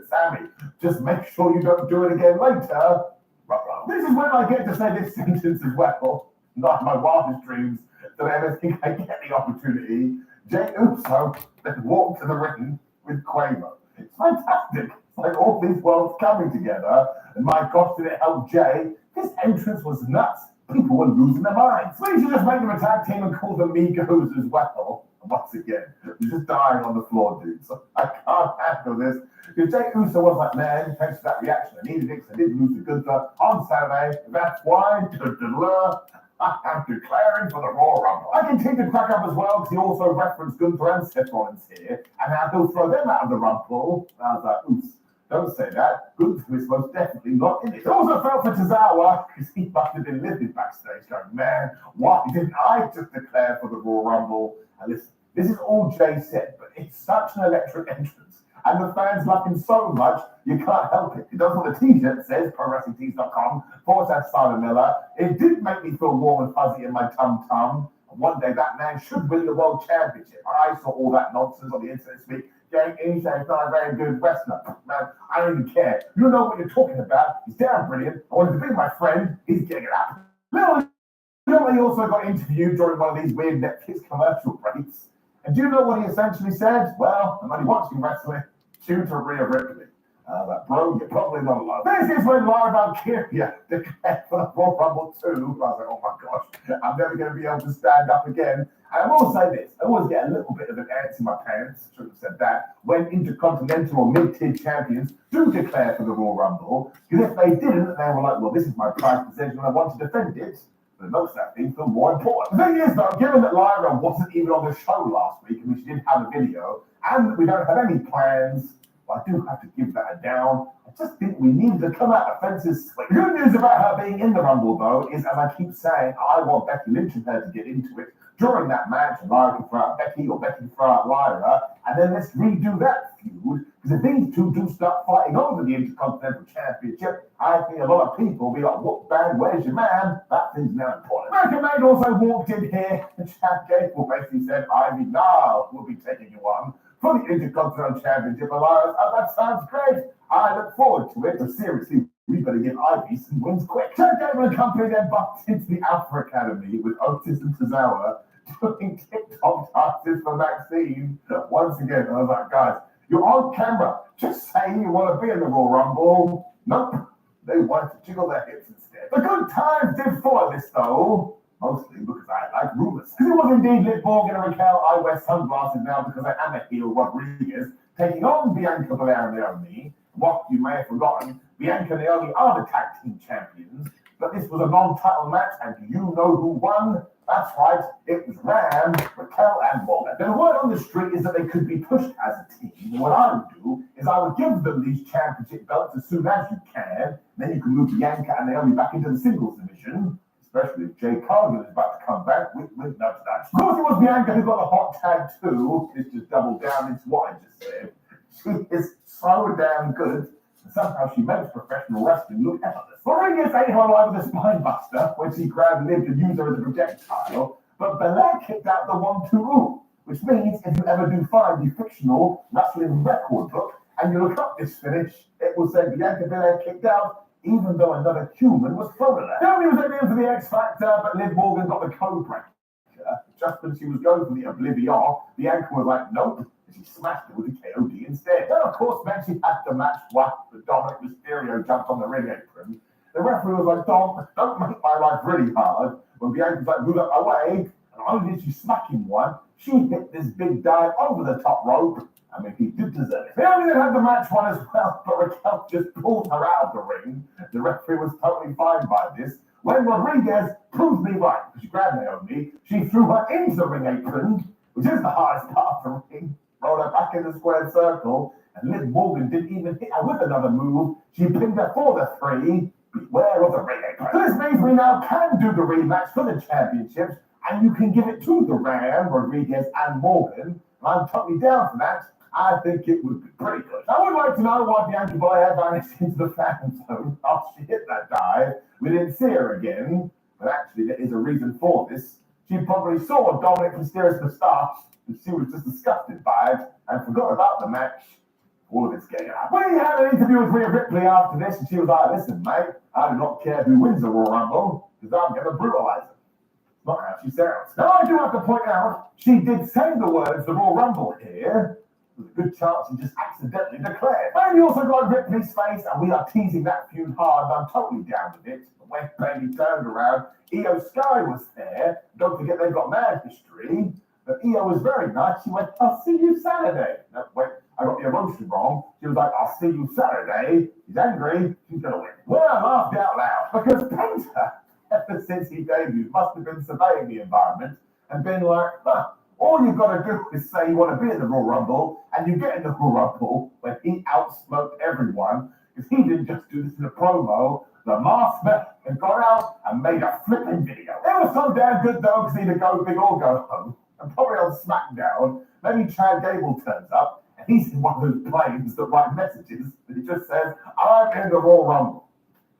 Sammy, just make sure you don't do it again later. This is when I get to say this sentence as well. Not my wildest dreams that I ever think I get the opportunity. Jay Uso then walked to the ring with Quavo. It's fantastic. It's like all these worlds coming together. And my gosh, did it help Jay? His entrance was nuts. People were losing their minds. We should just make them a tag team and call them Migos as well. And once again, we're just dying on the floor, dudes. I can't handle this. If Jay Uso was like, man, thanks for that reaction. I needed it because I didn't lose the Gunther on Saturday. That's why I am declaring for the Royal Rumble. I continue to crack up as well because he also referenced Gunther and Seth Rollins here, and now he'll throw them out of the Rumble. And I was like, oops. Don't say that. Gunther is most definitely not in it. It also felt for Tozawa because he must have been livid backstage going, man, why didn't I just declare for the Royal Rumble? And listen, this is all Jay said, but it's such an electric entrance. And the fans love him so much, you can't help it. It does what the t-shirt says, ProWrestlingTees.com/Simon Miller. It did make me feel warm and fuzzy in my tum-tum. And one day that man should win the World Championship. I saw all that nonsense on the internet this week. Jay Uso is not a very good wrestler. Man, I don't even care. You know what you're talking about. He's damn brilliant. I wanted to be my friend. He's getting it up. Little, he also got interviewed during one of these weird Netflix commercial breaks. And do you know what he essentially said? Well, I'm only watching wrestling due to Rhea Ripley. But bro, you're probably not alone. This is when Lara Valkyria declared for the Royal Rumble 2. I was like, oh my gosh, I'm never going to be able to stand up again. And I will say this, I always get a little bit of an ants in my pants, should have said that, when intercontinental or mid-tier champions do declare for the Royal Rumble, because if they didn't, they were like, well, this is my prized possession and I want to defend it. But it makes that thing feel more important. The thing is, though, given that Lyra wasn't even on the show last week, and we didn't have a video, and we don't have any plans, I do have to give that a down. I just think we need to come out offenses swing. The good news about her being in the Rumble, though, is, as I keep saying, I want Becky Lynch and her to get into it during that match, and Lyra can throw out Becky, or Becky can throw out Lyra, and then let's redo that feud, because if these two do start fighting over the Intercontinental Championship, I think a lot of people will be like, what band, where's your man? That thing's now important. American Maid also walked in here, and Chad Gable basically said, Ivy now will be taking you on for the Intercontinental Championship Alliance. Oh, that sounds great. I look forward to it. But seriously, we better give Ivy some wins quick. Chad Gable and company then bumped into the Alpha Academy with Otis and Tozawa doing TikTok dances for Maxine. Once again, I was like, guys, you're on camera. Just saying you want to be in the Royal Rumble. Nope. They wanted to jiggle their hips instead. The good times did follow this, though. Mostly because I like rumors. Because it was indeed Liv Morgan and Raquel. I wear sunglasses now because I am a heel Rodriguez taking on Bianca Belair and Naomi. What you may have forgotten, Bianca and Naomi are the tag team champions. But this was a non-title match, and do you know who won? That's right, it was Ram, Raquel, and Morgan. Now, the word on the street is that they could be pushed as a team. And what I would do is I would give them these championship belts as soon as you can. Then you can move Bianca and Naomi back into the singles division. Especially if Jay Cargill is about to come back with no touch. Of course, it was Bianca who got a hot tag too. It's just doubled down into what I just said. She is so damn good. And somehow she makes professional wrestling look effortless. Rodriguez ate her alive with a spine buster when she grabbed Liv to use her as a projectile. But Belair kicked out the 1-2, which means if you ever do find the fictional wrestling record book and you look up this finish, it will say Bianca Belair kicked out, even though another human was thrown at her. Naomi was in for the X Factor, but Liv Morgan got the code breaker. Just when she was going for the Oblivion, Bianca was like, nope, and she smashed it with the KOD instead. Then, of course, when she had the match while Dominic Mysterio jumped on the ring apron, the referee was like, Dom, don't make my life really hard. When Bianca was like, move up my way, and not only did she smack him one, she hit this big dive over the top rope. I mean, he did deserve it. Naomi then had the match won as well, but Raquel just pulled her out of the ring. The referee was totally fine by this. When Rodriguez proved me right, because she grabbed Naomi, she threw her into the ring apron, which is the hardest part of the ring, rolled her back in the squared circle, and Liv Morgan didn't even hit her with another move. She pinned her for the 3. Beware of the ring apron. So this means we now can do the rematch for the championships, and you can give it to the Ram, Rodriguez, and Morgan. I'm totally down for that. I think it would be pretty good. I would like to know why Bianca Belair vanished into the fan zone after she hit that dive. We didn't see her again, but actually there is a reason for this. She probably saw Dominic Mysterio's moustache, and she was just disgusted by it and forgot about the match. All of it's getting out. We had an interview with Rhea Ripley after this, and she was like, listen, mate, I do not care who wins the Royal Rumble, because I'm going to brutalize them. It's not how she sounds. Now, I do have to point out, she did say the words, the Royal Rumble here, There's a good chance he just accidentally declared. And he also got ripped in his face, and we are teasing that feud hard, and I'm totally down with it. But when Bailey turned around, Io Sky was there. Don't forget they've got mad history. But Io was very nice. She went, I'll see you Saturday. No, wait, I got the emotion wrong. She was like, I'll see you Saturday. She's angry. She's going to win. Well, I laughed out loud because Penta, ever since he debuted, must have been surveying the environment and been like, all you've got to do is say you want to be in the Royal Rumble, and you get in the Royal Rumble when he outsmoked everyone, because he didn't just do this in a promo. The masked man got out and made a flipping video. It was so damn good though, because either go big or go home. And probably on SmackDown, maybe Chad Gable turns up, and he's in one of those planes that write messages, and he just says, I'm in the Royal Rumble.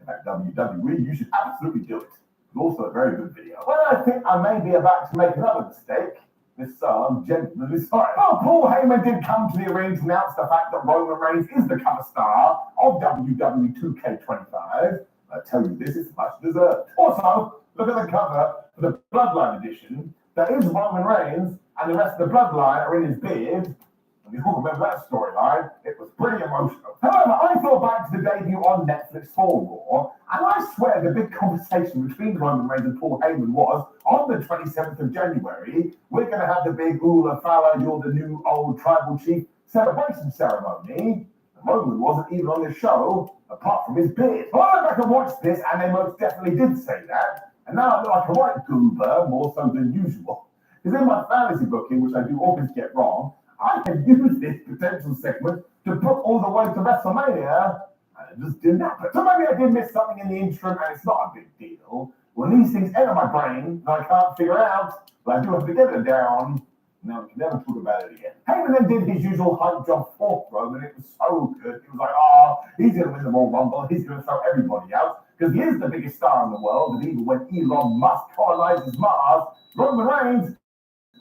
In fact, WWE, you should absolutely do it. It's also a very good video. Well, I think I may be about to make another mistake. If so, I'm genuinely sorry. Oh, Paul Heyman did come to the ring to announce the fact that Roman Reigns is the cover star of WWE2K25. I tell you this, it's much deserved. Also, look at the cover for the Bloodline edition. There is Roman Reigns, and the rest of the Bloodline are in his beard. And you all remember that storyline. It was pretty emotional. However, I thought back to the debut on Netflix for Raw, and I swear the big conversation between Roman Reigns and Paul Heyman was, on the 27th of January, we're going to have the big Ula Fala, you're the new old tribal chief celebration ceremony. And Roman wasn't even on the show, apart from his beard. So I went back and watched this, and they most definitely did say that. And now I look like a right goober, more so than usual. Because in my fantasy booking, which I do always get wrong, I can use this potential segment to book all the way to WrestleMania, and it just didn't happen. So maybe I did miss something in the interim, and it's not a big deal. When these things enter my brain, and I can't figure out, but I do have to get it down, now we can never talk about it again. Heyman then did his usual hype job for Roman, and it was so good. He was like, he's going to win the Royal Rumble, he's going to throw everybody out, because he is the biggest star in the world, and even when Elon Musk colonizes Mars, Roman Reigns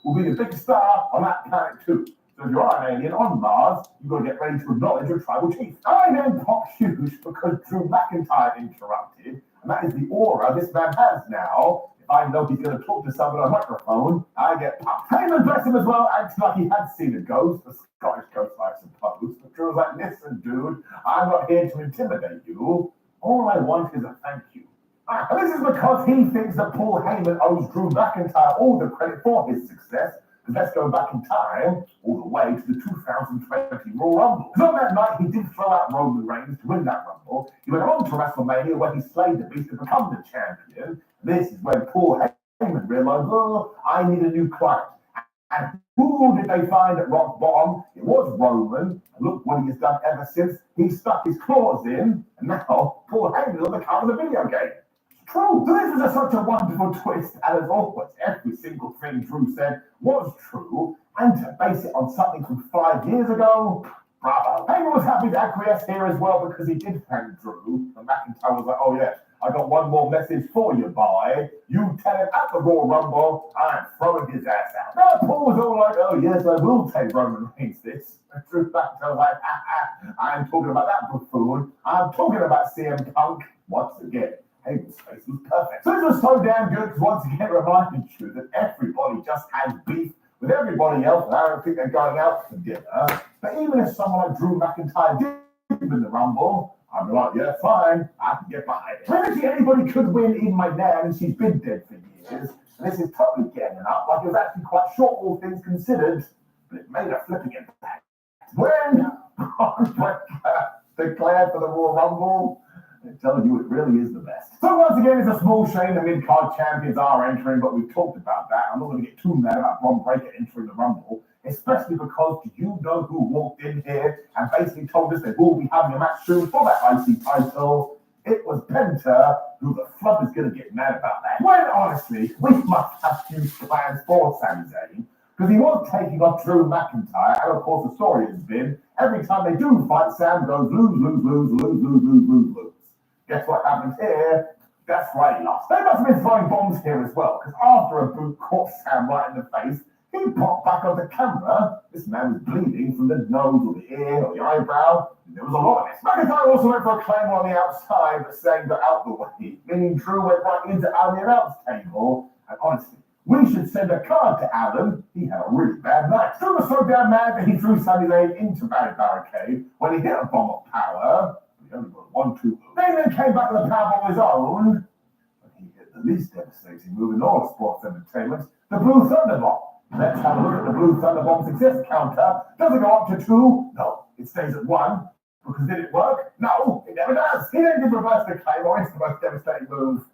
will be the biggest star on that planet too. So if you're an alien on Mars, you've got to get ready to acknowledge your tribal chief. I then popped huge because Drew McIntyre interrupted, and that is the aura this man has now. If I know he's going to talk to someone on a microphone, I get pumped. Heyman, bless him as well, acted like he had seen a ghost, a Scottish ghost, I suppose. But Drew was like, listen, dude, I'm not here to intimidate you. All I want is a thank you. And this is because he thinks that Paul Heyman owes Drew McIntyre all the credit for his success. And let's go back in time, all the way to the 2020 Royal Rumble. Because on that night, he did throw out Roman Reigns to win that Rumble. He went on to WrestleMania where he slayed the Beast to become the champion. This is when Paul Heyman realized, I need a new client. And who did they find at rock bottom? It was Roman. And look what he has done ever since. He stuck his claws in, and now Paul Heyman is on the cover of the video game. True. So this was such a wonderful twist, and as always, every single thing Drew said was true, and to base it on something from 5 years ago, bravo. Heyman was happy to acquiesce here as well because he did thank Drew, and McIntyre was like, oh yeah, I got one more message for you, boy. You tell him at the Royal Rumble, I'm throwing his ass out. Now Paul was all like, oh yes, I will take Roman Reigns this. And Drew McIntyre was like, I'm talking about that buffoon. I'm talking about CM Punk once again. Heyman's face was perfect. So this was so damn good because once again it reminded you that everybody just has beef with everybody else, and I don't think they're going out for dinner. But even if someone like Drew McIntyre did win the Rumble, I'd be like, yeah, fine, I can get behind it. Literally anybody could win, even my nan, and she's been dead for years. And this is totally getting up. Like it was actually quite short, all things considered, but it made a flipping impact. When Braun Breaker declared for the Royal Rumble, I'm telling you, it really is the best. So once again, it's a small shame the mid-card champions are entering, but we've talked about that. I'm not going to get too mad about Braun Breaker entering the Rumble, especially because do you know who walked in here and basically told us they will be having a match soon for that IC title? It was Penta, who the flub is going to get mad about that. When honestly, we must have huge plans for Sami Zayn, because he was taking on Drew McIntyre, and of course the story has been, every time they do fight, Sam goes lose, lose, lose, lose, lose, lose, lose, lose. Guess what happens here? That's right, he lost. They must have been throwing bombs here as well, because after a boot caught Sam right in the face, he popped back on the camera. This man was bleeding from the nose or the ear or the eyebrow. There was a lot of it. McIntyre also went for a claim on the outside, but saying got out the way, meaning Drew went right into the announce table. And honestly, We should send a card to Alan. He had a really bad night. Drew was so damn mad that he threw Sami Zayn into barricade when he hit a bomb of power. He only got 1-2. Then came back with a power on his own. But he hit the least devastating move in all of sports entertainment, the Blue Thunder Bomb. Let's have a look at the Blue Thunder Bomb success counter. Does it go up to 2? No, it stays at 1. Because did it work? No, it never does. He then did reverse the claim, or it's the most devastating move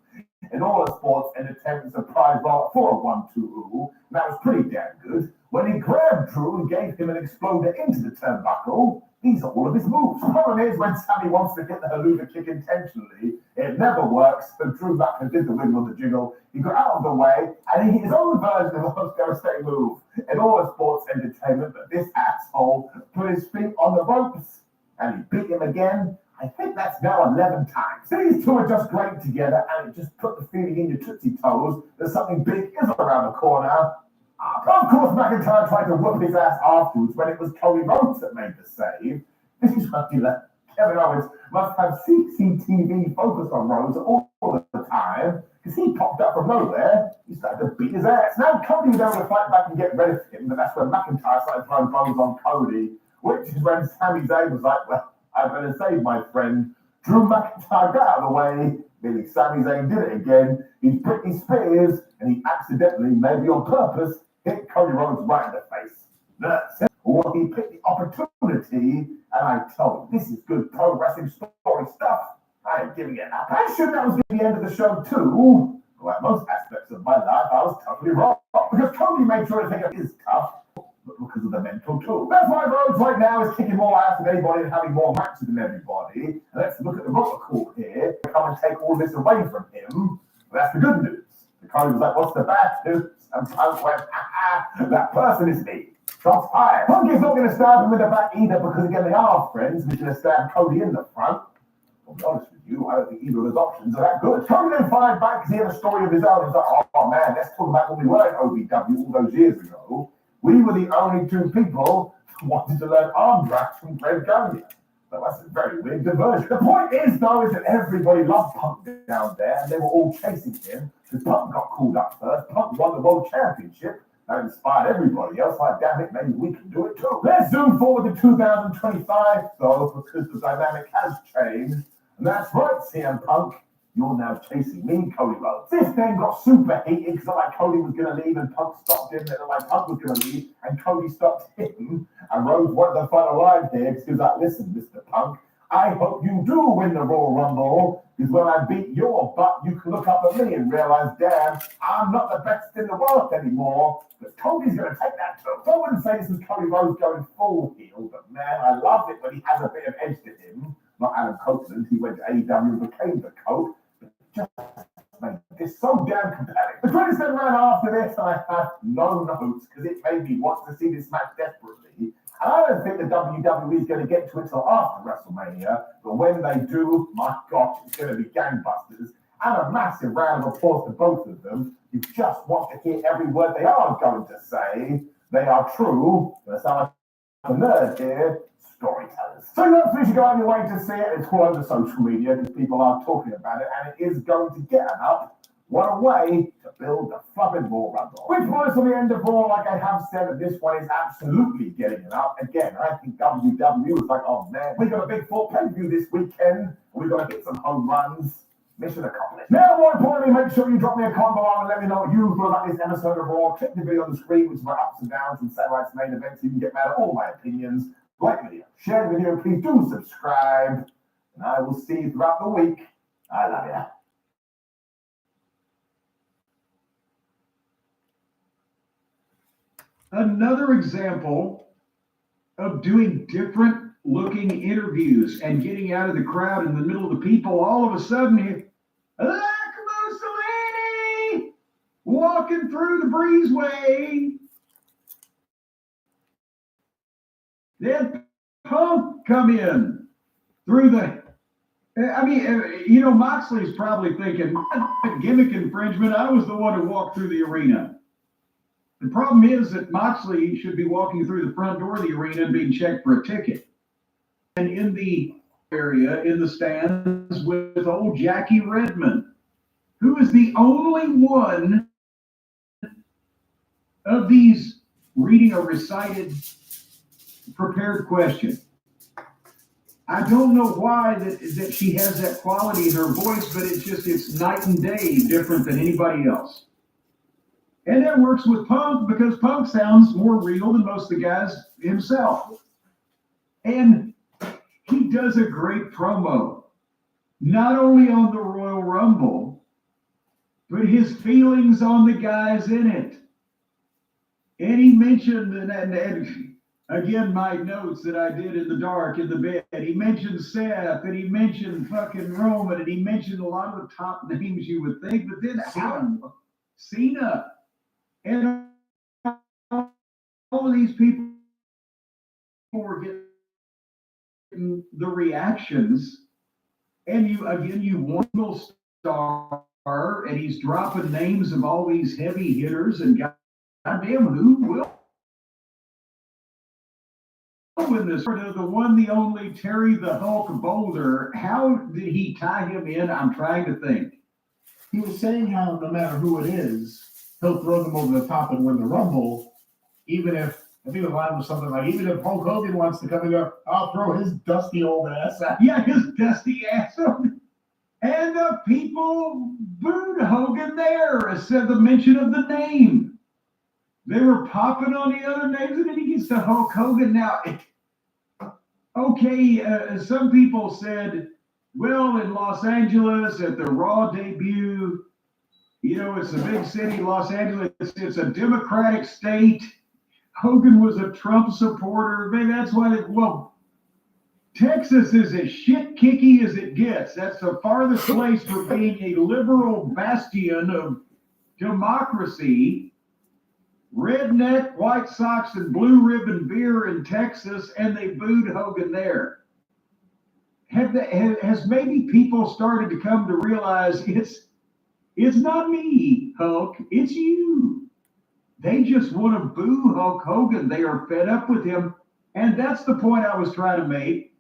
in all of sports entertainment, surprise roll for a 1-2, and that was pretty damn good. When he grabbed Drew and gave him an exploder into the turnbuckle, these are all of his moves. The problem is when Sami wants to hit the haluva kick intentionally, it never works. So Drew Macklin did the wiggle of the jiggle. He got out of the way, and he hit his own version of the most devastating move in all of sports entertainment. But this asshole put his feet on the ropes, and he beat him again. I think that's now 11 times. These two are just great together, and it just put the feeling in your tootsie toes that something big is around the corner. Of course, McIntyre tried to whoop his ass afterwards when it was Cody Rhodes that made the save. This is ridiculous. Kevin Owens must have CCTV focused on Rhodes all the time, because he popped up from nowhere. He started to beat his ass. Now Cody was able to fight back and get rid of him, but that's when McIntyre started throwing bones on Cody, which is when Sami Zayn was like, well, I better save my friend. Drew McIntyre got out of the way. Billy Sami Zayn did it again. He's Britney Spears, and he accidentally, maybe on purpose, hit Cody Rhodes right in the face. Well, he picked the opportunity, and I told him, this is good pro wrestling story stuff. I ain't giving it up. I should that was the end of the show too. Like most aspects of my life, I was totally wrong. Because Cody made sure to think of his tough, but because of the mental too. That's why Rhodes right now is kicking more ass than anybody and having more matches than everybody. And let's look at the roller court here. Come and take all this away from him. That's the good news. The Cody was like, what's the bad news? And Punk went, that person is me. Shots fired. Punk is not going to stab him in the back either because again they are friends. We're going to stab Cody in the front. I'll be honest with you, I don't think either of those options are that good. Cody then fired back because he had a story of his own. He's like, oh man, let's talk about when we were at OVW all those years ago. We were the only two people who wanted to learn arm drafts from Greg Gagne. So that's a very weird diversion. The point is, though, is that everybody loved Punk down there, and they were all chasing him. Because Punk got called up first. Punk won the World Championship. That inspired everybody else. Like, damn it, maybe we can do it too. Let's zoom forward to 2025, though, because the dynamic has changed. And that's right, CM Punk. You're now chasing me, Cody Rhodes. This then got super heated because like Cody was going to leave and Punk stopped him. Then like Punk was going to leave and Cody stopped him. And Rhodes wanted the fun alive here because he was like, listen, Mr. Punk, I hope you do win the Royal Rumble because when I beat your butt, you can look up at me and realize, damn, I'm not the best in the world anymore. But Cody's going to take that too. So I wouldn't say this is Cody Rhodes going full heel, but man, I love it when he has a bit of edge to him. Not Adam Copeland, he went to AEW and became the coach. Just made this so damn compelling. The credits then ran after this, and I had no notes because it made me want to see this match desperately. And I don't think the WWE is going to get to it until after WrestleMania, but when they do, my gosh, it's going to be gangbusters. And a massive round of applause to both of them. You just want to hear every word they are going to say. They are true. But sound like a nerd here. Storytellers. So you should go on your way to see it. It's all over social media because people are talking about it, and it is going to get up. What a way to build the flubbing Royal Rumble. Which was to the end of all, like I have said, that this one is absolutely getting it up. Again, I think WWE was like, oh man, we got a big full pay-per-view this weekend. We've got to hit some home runs. Mission accomplished. Now, more importantly, make sure you drop me a comment below and let me know what you feel about this episode of Raw. Click the video on the screen, which is my ups and downs and Satellite's main events, so you can get mad at all my opinions. Like the video, share the video, please do subscribe, and I will see you throughout the week. I love you.
Another example of doing different looking interviews and getting out of the crowd in the middle of the people. All of a sudden, like Mussolini walking through the breezeway. Then Punk come in through the. I mean, you know, Moxley's probably thinking, gimmick infringement. I was the one who walked through the arena. The problem is that Moxley should be walking through the front door of the arena and being checked for a ticket. And in the area, in the stands, with old Jackie Redmond, who is the only one of these reading a recited, prepared question. I don't know why that she has that quality in her voice, but it's night and day different than anybody else. And that works with Punk because Punk sounds more real than most of the guys himself. And he does a great promo, not only on the Royal Rumble, but his feelings on the guys in it. And he mentioned, and again, my notes that I did in the dark in the bed, he mentioned Seth, and he mentioned fucking Roman, and he mentioned a lot of the top names you would think, but then Cena. And all of these people were getting the reactions, and you want to star, and he's dropping names of all these heavy hitters, and goddamn, who will win this? The one, the only Terry the Hulk Boulder. How did he tie him in? I'm trying to think.
He was saying how no matter who it is, he'll throw them over the top and win the Rumble, even if, I think the line was something like, even if Hulk Hogan wants to come and go, I'll throw his dusty old ass out.
Yeah, his dusty ass on. And the people booed Hogan there, said the mention of the name. They were popping on the other names, and then he gets to Hulk Hogan. Now, some people said, well, in Los Angeles at the Raw debut, it's a big city, Los Angeles, it's a Democratic state. Hogan was a Trump supporter. Maybe that's why Texas is as shit kicky as it gets. That's the farthest place from being a liberal bastion of democracy. Redneck, White Sox, and Blue Ribbon beer in Texas, and they booed Hogan there. Has maybe people started to come to realize it's not me, Hulk, it's you. They just want to boo Hulk Hogan. They are fed up with him. And that's the point I was trying to make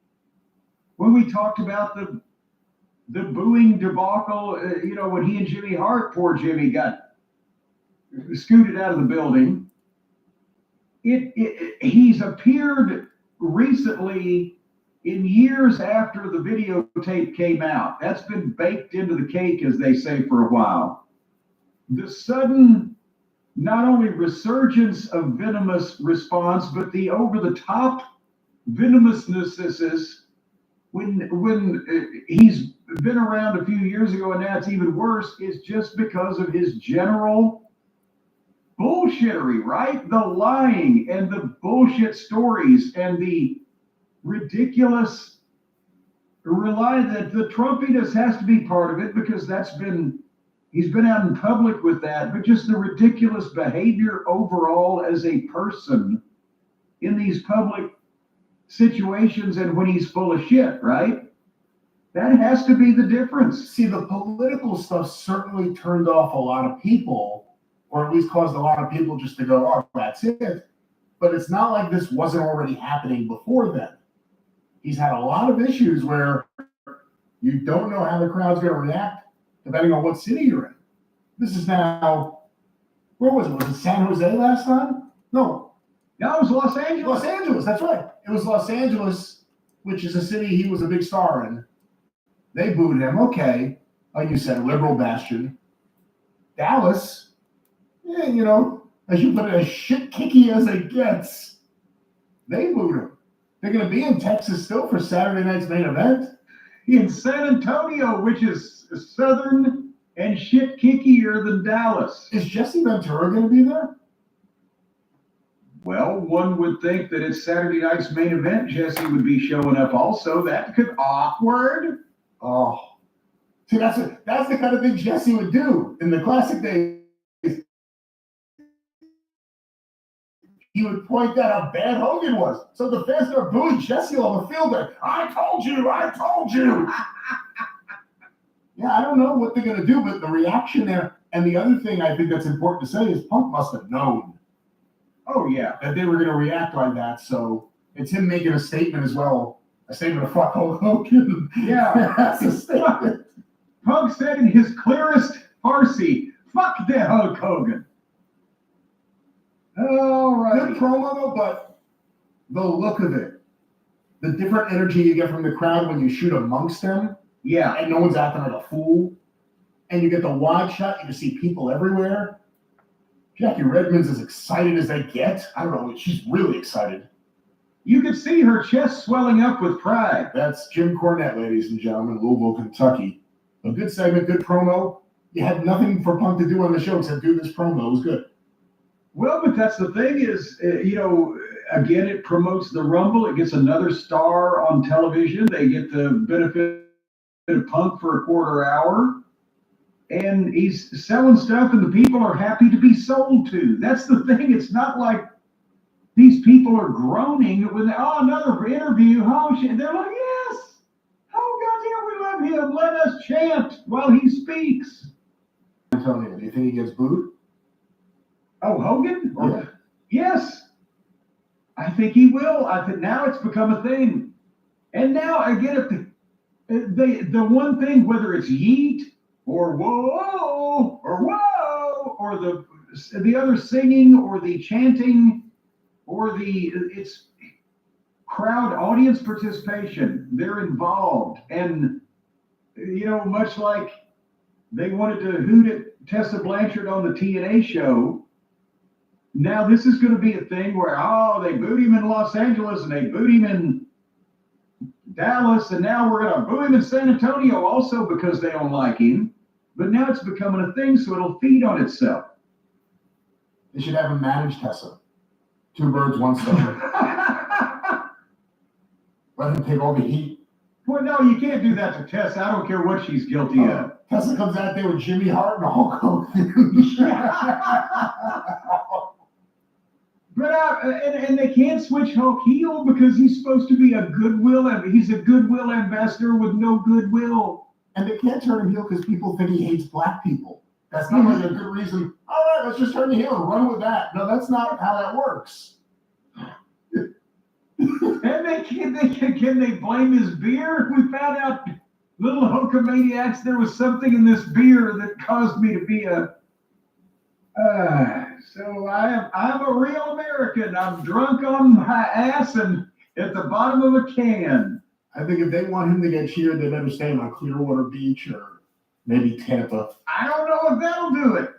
when we talked about the booing debacle, when he and Jimmy Hart, poor Jimmy, got scooted out of the building. He's appeared recently in years after the videotape came out. That's been baked into the cake, as they say, for a while. The sudden, not only resurgence of venomous response, but the over-the-top venomousness when he's been around a few years ago, and now it's even worse, is just because of his general bullshittery, right? The lying and the bullshit stories and the ridiculous that the Trumpiness has to be part of it, because he's been out in public with that, but just the ridiculous behavior overall as a person in these public situations and when he's full of shit, right? That has to be the difference.
See, the political stuff certainly turned off a lot of people, or at least caused a lot of people just to go, oh, that's it. But it's not like this wasn't already happening before then. He's had a lot of issues where you don't know how the crowd's going to react depending on what city you're in. This is now, where was it? Was it San Jose last time? No,
it was Los Angeles.
Los Angeles, that's right. It was Los Angeles, which is a city he was a big star in. They booed him. Okay, like you said, a liberal bastion. Dallas, as you put it, as shit kicky as it gets, they booed him. They're going to be in Texas still for Saturday night's main event.
In San Antonio, which is southern and shit kickier than Dallas.
Is Jesse Ventura going to be there?
Well, one would think that it's Saturday night's main event. Jesse would be showing up also. That could awkward.
Oh, see, that's the kind of thing Jesse would do in the classic days. He would point out how bad Hogan was. So the fans are booing Jesse on the field. Like, I told you. Yeah, I don't know what they're going to do, but the reaction there. And the other thing I think that's important to say is Punk must have known.
Oh, yeah.
That they were going to react like that. So it's him making a statement as well. A statement of fuck Hulk Hogan.
Yeah.
That's a statement.
Punk said in his clearest Farsi, fuck the Hulk Hogan. All right.
Good promo though, but the look of it, the different energy you get from the crowd when you shoot amongst them,
Yeah.
and no one's acting like a fool, and you get the wide shot, you can see people everywhere. Jackie Redmond's as excited as they get. I don't know, she's really excited.
You could see her chest swelling up with pride.
That's Jim Cornette, ladies and gentlemen, Louisville, Kentucky. A good segment, good promo. You had nothing for Punk to do on the show except do this promo. It was good.
Well, but that's the thing is, again, it promotes the Rumble. It gets another star on television. They get the benefit of Punk for a quarter hour. And he's selling stuff and the people are happy to be sold to. That's the thing. It's not like these people are groaning when another interview. Oh, shit. They're like, yes. Oh, goddamn, we love him. Let us chant while he speaks.
Antonio, do you think he gets booed?
Oh, Hogan?
Yeah.
Yes. I think he will. I think now it's become a thing. And now I get it. The one thing, whether it's yeet or whoa or the other singing or the chanting or it's crowd audience participation, they're involved. And much like they wanted to hoot at Tessa Blanchard on the TNA show, now this is going to be a thing where they booed him in Los Angeles and they booed him in Dallas, and now we're going to boo him in San Antonio also because they don't like him. But now it's becoming a thing, so it'll feed on itself.
They should have him manage Tessa. 2 birds, 1 stone. Let him take all the heat.
Well, no, you can't do that to Tessa. I don't care what she's guilty of.
Tessa comes out there with Jimmy Hart and Hulk Hogan.
But and they can't switch Hulk heel because he's supposed to be a goodwill, and he's a goodwill ambassador with no goodwill.
And they can't turn him heel because people think he hates black people. That's not like a good reason. All right, let's just turn him heel and run with that. No, that's not how that works.
And can they blame his beer? We found out, little Hulkamaniacs, there was something in this beer that caused me to be a. So I'm a real American. I'm drunk on my ass and at the bottom of a can.
I think if they want him to get cheered, they better stay on Clearwater Beach or maybe Tampa.
I don't know if that'll do it.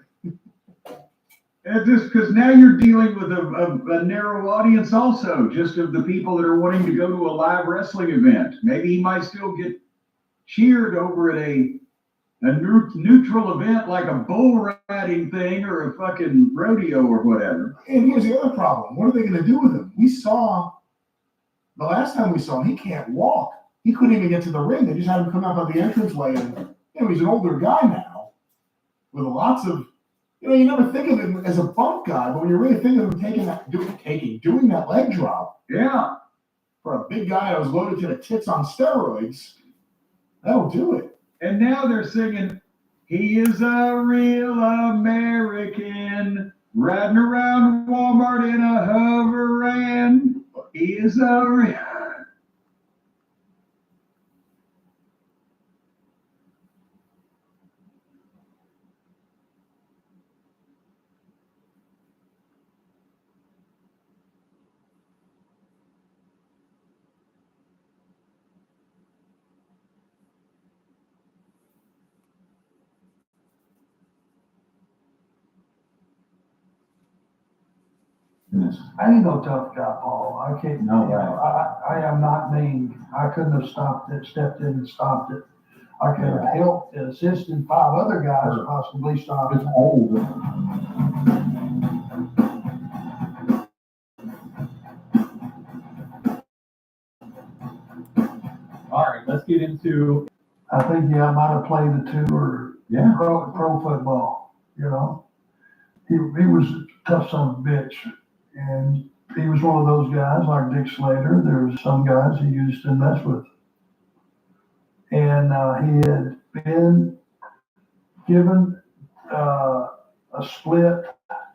Just because now you're dealing with a narrow audience also, just of the people that are wanting to go to a live wrestling event. Maybe he might still get cheered over at a neutral event like a bull riding thing or a fucking rodeo or whatever.
And here's the other problem. What are they going to do with him? We saw, the last time we saw him, he can't walk. He couldn't even get to the ring. They just had him come out by the entranceway. And he's an older guy now with lots of, you never think of him as a bump guy, but when you really think of him doing that leg drop.
Yeah.
For a big guy that was loaded to the tits on steroids, that'll do it.
And now they're singing, he is a real American, riding around Walmart in a hoverland. He is a real...
I ain't no tough guy, Paul. I can't.
No way.
I am not mean. I couldn't have stepped in and stopped it. I could have helped and assisted 5 other guys possibly stop it.
It's old. All right, let's get into.
I think I might have played the 2 or pro football. He was a tough son of a bitch. And he was one of those guys like Dick Slater. There was some guys he used to mess with. And he had been given a split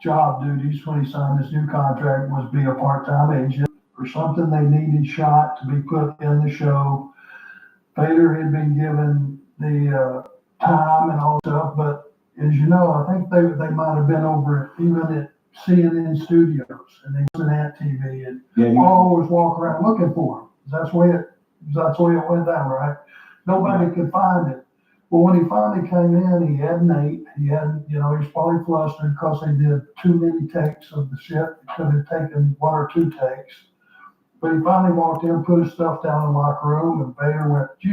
job duties when he signed his new contract, was be a part-time agent or something they needed shot to be put in the show. Vader had been given the time and all stuff, but as you know, I think they might have been over it even at CNN studios, and they was in that TV, and
Yeah,
always walk around looking for him. That's the way it went down, right? Nobody could find it. Well, when he finally came in, he had Nate. He had, he was probably flustered because they did too many takes of the shit. It could have taken 1 or 2 takes. But he finally walked in, put his stuff down in the locker room, and Vader went,